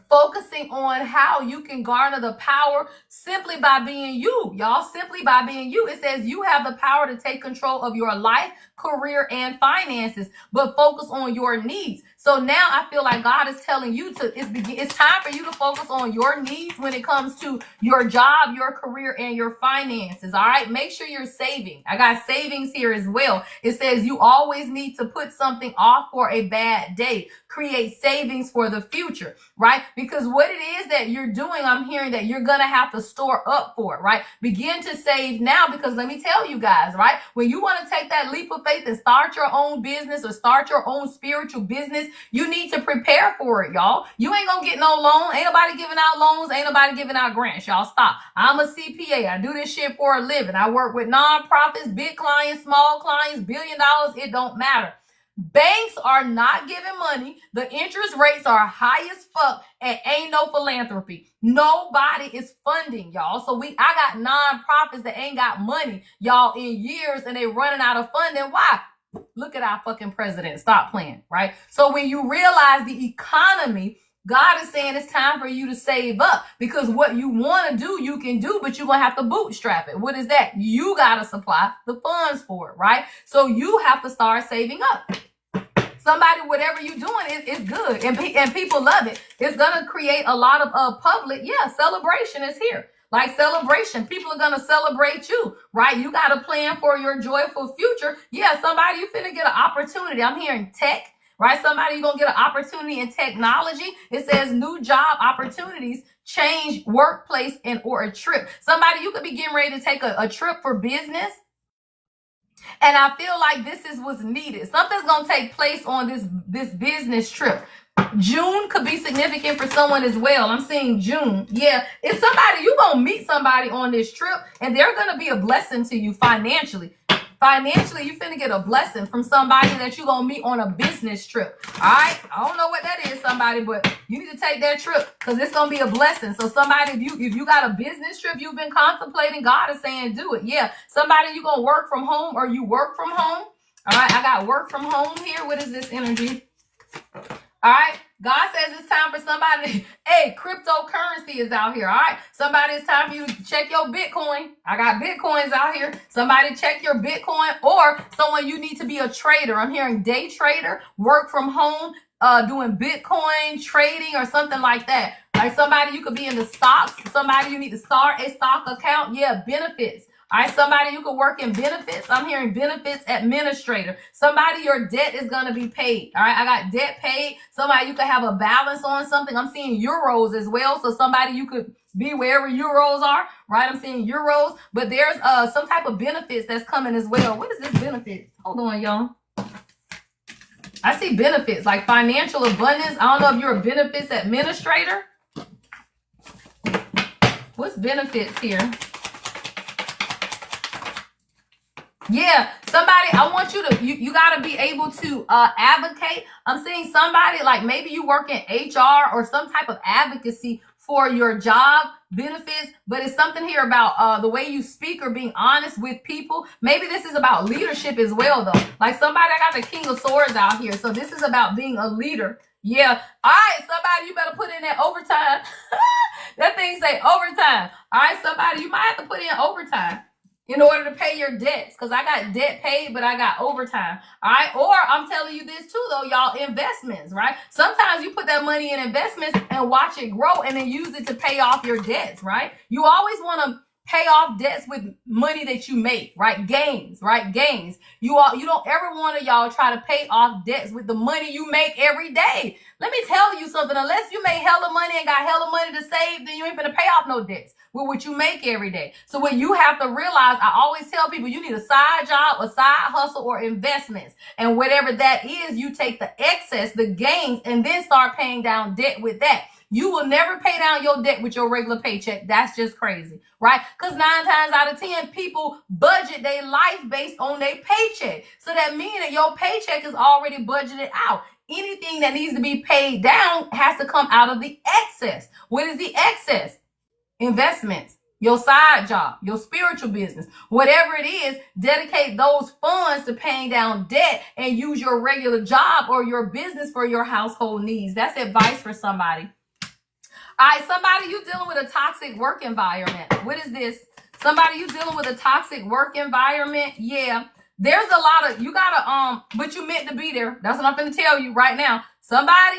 focusing on how you can garner the power simply by being you, y'all. Simply by being you. It says you have the power to take control of your life, career, and finances, but focus on your needs. So now I feel like God is telling you it's time for you to focus on your needs when it comes to your job, your career, and your finances. All right. Make sure you're saving. I got savings here as well. It says you always need to put something off for a bad day. Create savings for the future, right? Because what it is that you're doing, I'm hearing that you're going to have to store up for it, right? Begin to save now, because let me tell you guys, right? When you want to take that leap of faith and start your own business or start your own spiritual business, you need to prepare for it, y'all. You ain't gonna get no loan. Ain't nobody giving out loans. Ain't nobody giving out grants, y'all. Stop. I'm a CPA. I do this shit for a living. I work with nonprofits, big clients, small clients, $1 billion. It don't matter. Banks are not giving money. The interest rates are high as fuck, and ain't no philanthropy. Nobody is funding, y'all. So I got nonprofits that ain't got money, y'all, in years, and they running out of funding. Why? Look at our fucking president. Stop playing, right? So when you realize the economy, God is saying it's time for you to save up, because what you want to do, you can do, but you're going to have to bootstrap it. What is that? You got to supply the funds for it, right? So you have to start saving up. Somebody, whatever you're doing, it's good. And people love it. It's going to create a lot of public, celebration is here. Like celebration. People are going to celebrate you, right? You got to plan for your joyful future. Yeah, somebody, you finna get an opportunity. I'm hearing tech, right? Somebody, you're going to get an opportunity in technology. It says new job opportunities, change workplace, or a trip. Somebody, you could be getting ready to take a trip for business. And I feel like this is what's needed. Something's going to take place on this business trip. June could be significant for someone as well. I'm seeing June. Yeah, it's somebody, you're going to meet somebody on this trip, and they're going to be a blessing to you financially. Financially, you finna get a blessing from somebody that you're going to meet on a business trip. All right? I don't know what that is, somebody, but you need to take that trip because it's going to be a blessing. So somebody, if you got a business trip you've been contemplating, God is saying do it. Yeah, somebody, you going to work from home or you work from home. All right, I got work from home here. What is this energy? All right. God says it's time for somebody. Hey, cryptocurrency is out here. All right. Somebody, it's time for you to check your Bitcoin. I got Bitcoins out here. Somebody check your Bitcoin, or someone, you need to be a trader. I'm hearing day trader, work from home, doing Bitcoin trading or something like that. Like somebody, you could be in the stocks. Somebody, you need to start a stock account. Yeah, benefits. All right, somebody, you could work in benefits. I'm hearing benefits administrator. Somebody, your debt is going to be paid. All right, I got debt paid. Somebody, you could have a balance on something. I'm seeing euros as well. So somebody, you could be wherever euros are, right? I'm seeing euros, but there's some type of benefits that's coming as well. What is this benefits? Hold on, y'all. I see benefits like financial abundance. I don't know if you're a benefits administrator. What's benefits here? Yeah, somebody, I want you got to be able to advocate. I'm seeing somebody, like maybe you work in HR or some type of advocacy for your job, benefits, but it's something here about the way you speak or being honest with people. Maybe this is about leadership as well, though. Like somebody, I got the King of Swords out here. So this is about being a leader. Yeah. All right, somebody, you better put in that overtime. That thing say overtime. All right, somebody, you might have to put in overtime in order to pay your debts, because I got debt paid, but I got overtime. All right. Or I'm telling you this too, though, y'all, investments, right? Sometimes you put that money in investments and watch it grow and then use it to pay off your debts, right? You always want to pay off debts with money that you make, right? Gains, right? Gains. You don't ever want to, y'all, try to pay off debts with the money you make every day. Let me tell you something. Unless you make hella money and got hella money to save, then you ain't gonna pay off no debts with what you make every day. So what you have to realize, I always tell people, you need a side job, a side hustle, or investments. And whatever that is, you take the excess, the gains, and then start paying down debt with that. You will never pay down your debt with your regular paycheck. That's just crazy, right? Because 9 times out of 10, people budget their life based on their paycheck. So that means that your paycheck is already budgeted out. Anything that needs to be paid down has to come out of the excess. What is the excess? Investments, your side job, your spiritual business, whatever it is, dedicate those funds to paying down debt and use your regular job or your business for your household needs. That's advice for somebody. All right, somebody, you dealing with a toxic work environment. What is this? Somebody, you dealing with a toxic work environment? Yeah. There's a lot of, you gotta, but you meant to be there. That's what I'm gonna tell you right now. Somebody,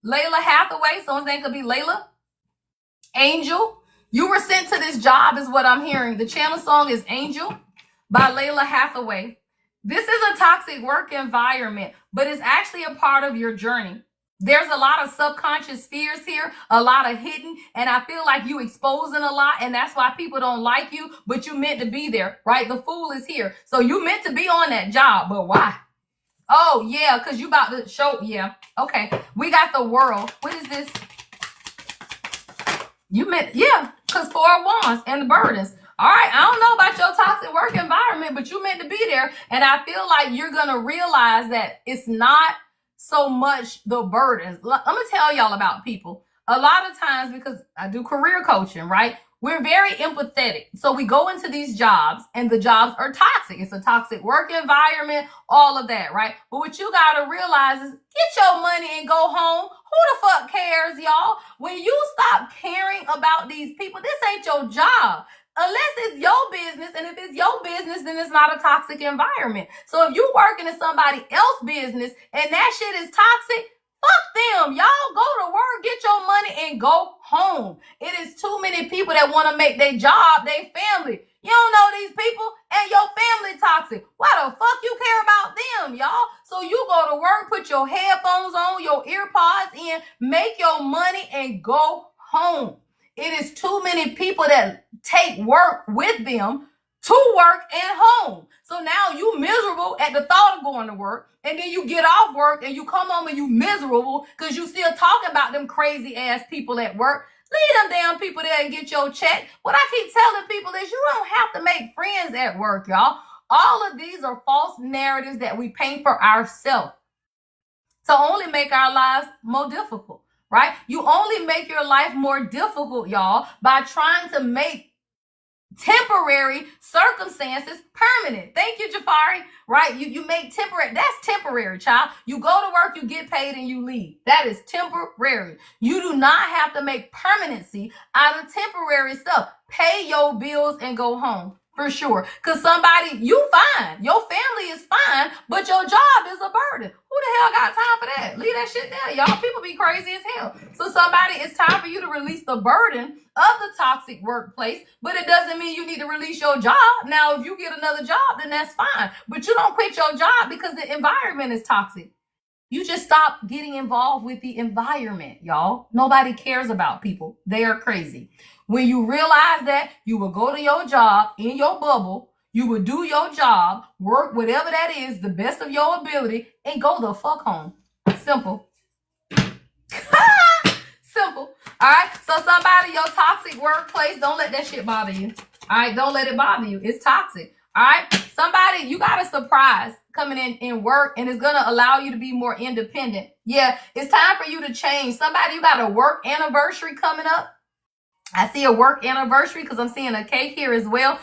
Layla Hathaway, someone's name could be Layla, Angel. You were sent to this job is what I'm hearing. The channel song is Angel by Layla Hathaway. This is a toxic work environment, but it's actually a part of your journey. There's a lot of subconscious fears here, a lot of hidden, and I feel like you exposing a lot, and that's why people don't like you, but you meant to be there, right? The fool is here. So you meant to be on that job, but why? Oh, yeah, because you about to show, yeah. Okay, we got the World. What is this? You meant, yeah, because 4 of Wands and the burdens. All right, I don't know about your toxic work environment, but you meant to be there, and I feel like you're going to realize that it's not so much the burdens. I'm gonna tell y'all about people. A lot of times, because I do career coaching, right? We're very empathetic. So we go into these jobs and the jobs are toxic. It's a toxic work environment, all of that, right? But what you gotta realize is get your money and go home. Who the fuck cares, y'all? When you stop caring about these people, this ain't your job. Unless it's your business, and if it's your business, then it's not a toxic environment. So if you working in somebody else's business and that shit is toxic, fuck them. Y'all go to work, get your money, and go home. It is too many people that want to make their job their family. You don't know these people, and your family toxic. Why the fuck you care about them, y'all? So you go to work, put your headphones on, your ear pods in, make your money, and go home. It is too many people that take work with them to work and home. So now you miserable at the thought of going to work, and then you get off work and you come home and you miserable because you still talking about them crazy ass people at work. Leave them damn people there and get your check. What I keep telling people is you don't have to make friends at work, y'all. All of these are false narratives that we paint for ourselves to only make our lives more difficult. Right? You only make your life more difficult, y'all, by trying to make temporary circumstances permanent. Thank you, Jafari. Right? You make temporary. That's temporary, child. You go to work, you get paid, and you leave. That is temporary. You do not have to make permanency out of temporary stuff. Pay your bills and go home. For sure. Because somebody, you fine. Your family is fine, but your job is a burden. Who the hell got time for that? Leave that shit there. Y'all people be crazy as hell. So somebody, it's time for you to release the burden of the toxic workplace, but it doesn't mean you need to release your job. Now, if you get another job, then that's fine. But you don't quit your job because the environment is toxic. You just stop getting involved with the environment, y'all. Nobody cares about people. They are crazy. When you realize that, you will go to your job in your bubble, you will do your job, work whatever that is, the best of your ability, and go the fuck home. Simple. Simple. All right? So somebody, your toxic workplace, don't let that shit bother you. All right? Don't let it bother you. It's toxic. All right? Somebody, you got a surprise coming in work, and it's going to allow you to be more independent. Yeah, it's time for you to change. Somebody, you got a work anniversary coming up. I see a work anniversary because I'm seeing a cake here as well.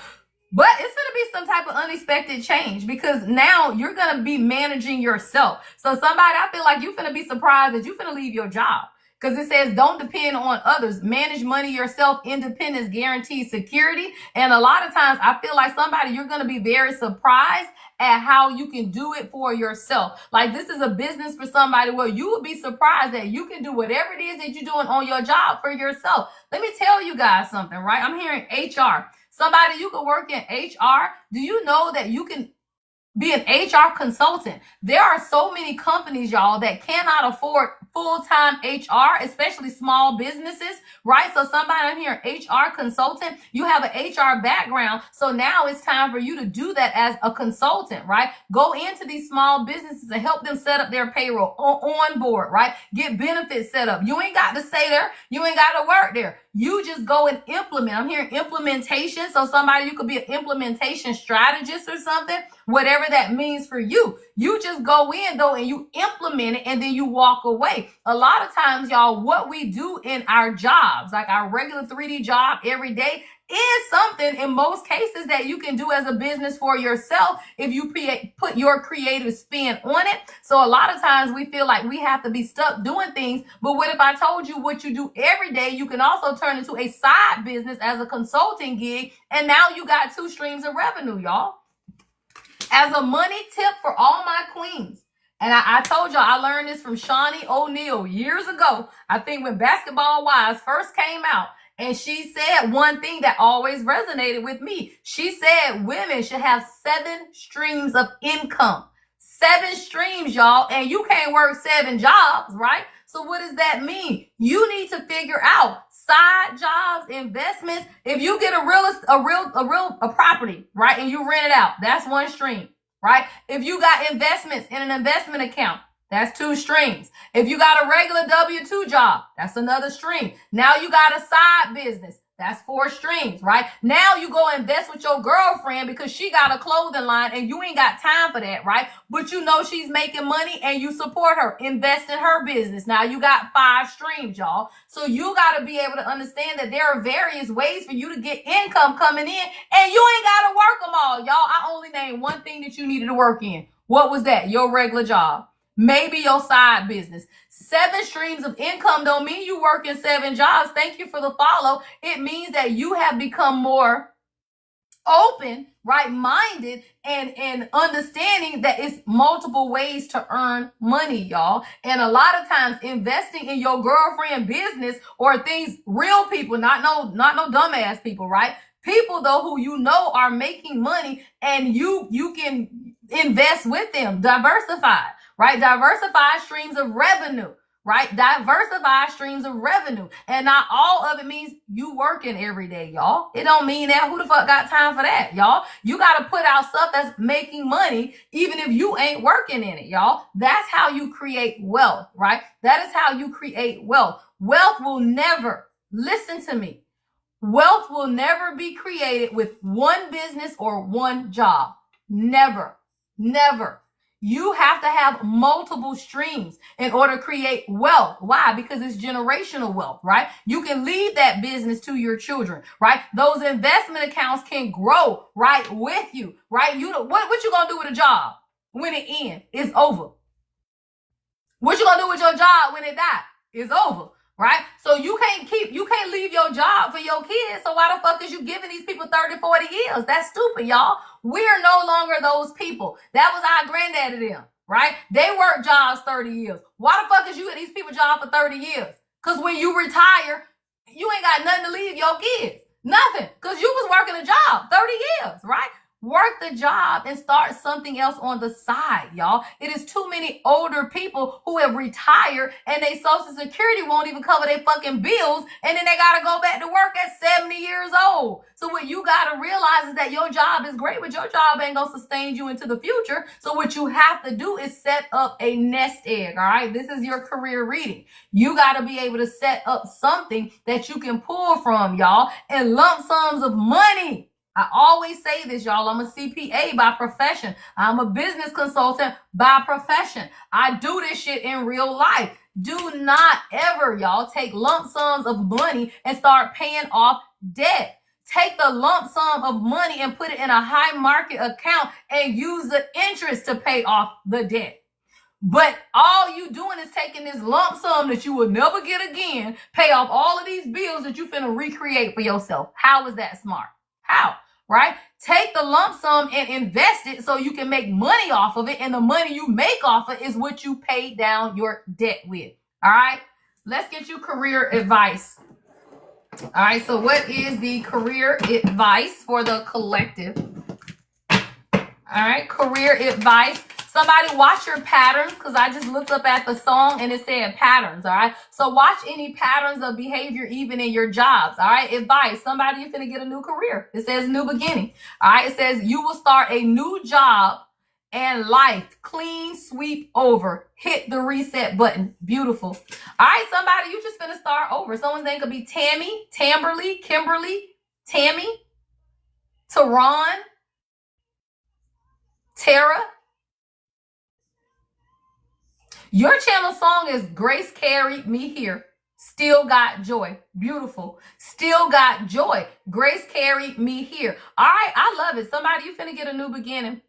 But it's going to be some type of unexpected change because now you're going to be managing yourself. So somebody, I feel like you're going to be surprised that you're going to leave your job because it says don't depend on others. Manage money yourself. Independence guarantees security. And a lot of times I feel like somebody, you're going to be very surprised at how you can do it for yourself. Like this is a business for somebody where you would be surprised that you can do whatever it is that you're doing on your job for yourself. Let me tell you guys something, right? I'm hearing HR. Somebody, you can work in HR. Do you know that you can be an HR consultant? There are so many companies, y'all, that cannot afford full-time HR, especially small businesses, right? So somebody, I'm here, HR consultant, you have an HR background. So now it's time for you to do that as a consultant, right? Go into these small businesses and help them set up their payroll on board, right? Get benefits set up. You ain't got to stay there. You ain't got to work there. You just go and implement. I'm hearing implementation. So somebody, you could be an implementation strategist or something, whatever that means for you. You just go in though and you implement it and then you walk away. A lot of times, y'all, what we do in our jobs, like our regular 3D job every day, is something in most cases that you can do as a business for yourself if you put your creative spin on it. So a lot of times we feel like we have to be stuck doing things. But what if I told you what you do every day, you can also turn into a side business as a consulting gig. And now you got 2 streams of revenue, y'all. As a money tip for all my queens. And I told y'all, I learned this from Shawnee O'Neal years ago. I think when Basketball Wives first came out. And she said one thing that always resonated with me. She said women should have 7 streams of income. 7 streams, y'all. And you can't work 7 jobs, right? So what does that mean? You need to figure out side jobs, investments. If you get a property, right, and you rent it out, that's 1 stream, right? If you got investments in an investment account, that's 2 streams. If you got a regular W-2 job, that's another stream. Now you got a side business. That's 4 streams, right? Now you go invest with your girlfriend because she got a clothing line and you ain't got time for that, right? But you know she's making money and you support her. Invest in her business. Now you got 5 streams, y'all. So you got to be able to understand that there are various ways for you to get income coming in and you ain't got to work them all, y'all. I only named one thing that you needed to work in. What was that? Your regular job. Maybe your side business. 7 streams of income don't mean you work in 7 jobs. Thank you for the follow. It means that you have become more open, right-minded, and understanding that it's multiple ways to earn money, y'all. And a lot of times investing in your girlfriend business or things, real people, not no dumbass people, right? People though who you know are making money and you can invest with them, diversify. Right? Diversify streams of revenue, right? Diversify streams of revenue. And not all of it means you working every day, y'all. It don't mean that. Who the fuck got time for that, y'all? You got to put out stuff that's making money, even if you ain't working in it, y'all. That's how you create wealth, right? That is how you create wealth. Wealth will never, listen to me, wealth will never be created with 1 business or 1 job. Never, never. You have to have multiple streams in order to create wealth. Why? Because it's generational wealth, right? You can leave that business to your children, right? Those investment accounts can grow right with you, right? You know what you gonna do with a job when it ends? It's over. What you gonna do with your job when it dies? It's over. Right? So you can't leave your job for your kids. So why the fuck is you giving these people 30, 40 years? That's stupid, y'all. We're no longer those people. That was our granddaddy them, right? They worked jobs 30 years. Why the fuck is you at these people jobs for 30 years? Because when you retire, you ain't got nothing to leave your kids. Nothing. Because you was working a job 30 years, right? Work the job and start something else on the side, y'all. It is too many older people who have retired and their Social Security won't even cover their fucking bills. And then they got to go back to work at 70 years old. So what you got to realize is that your job is great, but your job ain't going to sustain you into the future. So what you have to do is set up a nest egg, all right? This is your career reading. You got to be able to set up something that you can pull from, y'all, and lump sums of money. I always say this, y'all. I'm a CPA by profession. I'm a business consultant by profession. I do this shit in real life. Do not ever, y'all, take lump sums of money and start paying off debt. Take the lump sum of money and put it in a high market account and use the interest to pay off the debt. But all you doing is taking this lump sum that you will never get again, pay off all of these bills that you finna recreate for yourself. How is that smart? How? Right? Take the lump sum and invest it so you can make money off of it, and the money you make off of it is what you pay down your debt with. All right? Let's get you career advice. All right, so what is the career advice for the collective? All right, career advice. Somebody watch your patterns, because I just looked up at the song and it said patterns. All right, so watch any patterns of behavior even in your jobs. All right, advice. Somebody, you're finna get a new career. It says new beginning. All right, it says you will start a new job and life clean sweep over. Hit the reset button. Beautiful. All right, somebody, you just finna start over. Someone's name could be Tammy, Tamberly, Kimberly, Tammy, Teron, Tara. Your channel song is Grace Carried Me Here. Still got joy. Beautiful. Still got joy. Grace carried me here. All right, I love it. Somebody, you finna get a new beginning.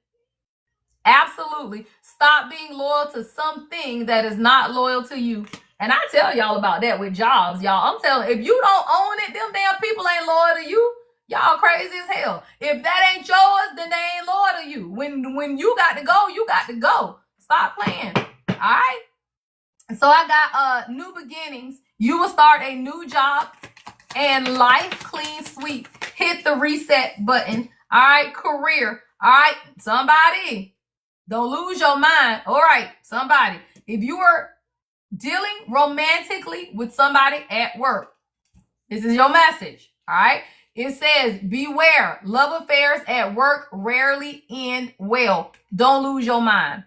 Absolutely. Stop being loyal to something that is not loyal to you. And I tell y'all about that with jobs, y'all. I'm telling, if you don't own it, them damn people ain't loyal to you. Y'all crazy as hell. If that ain't yours, then they ain't loyal to you. When you got to go, you got to go. Stop playing. All right. So I got new beginnings. You will start a new job and life clean sweep. Hit the reset button. All right. Career. All right. Somebody, don't lose your mind. All right. Somebody, if you are dealing romantically with somebody at work, this is your message. All right. It says, beware, love affairs at work rarely end well. Don't lose your mind.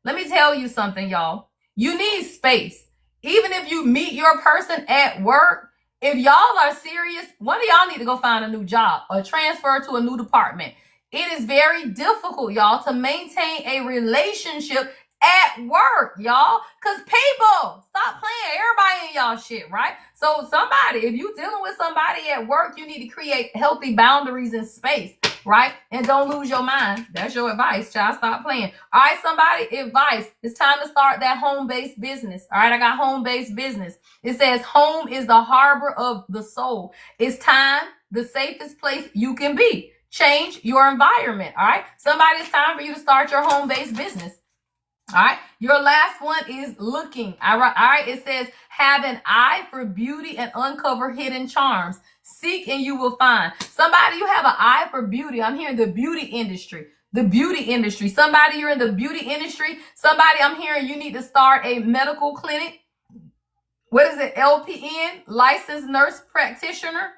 Let me tell you something, y'all. You need space. Even if you meet your person at work, if y'all are serious, one of y'all need to go find a new job or transfer to a new department. It is very difficult, y'all, to maintain a relationship at work, y'all, because people, stop playing. Everybody in y'all shit, right? So somebody, if you dealing with somebody at work, you need to create healthy boundaries and space, right? And don't lose your mind. That's your advice, child. Stop playing. All right, somebody, advice. It's time to start that home-based business. All right, I got home-based business. It says home is the harbor of the soul. It's time, the safest place you can be. Change your environment, all right? Somebody, it's time for you to start your home-based business. All right. Your last one is looking. All right. It says have an eye for beauty and uncover hidden charms. Seek and you will find. Somebody, you have an eye for beauty. I'm hearing the beauty industry. The beauty industry. Somebody, you're in the beauty industry. Somebody, I'm hearing you need to start a medical clinic. What is it? LPN, licensed nurse practitioner.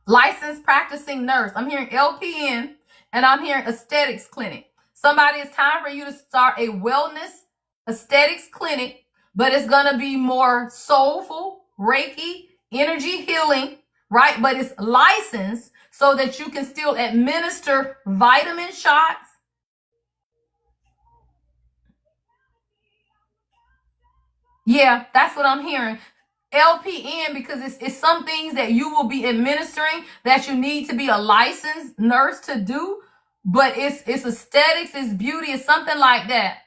Licensed practicing nurse. I'm hearing LPN and I'm hearing aesthetics clinic. Somebody, it's time for you to start a wellness aesthetics clinic, but it's going to be more soulful, Reiki, energy healing, right? But it's licensed so that you can still administer vitamin shots. Yeah, that's what I'm hearing. LPN, because it's some things that you will be administering that you need to be a licensed nurse to do. But it's aesthetics, it's beauty, it's something like that.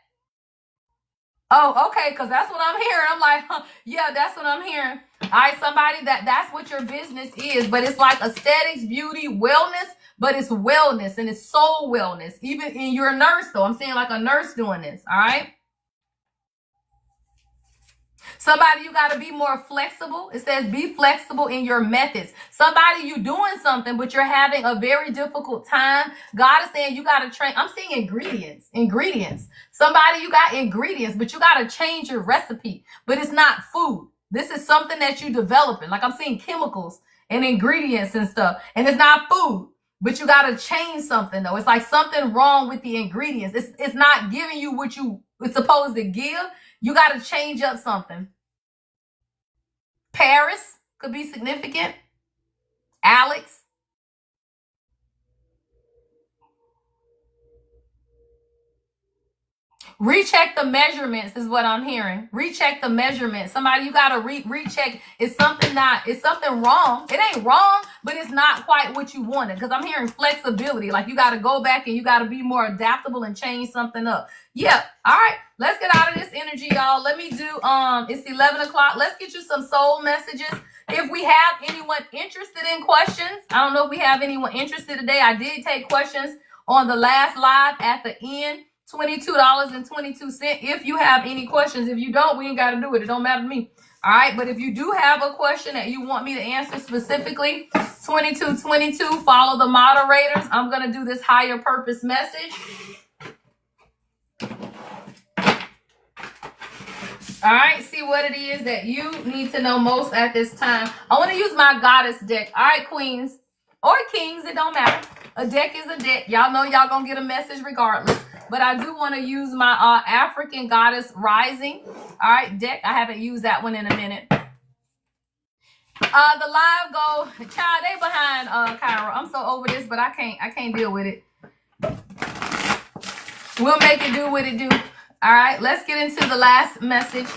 Oh, okay, because that's what I'm hearing. I'm like, yeah, that's what I'm hearing. All right, somebody, that's what your business is. But it's like aesthetics, beauty, wellness, but it's wellness and it's soul wellness. Even in your nurse, though, I'm seeing like a nurse doing this, all right? Somebody, you got to be more flexible. It says be flexible in your methods. Somebody, you doing something, but you're having a very difficult time. God is saying you got to train. I'm seeing ingredients. Somebody, you got ingredients, but you got to change your recipe. But it's not food. This is something that you developing. Like I'm seeing chemicals and ingredients and stuff. And it's not food. But you got to change something, though. It's like something wrong with the ingredients. It's not giving you what it's supposed to give. You got to change up something. Paris could be significant. Alex. Recheck the measurements is what I'm hearing. Recheck the measurements. Somebody, you gotta recheck. Is something wrong? It ain't wrong, but it's not quite what you wanted. Because I'm hearing flexibility. Like you gotta go back and you gotta be more adaptable and change something up. Yeah. All right. Let's get out of this energy, y'all. Let me do it's 11 o'clock. Let's get you some soul messages. If we have anyone interested in questions, I don't know if we have anyone interested today. I did take questions on the last live at the end. $22.22. If you have any questions, if you don't, we ain't got to do it. It don't matter to me. All right. But if you do have a question that you want me to answer specifically, 2222, follow the moderators. I'm going to do this higher purpose message. All right, see what it is that you need to know most at this time. I want to use my goddess deck. All right, queens or kings, it don't matter. A deck is a deck. Y'all know y'all gonna get a message regardless. But I do want to use my African goddess rising. All right, deck. I haven't used that one in a minute. The live go, child, they behind Cairo. I'm so over this, but I can't deal with it. We'll make it do what it do. All right, let's get into the last message.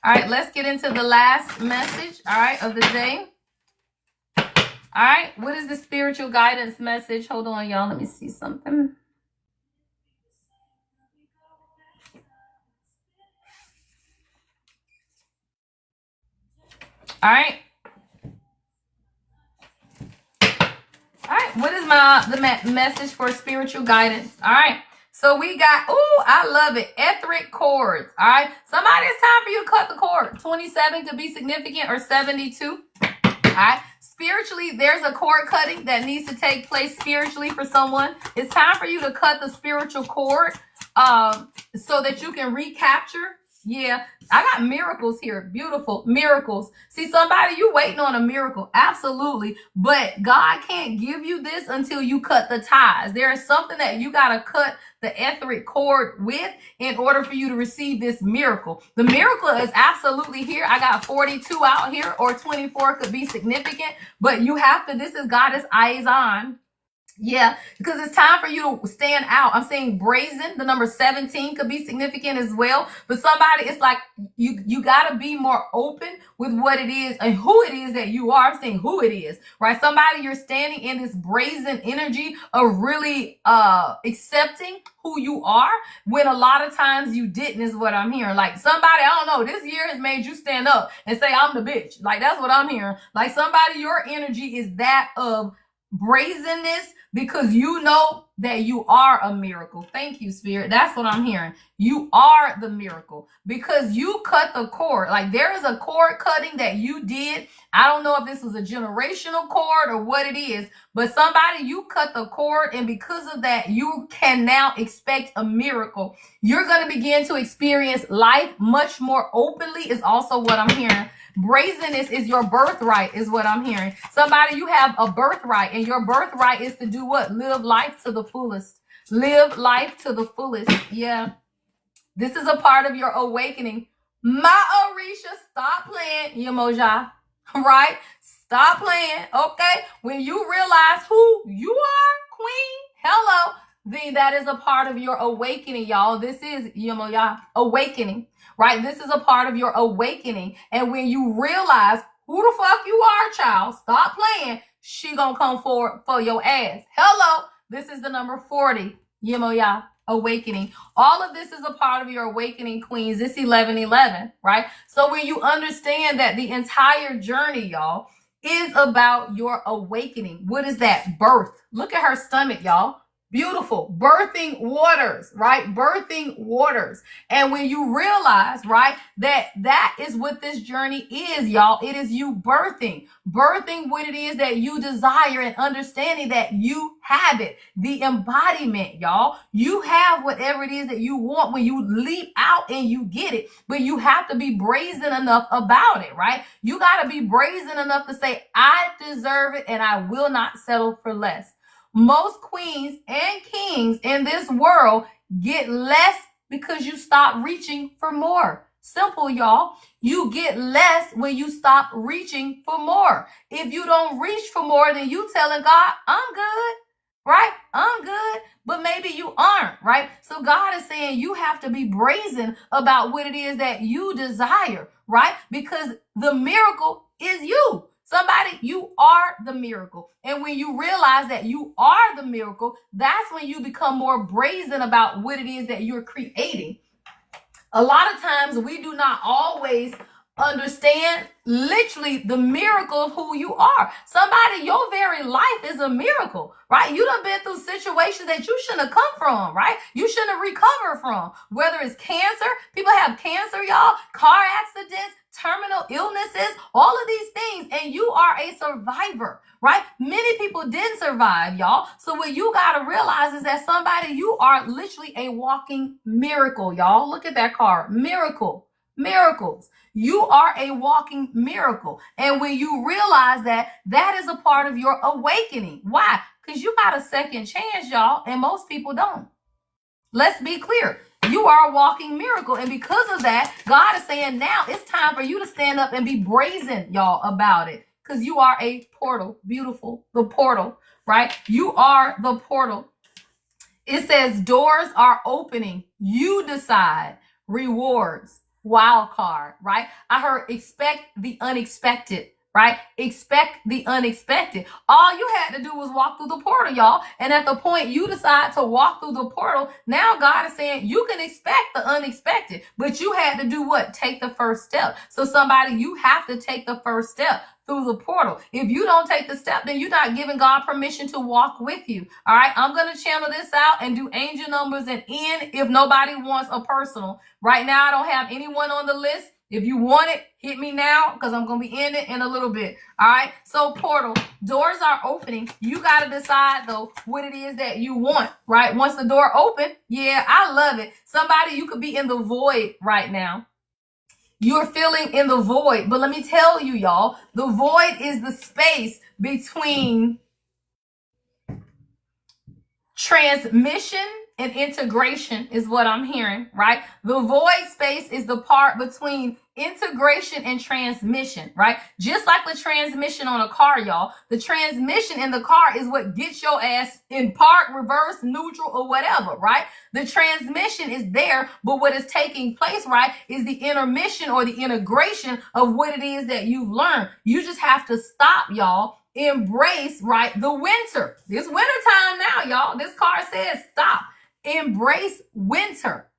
All right, let's get into the last message, all right, of the day. All right, what is the spiritual guidance message? Hold on, y'all. Let me see something. All right. All right, what is the message for spiritual guidance? All right. So we got, I love it. Etheric cords. All right. Somebody, it's time for you to cut the cord. 27 could be significant or 72. All right. Spiritually, there's a cord cutting that needs to take place spiritually for someone. It's time for you to cut the spiritual cord so that you can recapture. Yeah, I got miracles here. Beautiful miracles. See, somebody, you waiting on a miracle. Absolutely. But God can't give you this until you cut the ties. There is something that you got to cut the etheric cord with in order for you to receive this miracle. The miracle is absolutely here. I got 42 out here, or 24 could be significant, but you have to, this is Goddess eyes on. Yeah, because it's time for you to stand out. I'm saying brazen. The number 17 could be significant as well. But somebody, it's like you got to be more open with what it is and who it is that you are. I'm saying who it is, right? Somebody, you're standing in this brazen energy of really accepting who you are when a lot of times you didn't, is what I'm hearing. Like somebody, I don't know, this year has made you stand up and say, I'm the bitch. Like that's what I'm hearing. Like somebody, your energy is that of brazenness, because you know that you are a miracle. Thank you, Spirit. That's what I'm hearing. You are the miracle because you cut the cord. Like there is a cord cutting that you did. I don't know if this was a generational cord or what it is, but somebody, you cut the cord, and because of that, you can now expect a miracle. You're going to begin to experience life much more openly is also what I'm hearing. Brazenness is your birthright, is what I'm hearing. Somebody, you have a birthright, and your birthright is to do what? Live life to the fullest. Live life to the fullest. Yeah. This is a part of your awakening. My Orisha, stop playing, Yemoja. Right? Stop playing. Okay? When you realize who you are, queen, hello, then that is a part of your awakening, y'all. This is Yemoja, awakening. Right? This is a part of your awakening. And when you realize who the fuck you are, child, stop playing. She gonna come forward for your ass. Hello. This is the number 40. Yemoya, awakening. All of this is a part of your awakening, queens. It's 11:11, right? So when you understand that the entire journey, y'all, is about your awakening. What is that? Birth. Look at her stomach, y'all. Beautiful. Birthing waters, right? Birthing waters. And when you realize, right, that is what this journey is, y'all. It is you birthing what it is that you desire and understanding that you have it. The embodiment, y'all. You have whatever it is that you want when you leap out and you get it. But you have to be brazen enough about it, right? You got to be brazen enough to say, I deserve it and I will not settle for less. Most queens and kings in this world get less because you stop reaching for more. Simple, y'all. You get less when you stop reaching for more. If you don't reach for more, then you telling God, I'm good, right? I'm good, but maybe you aren't, right? So So God is saying you have to be brazen about what it is that you desire, right? Because the miracle is you. Somebody, you are the miracle. And when you realize that you are the miracle, that's when you become more brazen about what it is that you're creating. A lot of times we do not always understand literally the miracle of who you are. Somebody, your very life is a miracle, right? You done been through situations that you shouldn't have come from, right? You shouldn't have recovered from. Whether it's cancer, people have cancer, y'all, car accidents, terminal illnesses, all of these things, and you are a survivor, right? Many people didn't survive, y'all. So what you got to realize is that somebody, you are literally a walking miracle, y'all. Look at that card. Miracle. Miracles. You are a walking miracle. And when you realize that, that is a part of your awakening. Why? Because you got a second chance, y'all, and most people don't. Let's be clear. You are a walking miracle. And because of that, God is saying now it's time for you to stand up and be brazen, y'all, about it. Because you are a portal. Beautiful. The portal, right? You are the portal. It says doors are opening. You decide. Rewards. Wild card, right? I heard expect the unexpected, right? Expect the unexpected. All you had to do was walk through the portal, y'all. And at the point you decide to walk through the portal, now God is saying you can expect the unexpected, but you had to do what? Take the first step. So somebody, you have to take the first step through the portal. If you don't take the step, then you're not giving God permission to walk with you. All right. I'm going to channel this out and do angel numbers and end if nobody wants a personal. Right now, I don't have anyone on the list. If you want it, hit me now because I'm going to be in it in a little bit. All right. So portal, doors are opening. You got to decide, though, what it is that you want, right? Once the door open, yeah, I love it. Somebody, you could be in the void right now. You're feeling in the void. But let me tell you, y'all, the void is the space between transmission and integration is what I'm hearing, right? The void space is the part between integration and transmission, right? Just like the transmission on a car, y'all. The transmission in the car is what gets your ass in park, reverse, neutral, or whatever, right? The transmission is there, but what is taking place, right, is the intermission or the integration of what it is that you've learned. You just have to stop, y'all. Embrace, right, the winter. It's winter time now, y'all. This card says stop. Embrace winter.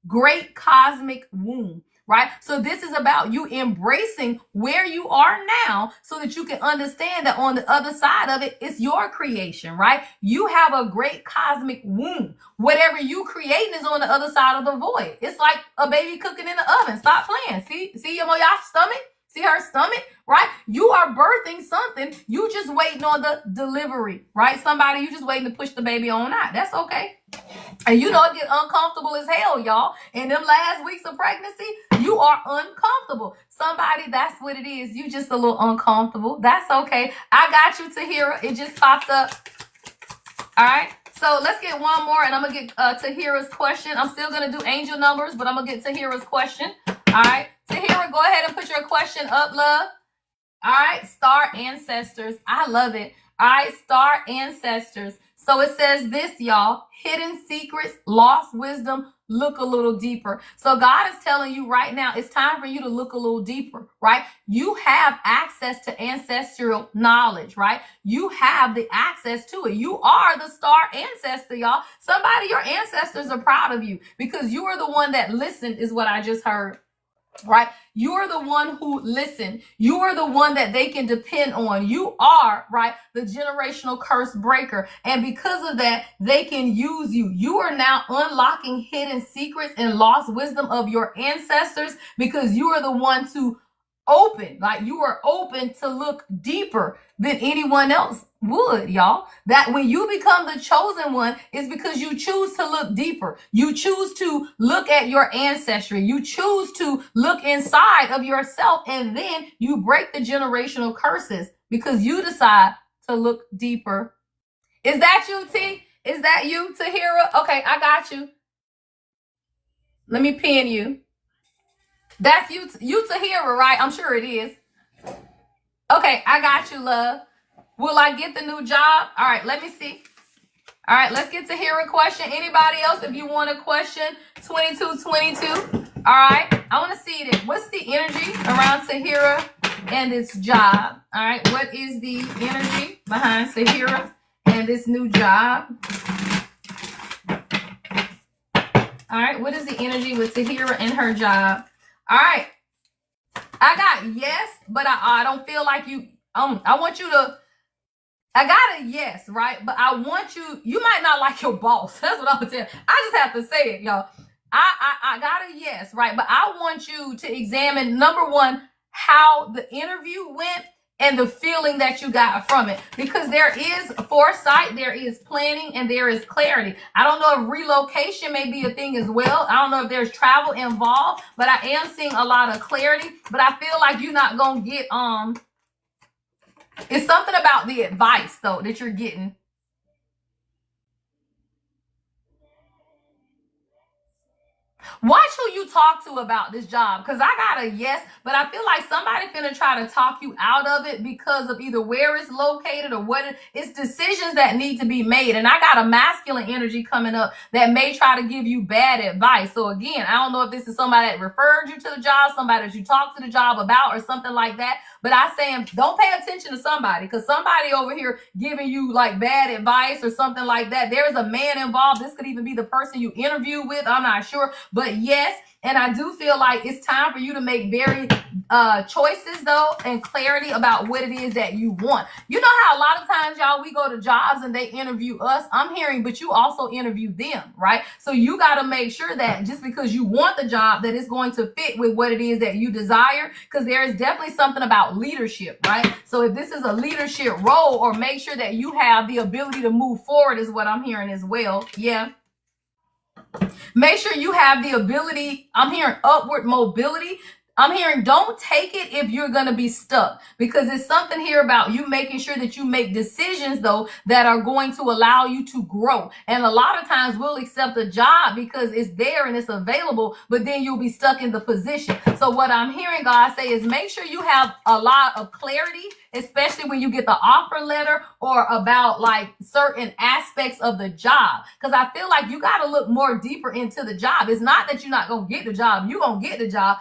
Great cosmic womb, right? So this is about you embracing where you are now so that you can understand that on the other side of it, it's your creation, right? You have a great cosmic womb. Whatever you creating is on the other side of the void. It's like a baby cooking in the oven. Stop playing. See y'all stomach? See her stomach, right? You are birthing something. You just waiting on the delivery, right? Somebody, you just waiting to push the baby on out. That's okay. And you know it get uncomfortable as hell, y'all. In them last weeks of pregnancy, you are uncomfortable. Somebody, that's what it is. You just a little uncomfortable. That's okay. I got you, Tahira. It just popped up. All right. So let's get one more, and I'm going to get Tahira's question. I'm still going to do angel numbers, but I'm going to get Tahira's question. All right. Tahira, go ahead and put your question up, love. All right. Star ancestors. I love it. All right. Star ancestors. So it says this, y'all. Hidden secrets, lost wisdom, look a little deeper. So God is telling you right now, it's time for you to look a little deeper, right? You have access to ancestral knowledge, right? You have the access to it. You are the star ancestor, y'all. Somebody, your ancestors are proud of you because you are the one that listened is what I just heard. Right? You're the one who listened. You are the one that they can depend on. You are, right, the generational curse breaker. And because of that, they can use you. You are now unlocking hidden secrets and lost wisdom of your ancestors because you are the one to open, like you are open to look deeper than anyone else would, y'all. That when you become the chosen one, is because you choose to look deeper. You choose to look at your ancestry. You choose to look inside of yourself, and then you break the generational curses because you decide to look deeper. Is that you, T? Is that you, Tahira? Okay, I got you. Let me pin you. That's you Tahira, right? I'm sure it is. Okay, I got you, love. Will I get the new job? All right, let me see. All right, let's get to hear a question. Anybody else, if you want a question, 2222. All right, I want to see that. What's the energy around Sahira and its job? All right, what is the energy behind Sahira and this new job? All right, what is the energy with Sahira and her job? All right, I got yes, but I don't feel like you. I want you to. I got a yes, right? But I want you might not like your boss. That's what I'm gonna tell you. I just have to say it, y'all. I got a yes, right? But I want you to examine, number one, how the interview went and the feeling that you got from it. Because there is foresight, there is planning, and there is clarity. I don't know if relocation may be a thing as well. I don't know if there's travel involved, but I am seeing a lot of clarity. But I feel like you're not gonna get it's something about the advice, though, that you're getting. Watch who you talk to about this job, because I got a yes, but I feel like somebody finna try to talk you out of it because of either where it's located or what it's decisions that need to be made. And I got a masculine energy coming up that may try to give you bad advice. So again, I don't know if this is somebody that referred you to the job, somebody that you talked to the job about, or something like that. But I say, don't pay attention to somebody, because somebody over here giving you like bad advice or something like that. There's a man involved. This could even be the person you interview with. I'm not sure. But yes, and I do feel like it's time for you to make very choices, though, and clarity about what it is that you want. You know how a lot of times, y'all, we go to jobs and they interview us. I'm hearing, but you also interview them, right? So you got to make sure that just because you want the job, that it's going to fit with what it is that you desire, because there is definitely something about leadership, right? So if this is a leadership role, or make sure that you have the ability to move forward is what I'm hearing as well. Yeah. Make sure you have the ability. I'm hearing upward mobility. I'm hearing don't take it if you're going to be stuck, because it's something here about you making sure that you make decisions, though, that are going to allow you to grow. And a lot of times we'll accept a job because it's there and it's available, but then you'll be stuck in the position. So what I'm hearing God say is make sure you have a lot of clarity, especially when you get the offer letter or about like certain aspects of the job. Because I feel like you got to look more deeper into the job. It's not that you're not going to get the job. You're going to get the job.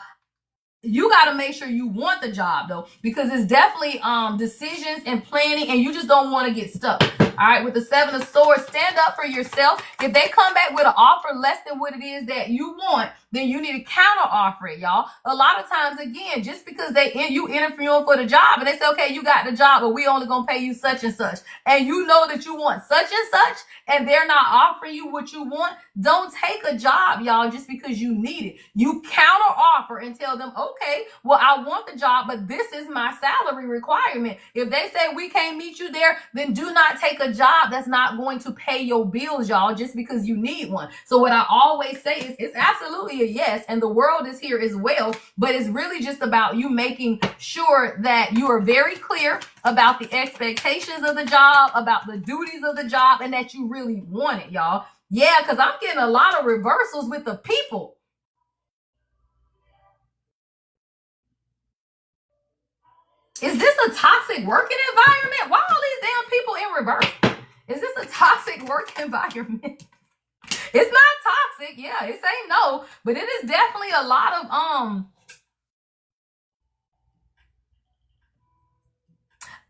You got to make sure you want the job, though, because it's definitely decisions and planning, and you just don't want to get stuck. All right, with the Seven of Swords, stand up for yourself. If they come back with an offer less than what it is that you want, then you need to counter offer it, y'all. A lot of times, again, just because you interviewing for the job and they say, okay, you got the job, but we only gonna pay you such and such, and you know that you want such and such, and they're not offering you what you want, don't take a job, y'all, just because you need it. You counter offer and tell them, okay, well, I want the job, but this is my salary requirement. If they say we can't meet you there, then do not take a job that's not going to pay your bills, y'all, just because you need one. So what I always say is it's absolutely a yes, and the world is here as well, but it's really just about you making sure that you are very clear about the expectations of the job, about the duties of the job, and that you really want it, y'all. Yeah, because I'm getting a lot of reversals with the people. Is this a toxic working environment? Why are all these damn people in reverse? Is this a toxic work environment? It's not toxic. Yeah, it ain't no, but it is definitely a lot of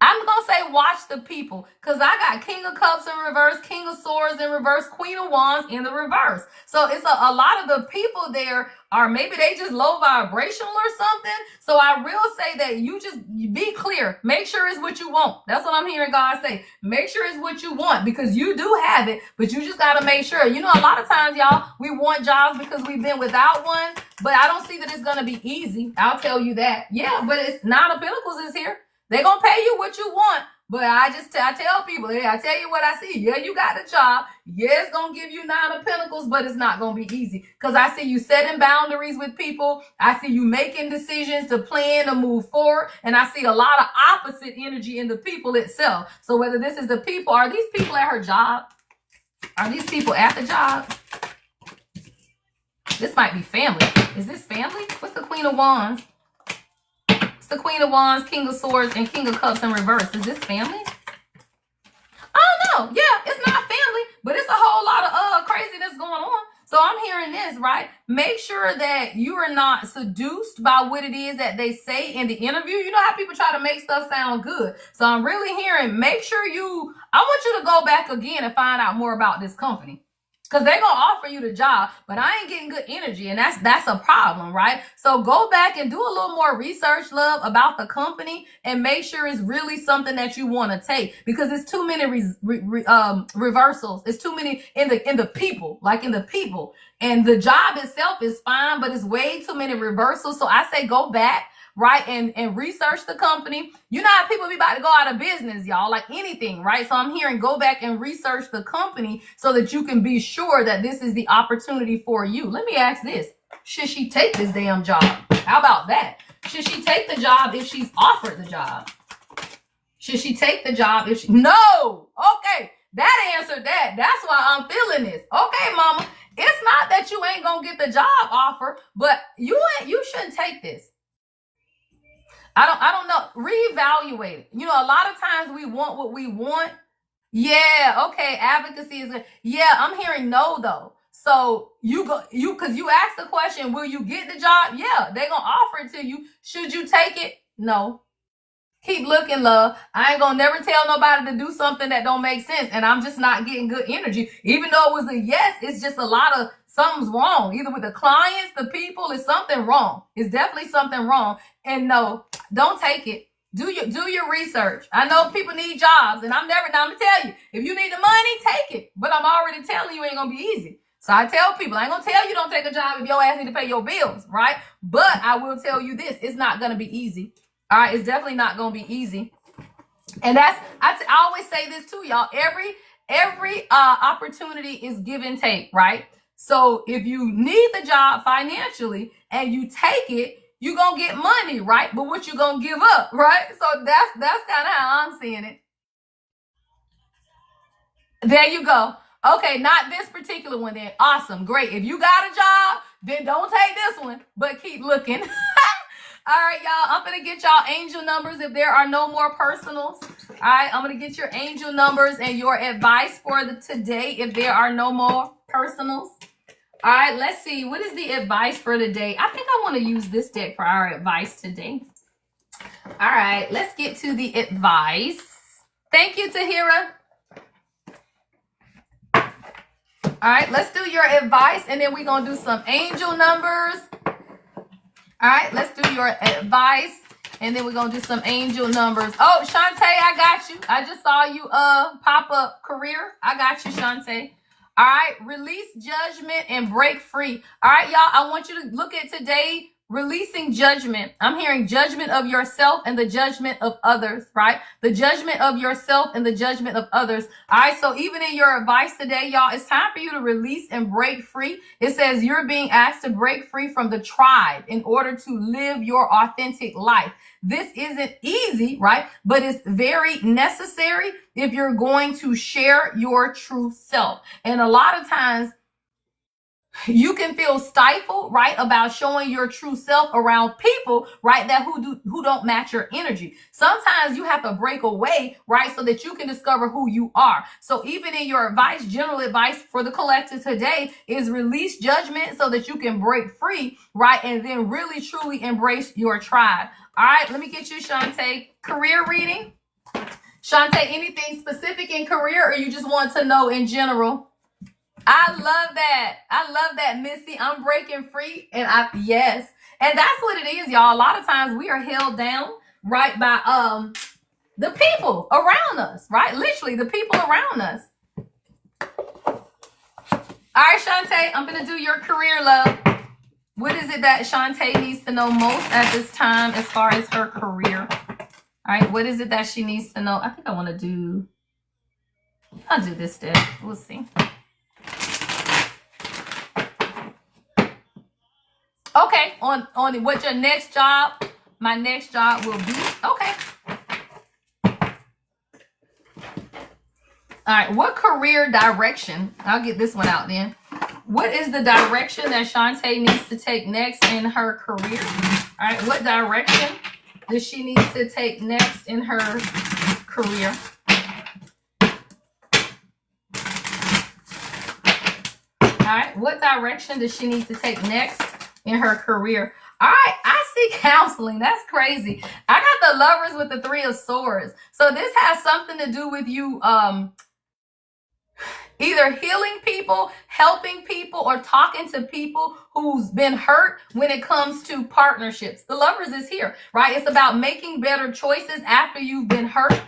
I'm going to say watch the people, because I got King of Cups in reverse, King of Swords in reverse, Queen of Wands in the reverse. So it's a lot of the people there are maybe they just low vibrational or something. So I will say that you be clear. Make sure it's what you want. That's what I'm hearing God say. Make sure it's what you want, because you do have it, but you just got to make sure. You know, a lot of times, y'all, we want jobs because we've been without one, but I don't see that it's going to be easy. I'll tell you that. Yeah, but it's Nine of Pentacles is here. They're going to pay you what you want. But I tell people, hey, I tell you what I see. Yeah, you got the job. Yeah, it's going to give you Nine of Pentacles, but it's not going to be easy. Because I see you setting boundaries with people. I see you making decisions to plan to move forward. And I see a lot of opposite energy in the people itself. So whether this is the people, are these people at her job? Are these people at the job? This might be family. Is this family? What's the Queen of Wands? The Queen of Wands, King of Swords, and King of Cups in reverse. Is this family? Oh, no. Yeah, it's not family, But it's a whole lot of craziness going on. So I'm hearing this, right? Make sure that you are not seduced by what it is that they say in the interview. You know how people try to make stuff sound good. So I'm really hearing, make sure I want you to go back again and find out more about this company. Because they're going to offer you the job, but I ain't getting good energy, and that's a problem, right? So go back and do a little more research, love, about the company, and make sure it's really something that you want to take, because it's too many reversals. It's too many in the people, and the job itself is fine, but it's way too many reversals. So I say go back, right, and research the company. You know how people be about to go out of business, y'all, like anything, right? So I'm hearing go back and research the company so that you can be sure that this is the opportunity for you. Let me ask this. Should she take this damn job? How about that? Should she take the job if she's offered the job? Should she take the job if she... No! Okay, that answered that. That's why I'm feeling this. Okay, mama. It's not that you ain't gonna get the job offer, but you shouldn't take this. I don't know. Reevaluate it. You know, a lot of times we want what we want. Yeah, okay, advocacy is good. Yeah, I'm hearing no though. So because you asked the question, will you get the job? Yeah, they're gonna offer it to you. Should you take it? No. Keep looking, love. I ain't gonna never tell nobody to do something that don't make sense, and I'm just not getting good energy. Even though it was a yes, it's just a lot of something's wrong. Either with the clients, the people, it's something wrong. It's definitely something wrong. And no, don't take it. Do your research. I know people need jobs, and I'm gonna tell you, if you need the money, take it. But I'm already telling you, it ain't gonna be easy. So I tell people, I ain't gonna tell you don't take a job if your ass need to pay your bills, right? But I will tell you this, it's not gonna be easy. All right, it's definitely not gonna be easy. And I always say this too, y'all. Every opportunity is give and take, right? So if you need the job financially and you take it, you're gonna get money, right? But what you gonna give up, right? So that's kind of how I'm seeing it. There you go. Okay, not this particular one then. Awesome, great. If you got a job, then don't take this one, but keep looking. All right, y'all, I'm going to get y'all angel numbers if there are no more personals. All right, I'm going to get your angel numbers and your advice for today if there are no more personals. All right, let's see. What is the advice for today? I think I want to use this deck for our advice today. All right, let's get to the advice. Thank you, Tahira. All right, let's do your advice, and then we're going to do some angel numbers. All right, let's do your advice, and then we're going to do some angel numbers. Oh, Shantae, I got you. I just saw you pop up career. I got you, Shantae. All right, release judgment and break free. All right, y'all, I want you to look at today, releasing judgment. I'm hearing judgment of yourself and the judgment of others, right? The judgment of yourself and the judgment of others. All right, so even in your advice today, y'all, it's time for you to release and break free. It says you're being asked to break free from the tribe in order to live your authentic life. This isn't easy, right? But it's very necessary if you're going to share your true self. And a lot of times, you can feel stifled, right, about showing your true self around people, right, that who don't match your energy. Sometimes you have to break away, right, so that you can discover who you are. So even in your advice, general advice for the collective today is release judgment so that you can break free, right, and then really truly embrace your tribe. All right, let me get you, Shantae, career reading. Shantae, anything specific in career, or you just want to know in general? I love that. I love that, Missy. I'm breaking free. And yes. And that's what it is, y'all. A lot of times we are held down, right, by the people around us, right? Literally the people around us. All right, Shantae, I'm going to do your career, love. What is it that Shantae needs to know most at this time as far as her career? All right, what is it that she needs to know? I think I'll do this step. We'll see. Okay, on what your next job, my next job will be. Okay. All right, what career direction? I'll get this one out then. What is the direction that Shantae needs to take next in her career? All right, what direction does she need to take next in her career? right. What direction does she need to take next in her career? All right, I see counseling. That's crazy. I got the Lovers with the Three of Swords. So this has something to do with you either healing people, helping people, or talking to people who's been hurt when it comes to partnerships. The Lovers is here, right? It's about making better choices after you've been hurt.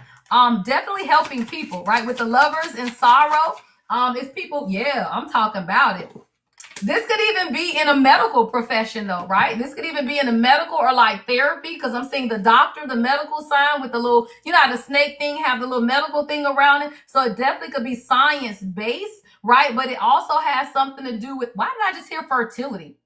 Definitely helping people, right? With the Lovers in sorrow, it's people, yeah, I'm talking about it. This could even be in a medical profession though, right? This could even be in a medical or like therapy, because I'm seeing the doctor, the medical sign with the little, you know how the snake thing have the little medical thing around it. So it definitely could be science based, right? But it also has something to do with, why did I just hear fertility?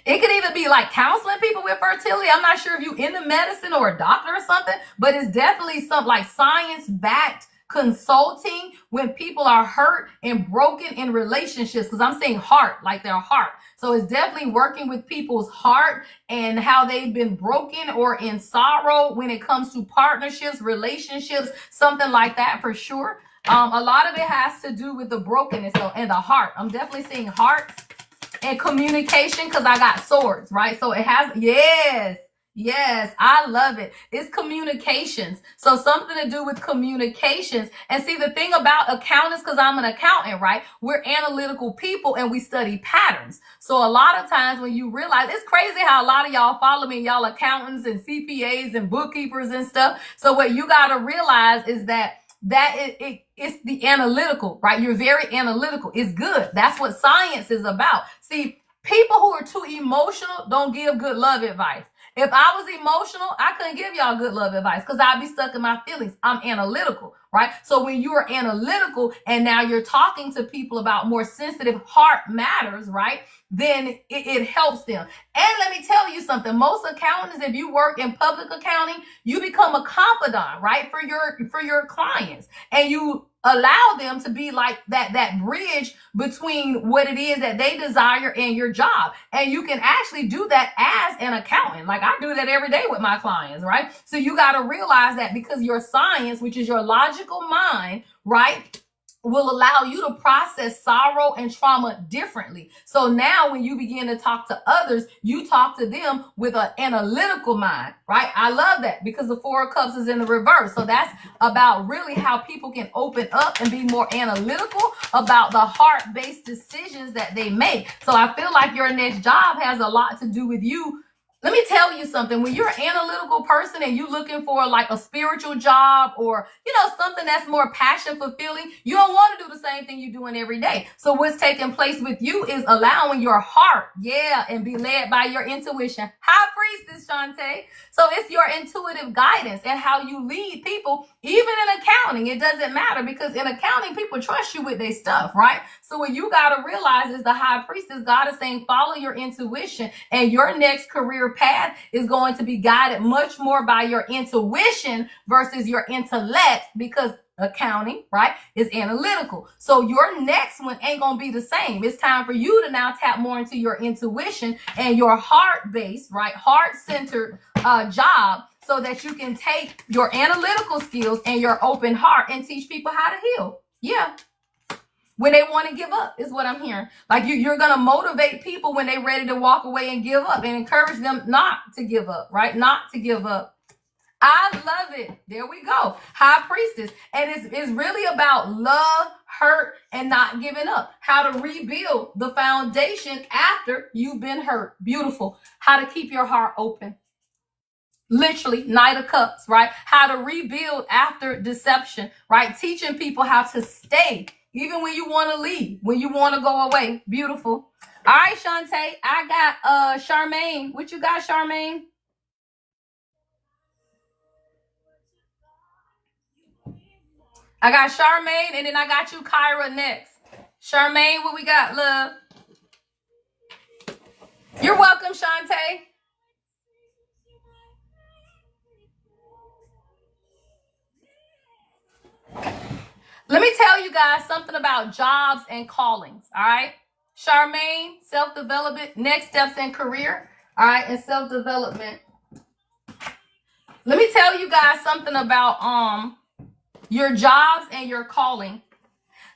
It could even be like counseling people with fertility. I'm not sure if you into medicine or a doctor or something, but it's definitely something like science backed consulting when people are hurt and broken in relationships, because I'm saying heart, like their heart. So it's definitely working with people's heart and how they've been broken or in sorrow when it comes to partnerships, relationships, something like that for sure. A lot of it has to do with the brokenness though, and the heart. I'm definitely seeing heart and communication, because I got swords, right? So it has, yes, I love it. It's communications. So something to do with communications. And see, the thing about accountants, because I'm an accountant, right? We're analytical people and we study patterns. So a lot of times when you realize, it's crazy how a lot of y'all follow me, y'all accountants and CPAs and bookkeepers and stuff. So what you got to realize is that it's the analytical, right? You're very analytical. It's good. That's what science is about. See, people who are too emotional don't give good love advice. If I was emotional, I couldn't give y'all good love advice because I'd be stuck in my feelings. I'm analytical, right? So when you are analytical and now you're talking to people about more sensitive heart matters, right? Then it helps them. And let me tell you something. Most accountants, if you work in public accounting, you become a confidant, right? For your clients. And you allow them to be like that bridge between what it is that they desire and your job. And you can actually do that as an accountant. Like I do that every day with my clients, right? So you got to realize that because your science, which is your logical mind, right, will allow you to process sorrow and trauma differently. So now when you begin to talk to others, you talk to them with an analytical mind, right? I love that because the Four of Cups is in the reverse. So that's about really how people can open up and be more analytical about the heart-based decisions that they make. So I feel like your next job has a lot to do with you. Let me tell you something. When you're an analytical person and you're looking for like a spiritual job or, something that's more passion fulfilling, you don't want to do the same thing you're doing every day. So what's taking place with you is allowing your heart, and be led by your intuition. High Priestess, Shantae. So it's your intuitive guidance and how you lead people, even in accounting. It doesn't matter because in accounting, people trust you with their stuff, right? So what you got to realize is the High Priestess, God is saying, follow your intuition and your next career path is going to be guided much more by your intuition versus your intellect, because accounting, right, is analytical. So your next one ain't gonna be the same. It's time for you to now tap more into your intuition and your heart-based, right, heart-centered job, so that you can take your analytical skills and your open heart and teach people how to heal. Yeah. When they want to give up is what I'm hearing. Like you're going to motivate people when they're ready to walk away and give up and encourage them not to give up, right? Not to give up. I love it. There we go. High Priestess. And it's really about love, hurt, and not giving up. How to rebuild the foundation after you've been hurt. Beautiful. How to keep your heart open. Literally, Knight of Cups, right? How to rebuild after deception, right? Teaching people how to stay. Even when you want to leave, when you want to go away. Beautiful. All right, Shantae. I got Charmaine. What you got, Charmaine? I got Charmaine, and then I got you, Kyra, next. Charmaine, what we got, love? You're welcome, Shantae. Let me tell you guys something about jobs and callings, all right? Charmaine, self-development, next steps in career, all right, and self-development. Let me tell you guys something about your jobs and your calling.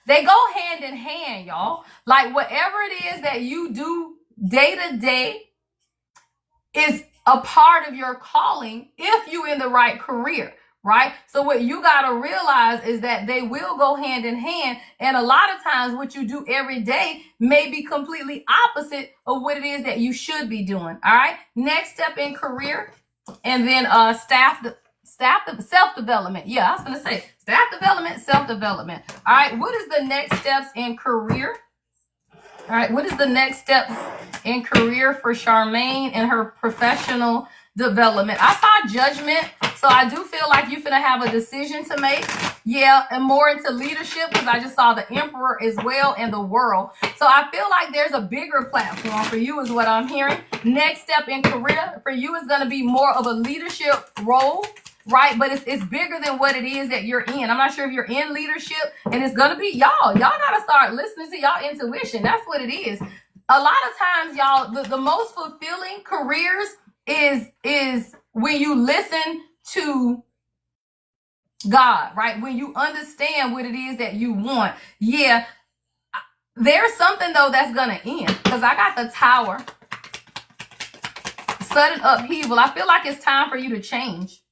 They go hand in hand, y'all. Like whatever it is that you do day to day is a part of your calling if you in the right career, right? So what you got to realize is that they will go hand in hand. And a lot of times what you do every day may be completely opposite of what it is that you should be doing. All right. Next step in career, and then self-development. Yeah, I was going to say staff development, self-development. All right. What is the next steps in career? All right, what is the next step in career for Charmaine and her professional development? I saw judgment, so I do feel like you're finna have a decision to make. Yeah, and more into leadership because I just saw the Emperor as well and the World. So I feel like there's a bigger platform for you is what I'm hearing. Next step in career for you is going to be more of a leadership role. Right, but it's bigger than what it is that you're in. I'm not sure if you're in leadership, and it's gonna be y'all gotta start listening to y'all intuition. That's what it is. A lot of times, y'all, the most fulfilling careers is when you listen to God, right? When you understand what it is that you want. Yeah, there's something though that's gonna end, because I got the Tower, sudden upheaval. I feel like it's time for you to change.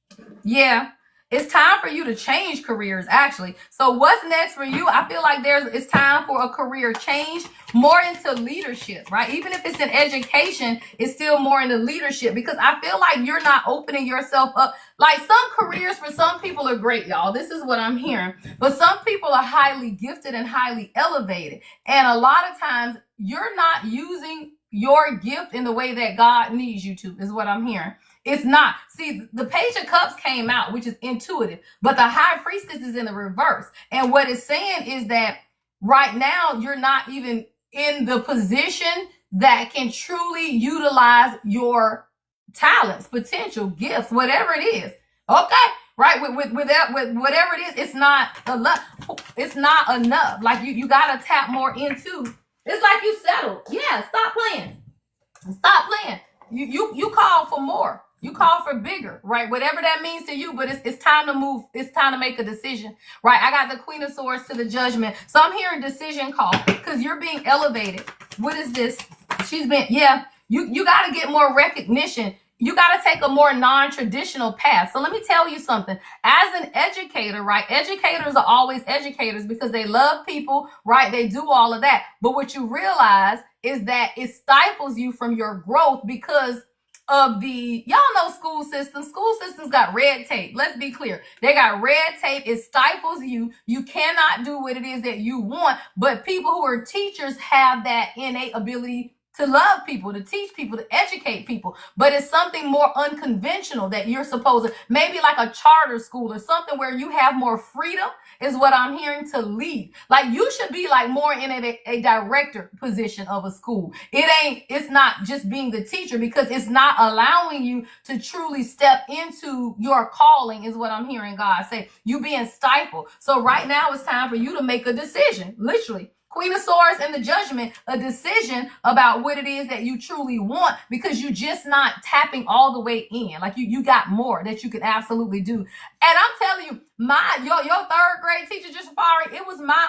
Yeah, it's time for you to change careers, actually. So what's next for you? I feel like it's time for a career change, more into leadership, right? Even if it's in education, it's still more into leadership, because I feel like you're not opening yourself up. Like some careers for some people are great, y'all. This is what I'm hearing. But some people are highly gifted and highly elevated. And a lot of times you're not using your gift in the way that God needs you to, is what I'm hearing. It's not. See, the Page of Cups came out, which is intuitive, but the High Priestess is in the reverse. And what it's saying is that right now, you're not even in the position that can truly utilize your talents, potential, gifts, whatever it is. Okay, right? With whatever it is, it's not enough. It's not enough. Like you got to tap more into. It's like you settled. Yeah, stop playing. Stop playing. You call for more. You call for bigger, right? Whatever that means to you, but it's time to move. It's time to make a decision, right? I got the Queen of Swords to the Judgment. So I'm hearing decision call because you're being elevated. What is this? You got to get more recognition. You got to take a more non-traditional path. So let me tell you something. As an educator, right? Educators are always educators because they love people, right? They do all of that. But what you realize is that it stifles you from your growth because of y'all know school systems. School systems got red tape. Let's be clear. They got red tape. It stifles you. You cannot do what it is that you want. But people who are teachers have that innate ability to love people, to teach people, to educate people. But it's something more unconventional that you're supposed to, maybe like a charter school or something where you have more freedom is what I'm hearing to lead. Like you should be like more in a director position of a school. It's not just being the teacher because it's not allowing you to truly step into your calling is what I'm hearing God say. You being stifled. So right now it's time for you to make a decision, literally. Queen of Swords and the Judgment, a decision about what it is that you truly want because you're just not tapping all the way in. Like you got more that you can absolutely do. And I'm telling you, your third grade teacher, Jafari, it was my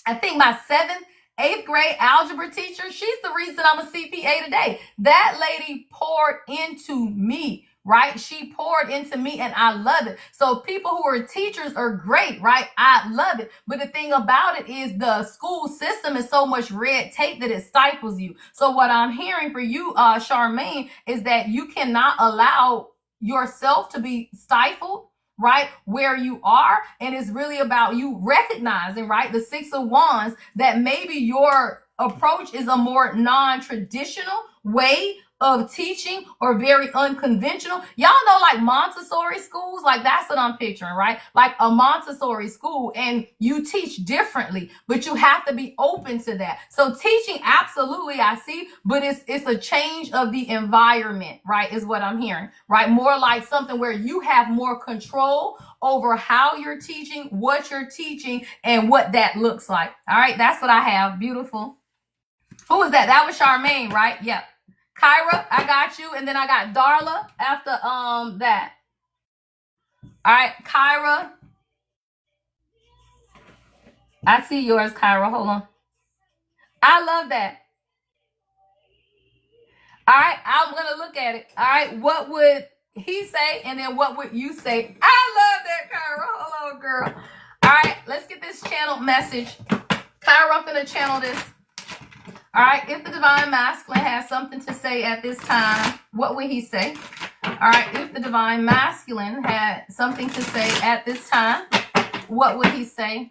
I think my 7th, 8th grade algebra teacher. She's the reason I'm a CPA today. That lady poured into me. Right? She poured into me and I love it. So people who are teachers are great, right? I love it. But the thing about it is the school system is so much red tape that it stifles you. So what I'm hearing for you, Charmaine, is that you cannot allow yourself to be stifled, right? Where you are. And it's really about you recognizing, right? The 6 of Wands, that maybe your approach is a more non-traditional way of teaching or very unconventional. Y'all know like Montessori schools, like that's what I'm picturing, right? Like a Montessori school and you teach differently, but you have to be open to that. So teaching, absolutely, I see, but it's a change of the environment, right? Is what I'm hearing, right? More like something where you have more control over how you're teaching, what you're teaching, and what that looks like. All right, that's what I have. Beautiful. Who was that? That was Charmaine, right? Yep. Kyra, I got you. And then I got Darla after that. All right, Kyra. I see yours, Kyra. Hold on. I love that. All right, I'm going to look at it. All right, what would he say? And then what would you say? I love that, Kyra. Hold on, girl. All right, let's get this channeled message. Kyra, I'm going to channel this. All right, if the divine masculine has something to say at this time, what would he say? All right, if the divine masculine had something to say at this time, what would he say?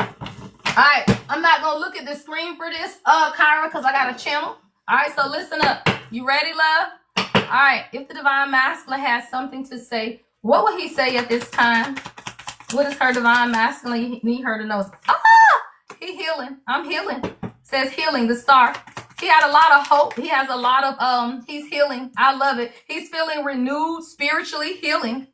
All right, I'm not going to look at the screen for this, Kyra, because I got a channel. All right, so listen up. You ready, love? All right, if the divine masculine has something to say, what would he say at this time? What does her divine masculine need her to know? Ah, he healing. I'm healing. Says healing, the star. He had a lot of hope. He has a lot of, he's healing. I love it. He's feeling renewed, spiritually healing.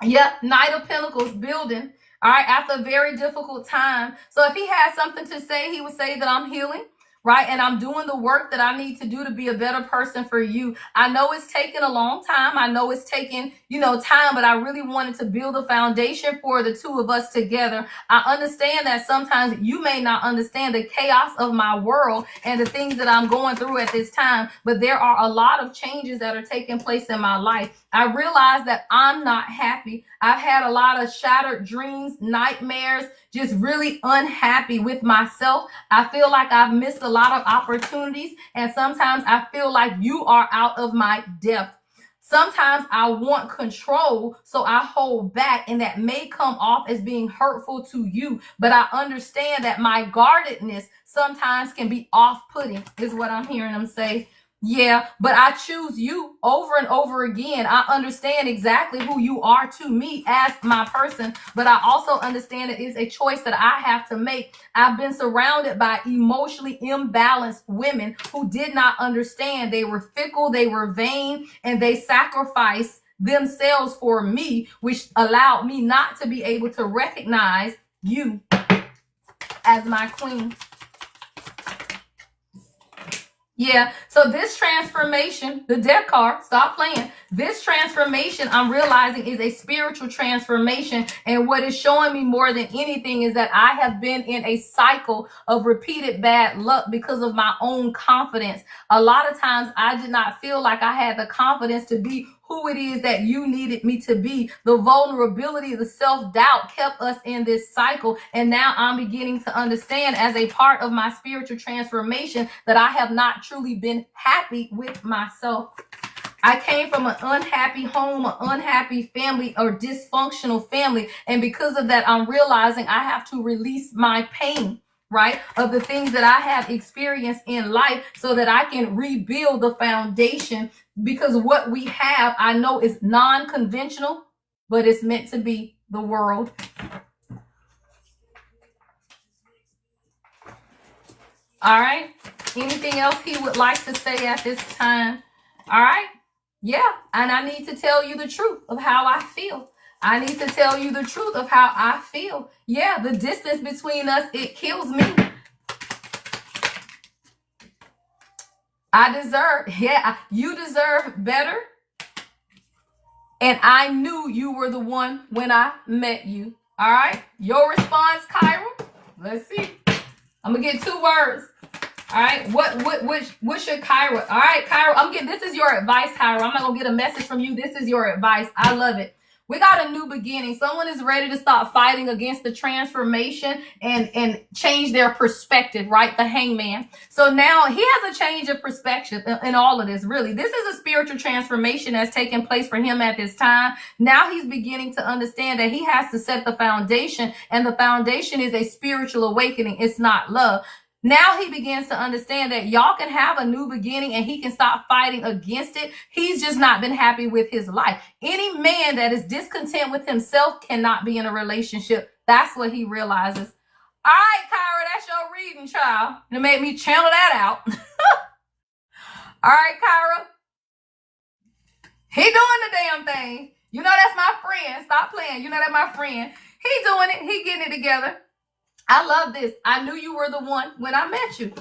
Yep, Knight of Pentacles building. All right, after a very difficult time. So if he had something to say, he would say that I'm healing, right? And I'm doing the work that I need to do to be a better person for you. I know it's taken a long time. I know it's taken, time, but I really wanted to build a foundation for the two of us together. I understand that sometimes you may not understand the chaos of my world and the things that I'm going through at this time, but there are a lot of changes that are taking place in my life. I realize that I'm not happy. I've had a lot of shattered dreams, nightmares, just really unhappy with myself. I feel like I've missed a lot of opportunities, and sometimes I feel like you are out of my depth. Sometimes I want control, so I hold back, and that may come off as being hurtful to you, but I understand that my guardedness sometimes can be off-putting, is what I'm hearing them say. Yeah, but I choose you over and over again. I understand exactly who you are to me as my person, but I also understand it is a choice that I have to make. I've been surrounded by emotionally imbalanced women who did not understand. They were fickle, they were vain, and they sacrificed themselves for me, which allowed me not to be able to recognize you as my queen. Yeah, so this transformation, the death card, stop playing. This transformation I'm realizing is a spiritual transformation. And what is showing me more than anything is that I have been in a cycle of repeated bad luck because of my own confidence. A lot of times I did not feel like I had the confidence to be who it is that you needed me to be. The vulnerability, the self-doubt kept us in this cycle. And now I'm beginning to understand as a part of my spiritual transformation that I have not truly been happy with myself. I came from an unhappy home, an unhappy family, or dysfunctional family. And because of that, I'm realizing I have to release my pain, right, of the things that I have experienced in life so that I can rebuild the foundation, because what we have, I know, is non-conventional, but it's meant to be the world. All right. Anything else he would like to say at this time? All right. Yeah. And I need to tell you the truth of how I feel. I need to tell you the truth of how I feel. Yeah, the distance between us, it kills me. You deserve better. And I knew you were the one when I met you. All right. Your response, Kyra. Let's see. I'm going to get 2 words. All right. What's your Kyra? All right, Kyra, this is your advice, Kyra. I'm not going to get a message from you. This is your advice. I love it. We got a new beginning. Someone is ready to stop fighting against the transformation and change their perspective, right? The hangman. So now he has a change of perspective in all of this, really. This is a spiritual transformation that's taking place for him at this time. Now he's beginning to understand that he has to set the foundation, and the foundation is a spiritual awakening. It's not love. Now he begins to understand that y'all can have a new beginning and he can stop fighting against it. He's just not been happy with his life. Any man that is discontent with himself cannot be in a relationship. That's what he realizes. All right, Kyra, that's your reading, child. It made me channel that out. All right, Kyra. He doing the damn thing. You know that's my friend. Stop playing. You know that's my friend. He doing it. He getting it together. I love this. I knew you were the one when I met you.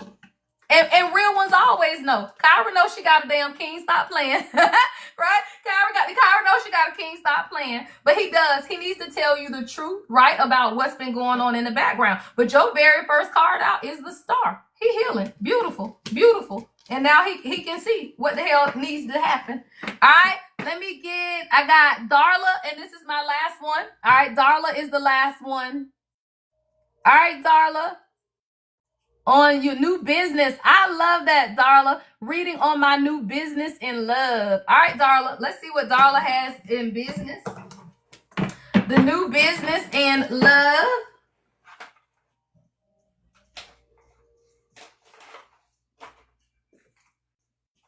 And real ones always know. Kyra knows she got a damn king. Stop playing. Right? Kyra knows she got a king. Stop playing. But he does. He needs to tell you the truth, right, about what's been going on in the background. But your very first card out is the star. He healing. Beautiful. Beautiful. And now he can see what the hell needs to happen. All right. I got Darla, and this is my last one. All right. Darla is the last one. All right, Darla. On your new business. I love that, Darla. Reading on my new business in love. All right, Darla. Let's see what Darla has in business. The new business in love.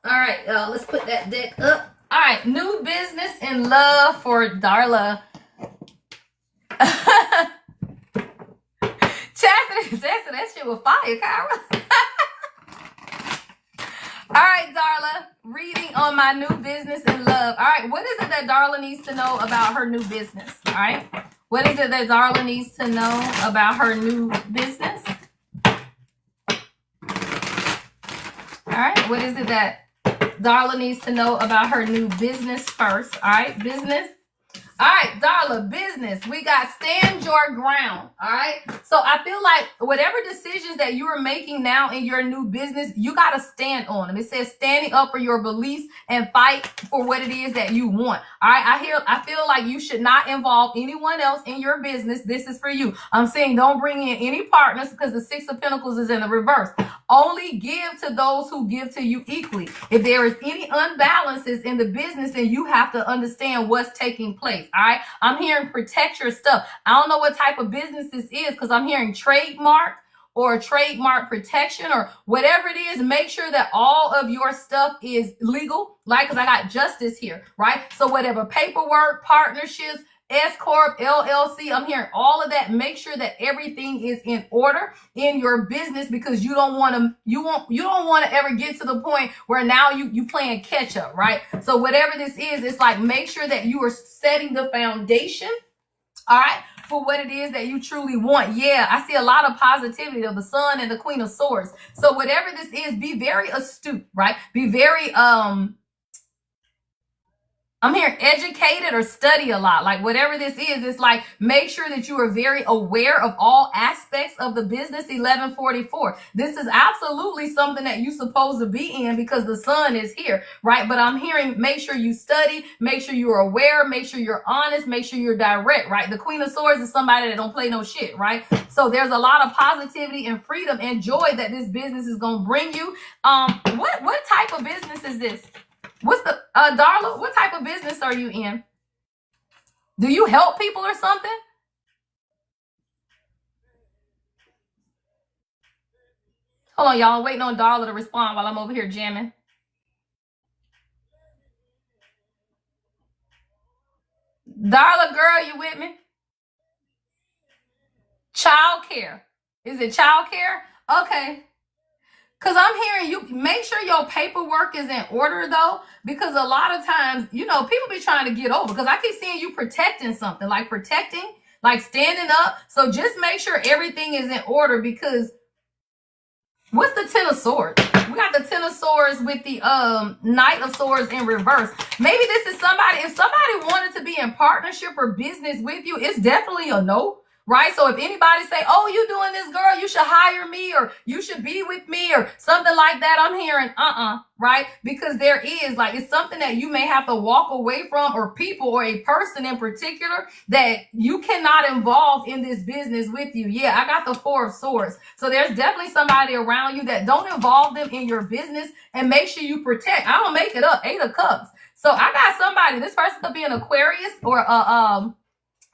All right, y'all. Let's put that deck up. All right, new business in love for Darla. Chastity, that shit was fire, Kyra. All right, Darla, reading on my new business in love. All right, what is it that Darla needs to know about her new business? All right, what is it that Darla needs to know about her new business? All right, what is it that Darla needs to know about her new business first? All right, business. All right, Darla, business. We got stand your ground. All right. So I feel like whatever decisions that you are making now in your new business, you got to stand on them. It says standing up for your beliefs and fight for what it is that you want. All right. I feel like you should not involve anyone else in your business. This is for you. I'm saying don't bring in any partners because the Six of Pentacles is in the reverse. Only give to those who give to you equally. If there is any unbalances in the business, then you have to understand what's taking place. All right. I'm hearing protect your stuff. I don't know what type of business this is because I'm hearing trademark or trademark protection or whatever it is. Make sure that all of your stuff is legal, like, because I got justice here, right? So whatever paperwork, partnerships, S Corp, LLC, I'm hearing all of that. Make sure that everything is in order in your business because you don't want to ever get to the point where now you playing catch up, right? So whatever this is, it's like make sure that you are setting the foundation, all right, for what it is that you truly want. Yeah, I see a lot of positivity of the Sun and the Queen of Swords. So whatever this is, be very astute, right? Be very I'm hearing educated or study a lot. Like whatever this is, it's like make sure that you are very aware of all aspects of the business. 1144. This is absolutely something that you're supposed to be in because the Sun is here, right? But I'm hearing make sure you study, make sure you're aware, make sure you're honest, make sure you're direct, right? The Queen of Swords is somebody that don't play no shit, right? So there's a lot of positivity and freedom and joy that this business is going to bring you. What type of business is this? What's the Darla, what type of business are you in? Do you help people or something? Hold on, y'all. I'm waiting on Darla to respond while I'm over here jamming. Darla, girl, you with me? Child care. Is it child care? Okay. Because I'm hearing you make sure your paperwork is in order, though, because a lot of times, people be trying to get over because I keep seeing you protecting something, like protecting, like standing up. So just make sure everything is in order because what's the Ten of Swords? We got the Ten of Swords with the Knight of Swords in reverse. Maybe this is somebody, if somebody wanted to be in partnership or business with you, it's definitely a no. Right? So if anybody say, oh, you doing this, girl, you should hire me or you should be with me or something like that, I'm hearing, right? Because there is like, it's something that you may have to walk away from or people or a person in particular that you cannot involve in this business with you. Yeah, I got the Four of Swords. So there's definitely somebody around you that don't involve them in your business and make sure you protect. I don't make it up. 8 of Cups. So I got somebody, this person could be an Aquarius or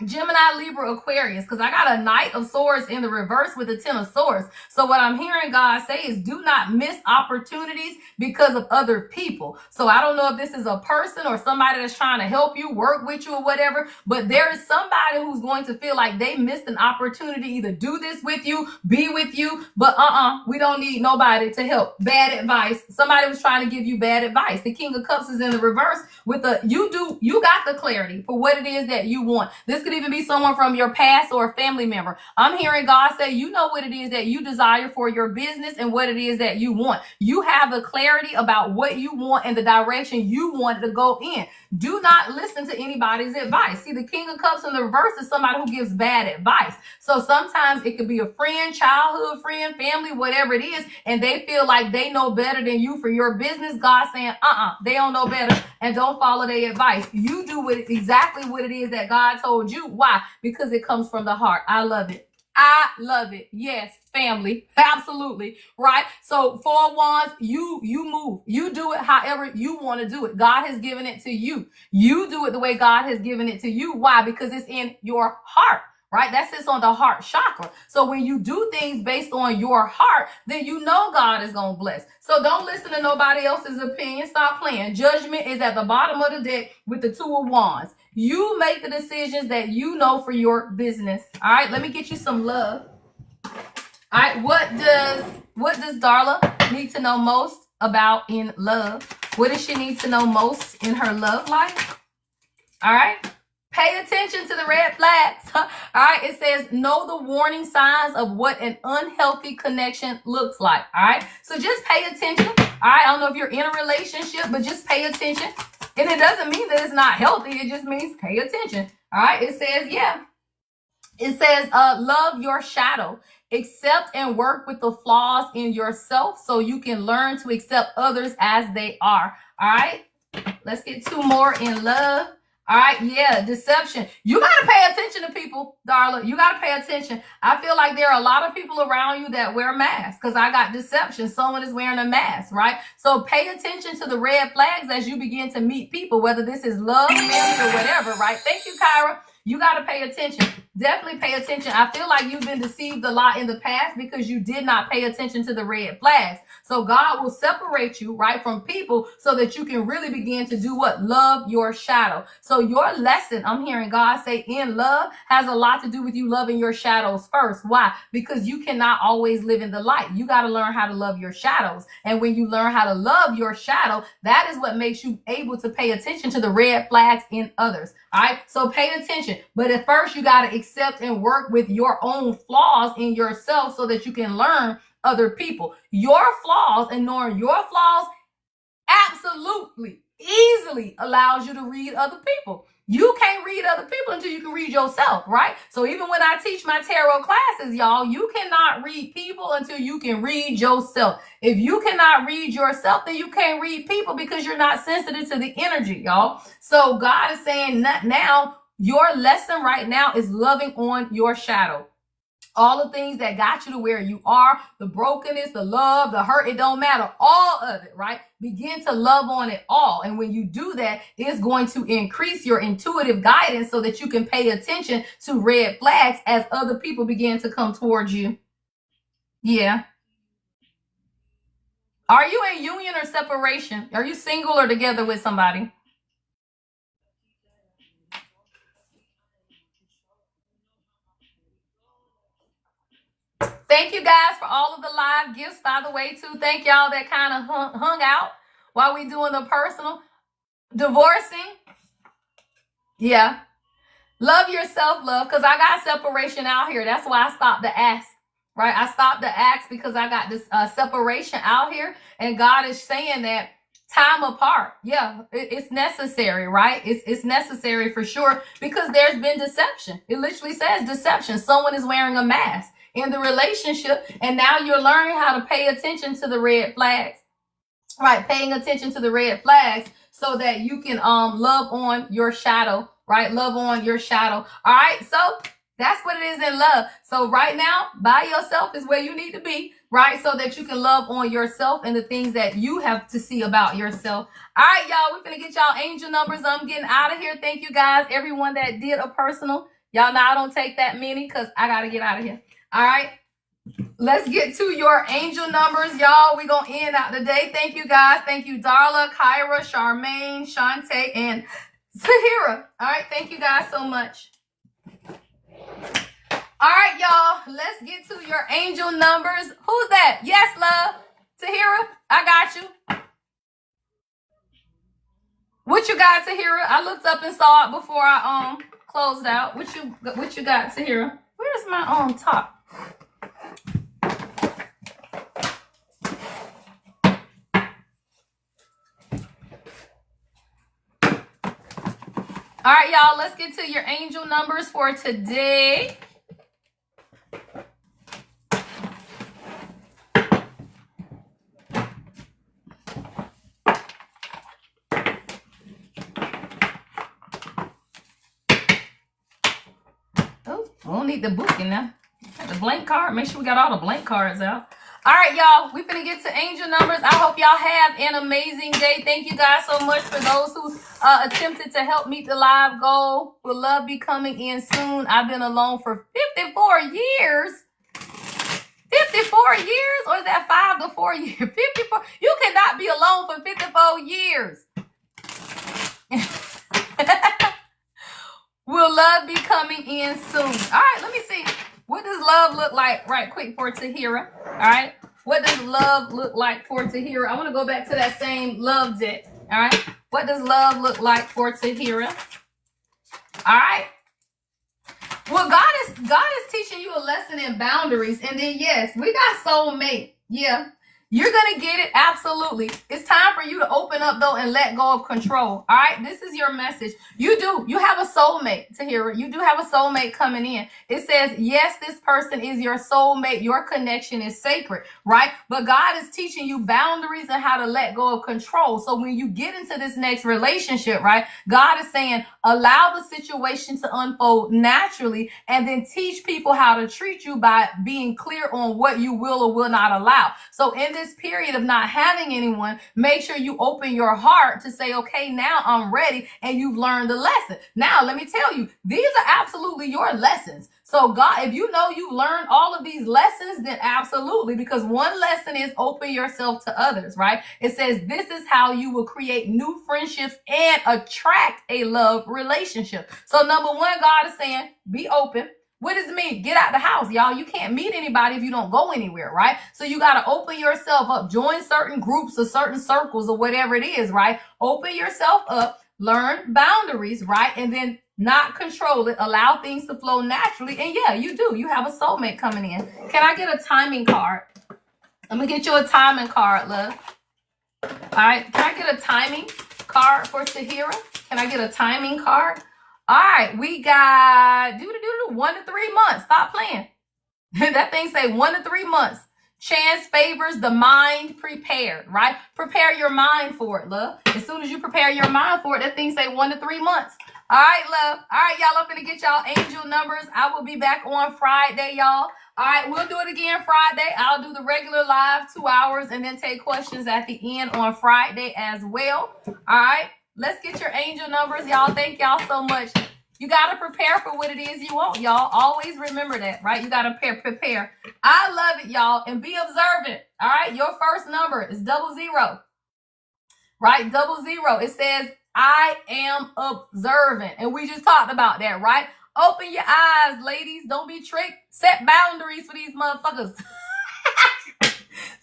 Gemini, Libra, Aquarius, because I got a Knight of Swords in the reverse with a Ten of Swords. So what I'm hearing God say is do not miss opportunities because of other people. So I don't know if this is a person or somebody that's trying to help you, work with you or whatever, but there is somebody who's going to feel like they missed an opportunity, either do this with you, be with you, but we don't need nobody to help. Bad advice. Somebody was trying to give you bad advice. The King of Cups is in the reverse with you got the clarity for what it is that you want. This could even be someone from your past or a family member. I'm hearing God say, you know what it is that you desire for your business and what it is that you want. You have the clarity about what you want and the direction you want to go in. Do not listen to anybody's advice. See, the King of Cups in the reverse is somebody who gives bad advice. So sometimes it could be a friend, childhood friend, family, whatever it is, and they feel like they know better than you for your business. God saying, they don't know better, and don't follow their advice. You do exactly what it is that God told you. Why? Because it comes from the heart. I love it. I love it. Yes, family. Absolutely. Right? So 4 wands, you move. You do it however you want to do it. God has given it to you. You do it the way God has given it to you. Why? Because it's in your heart. Right? That sits on the heart chakra. So when you do things based on your heart, then you know God is going to bless. So don't listen to nobody else's opinion. Stop playing. Judgment is at the bottom of the deck with the 2 of wands. You make the decisions that you know for your business. All right, let me get you some love. All right, what does Darla need to know most about in love? What does she need to know most in her love life? All right. Pay attention to the red flags. All right. It says, know the warning signs of what an unhealthy connection looks like. All right. So just pay attention. All right. I don't know if you're in a relationship, but just pay attention. And it doesn't mean that it's not healthy. It just means pay attention. All right. It says, It says, love your shadow. Accept and work with the flaws in yourself so you can learn to accept others as they are. All right. Let's get 2 more in love. All right, deception. You got to pay attention to people, Darla. You got to pay attention. I feel like there are a lot of people around you that wear masks because I got deception. Someone is wearing a mask, right? So pay attention to the red flags as you begin to meet people, whether this is love, family, or whatever, right? Thank you, Kyra. You got to pay attention. Definitely pay attention. I feel like you've been deceived a lot in the past because you did not pay attention to the red flags. So God will separate you, right, from people so that you can really begin to do what? Love your shadow. So your lesson, I'm hearing God say in love, has a lot to do with you loving your shadows first. Why? Because you cannot always live in the light. You got to learn how to love your shadows. And when you learn how to love your shadow, that is what makes you able to pay attention to the red flags in others. All right. So pay attention. But at first, you got to accept and work with your own flaws in yourself so that you can learn other people. Your flaws and knowing your flaws absolutely easily allows you to read other people. You can't read other people until you can read yourself, right? So even when I teach my tarot classes, y'all, you cannot read people until you can read yourself. If you cannot read yourself, then you can't read people because you're not sensitive to the energy, y'all. So God is saying now your lesson right now is loving on your shadow. All the things that got you to where you are, the brokenness, the love, the hurt, it don't matter. All of it, right? Begin to love on it all. And when you do that, it's going to increase your intuitive guidance so that you can pay attention to red flags as other people begin to come towards you. Yeah. Are you in union or separation? Are you single or together with somebody? Thank you guys for all of the live gifts, by the way, too. Thank y'all that kind of hung out while we doing the personal. Divorcing. Yeah. Love yourself, love, because I got separation out here. That's why I stopped to ask, right? I stopped to ask because I got this separation out here. And God is saying that time apart. Yeah, it's necessary, right? It's necessary for sure because there's been deception. It literally says deception. Someone is wearing a mask in the relationship, and now you're learning how to pay attention to the red flags, right? Paying attention to the red flags so that you can love on your shadow, right? Love on your shadow. All right, so that's what it is in love. So right now, by yourself is where you need to be, right? So that you can love on yourself and the things that you have to see about yourself. All right, y'all, we're gonna get y'all angel numbers. I'm getting out of here. Thank you guys, everyone that did a personal. Y'all know I don't take that many because I gotta get out of here. All right, let's get to your angel numbers, y'all. We're going to end out the day. Thank you, guys. Thank you, Darla, Kyra, Charmaine, Shantae, and Tahira. All right, thank you guys so much. All right, y'all, let's get to your angel numbers. Who's that? Yes, love. Tahira, I got you. What you got, Tahira? I looked up and saw it before I closed out. What you got, Tahira? Where's my top? All right, y'all, let's get to your angel numbers for today. Oh, we don't need the book in there. Got the blank card. Make sure we got all the blank cards out. All right, y'all, we're going to get to angel numbers. I hope y'all have an amazing day. Thank you guys so much for those who attempted to help meet the live goal. Will love be coming in soon. I've been alone for 54 years. 54 years? Or is that 5 to 4 years? 54. You cannot be alone for 54 years. Will love be coming in soon. All right, let me see. What does love look like right quick for Tahira? All right. What does love look like for Tahira? I want to go back to that same love deck. All right. What does love look like for Tahira? All right. Well, God is teaching you a lesson in boundaries. And then, yes, we got soulmate. Yeah. You're going to get it. Absolutely. It's time for you to open up, though, and let go of control. All right. This is your message. You have a soulmate, Tahira. You do have a soulmate coming in. It says, yes, this person is your soulmate. Your connection is sacred, right? But God is teaching you boundaries and how to let go of control. So when you get into this next relationship, right, God is saying, allow the situation to unfold naturally and then teach people how to treat you by being clear on what you will or will not allow. So in this period of not having anyone, make sure you open your heart to say, okay, now I'm ready, and you've learned the lesson. Now, let me tell you, these are absolutely your lessons. So God, if you know you learned all of these lessons, then absolutely, because one lesson is open yourself to others, right? It says this is how you will create new friendships and attract a love relationship. So number one, God is saying, be open. What does it mean? Get out the house, y'all. You can't meet anybody if you don't go anywhere, right? So you got to open yourself up, join certain groups or certain circles or whatever it is, right? Open yourself up, learn boundaries, right? And then not control it, allow things to flow naturally. And yeah, you do. You have a soulmate coming in. Can I get a timing card? I'm going to get you a timing card, love. All right. Can I get a timing card for Tahira? Can I get a timing card? All right, we got 1 to 3 months. Stop playing. That thing say 1 to 3 months. Chance favors the mind prepared, right? Prepare your mind for it, love. As soon as you prepare your mind for it, that thing say 1 to 3 months. All right, love. All right, y'all, I'm going to get y'all angel numbers. I will be back on Friday, y'all. All right, we'll do it again Friday. I'll do the regular live 2 hours and then take questions at the end on Friday as well. All right. Let's get your angel numbers, y'all. Thank y'all so much. You got to prepare for what it is you want, y'all. Always remember that, right? You got to prepare. I love it, y'all. And be observant, all right? Your first number is 00, right? 00. It says, I am observant. And we just talked about that, right? Open your eyes, ladies. Don't be tricked. Set boundaries for these motherfuckers.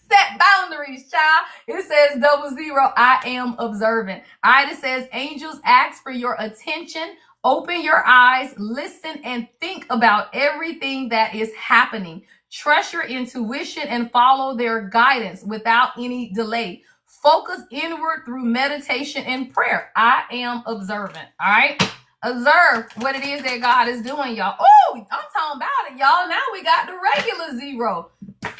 Set boundaries, child. It says 00. I am observant. All right. It says angels ask for your attention. Open your eyes, listen, and think about everything that is happening. Trust your intuition and follow their guidance without any delay. Focus inward through meditation and prayer. I am observant. All right. Observe what it is that God is doing, y'all. Oh, I'm talking about it, y'all. Now we got the regular 0.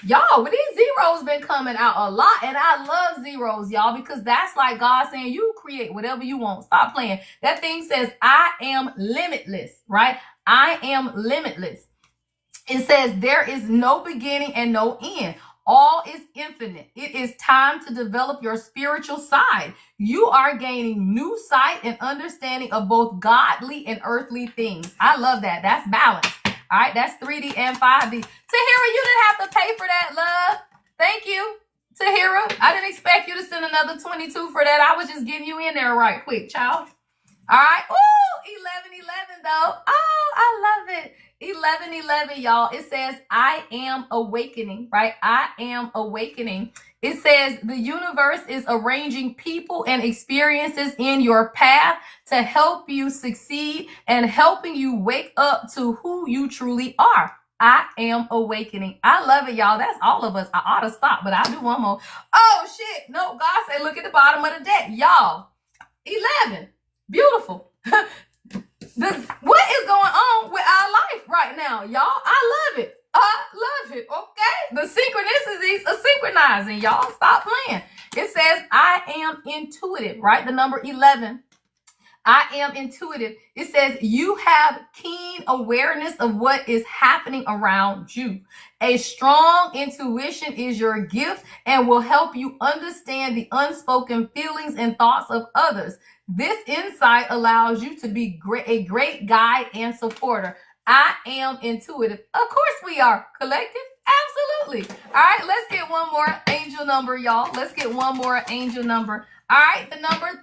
Y'all, but these zeros been coming out a lot, and I love zeros, y'all, because that's like God saying you create whatever you want. Stop playing. That thing says, I am limitless, right? I am limitless. It says there is no beginning and no end. All is infinite. It is time to develop your spiritual side. You are gaining new sight and understanding of both godly and earthly things. I love that. That's balance. All right, that's 3D and 5D. Tahira, you didn't have to pay for that, love. Thank you, Tahira. I didn't expect you to send another 22 for that. I was just getting you in there right quick, child. All right. Ooh, 1111 though. Oh, I love it. 11:11, y'all. It says, I am awakening, right? I am awakening. It says the universe is arranging people and experiences in your path to help you succeed and helping you wake up to who you truly are. I am awakening. I love it, y'all. That's all of us. I ought to stop, but I'll do one more. Oh, shit. No, God said, look at the bottom of the deck. Y'all, 11. Beautiful. What is going on with our life right now, y'all? I love it. I love it. Okay. The synchronicities are synchronizing, y'all. Stop playing. It says, I am intuitive, right? The number 11. I am intuitive. It says you have keen awareness of what is happening around you. A strong intuition is your gift and will help you understand the unspoken feelings and thoughts of others. This insight allows you to be a great guide and supporter. I am intuitive. Of course we are. Collective? Absolutely. All right, let's get one more angel number, y'all. Let's get one more angel number. All right, the number 30.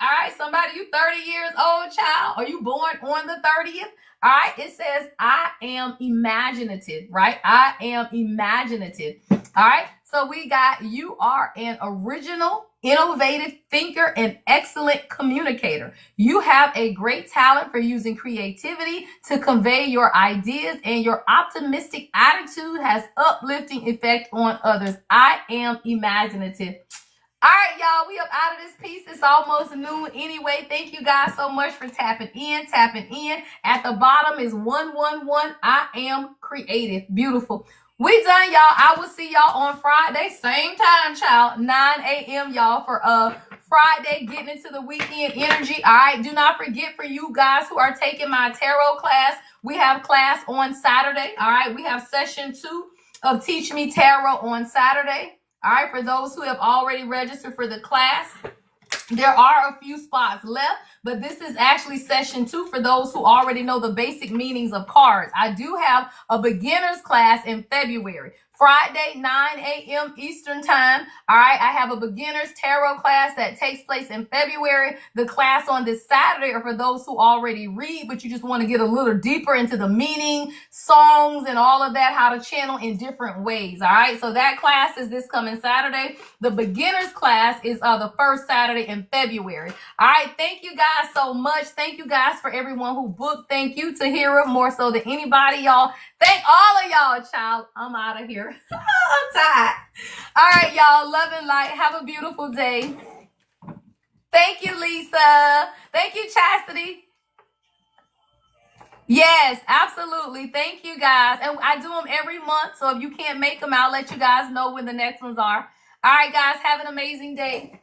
All right, somebody, you 30 years old, child. Are you born on the 30th? All right, it says, I am imaginative, right? I am imaginative. All right, so we got, you are an original, innovative thinker and excellent communicator. You have a great talent for using creativity to convey your ideas, and your optimistic attitude has uplifting effect on others. I am imaginative. All right, y'all, we up out of this piece. It's almost noon anyway. Thank you guys so much for tapping in. At the bottom is 111. I am creative. Beautiful. We done, y'all. I will see y'all on Friday. Same time, child. 9 a.m., y'all, for Friday, getting into the weekend energy. All right, do not forget, for you guys who are taking my tarot class, we have class on Saturday. All right, we have session 2 of Teach Me Tarot on Saturday. All right, for those who have already registered for the class, there are a few spots left, but this is actually session 2 for those who already know the basic meanings of cards. I do have a beginner's class in February. Friday, 9 a.m. Eastern time. All right, I have a beginner's tarot class that takes place in February. The class on this Saturday are for those who already read, but you just want to get a little deeper into the meaning, songs, and all of that, how to channel in different ways. All right, so that class is this coming Saturday. The beginner's class is the first Saturday in February. All right, thank you guys so much. Thank you guys for everyone who booked. Thank you to Hera more so than anybody, y'all. Thank all of y'all, child. I'm out of here. I'm tired. All right, y'all. Love and light. Have a beautiful day. Thank you, Lisa. Thank you, Chastity. Yes, absolutely. Thank you, guys. And I do them every month. So if you can't make them, I'll let you guys know when the next ones are. All right, guys. Have an amazing day.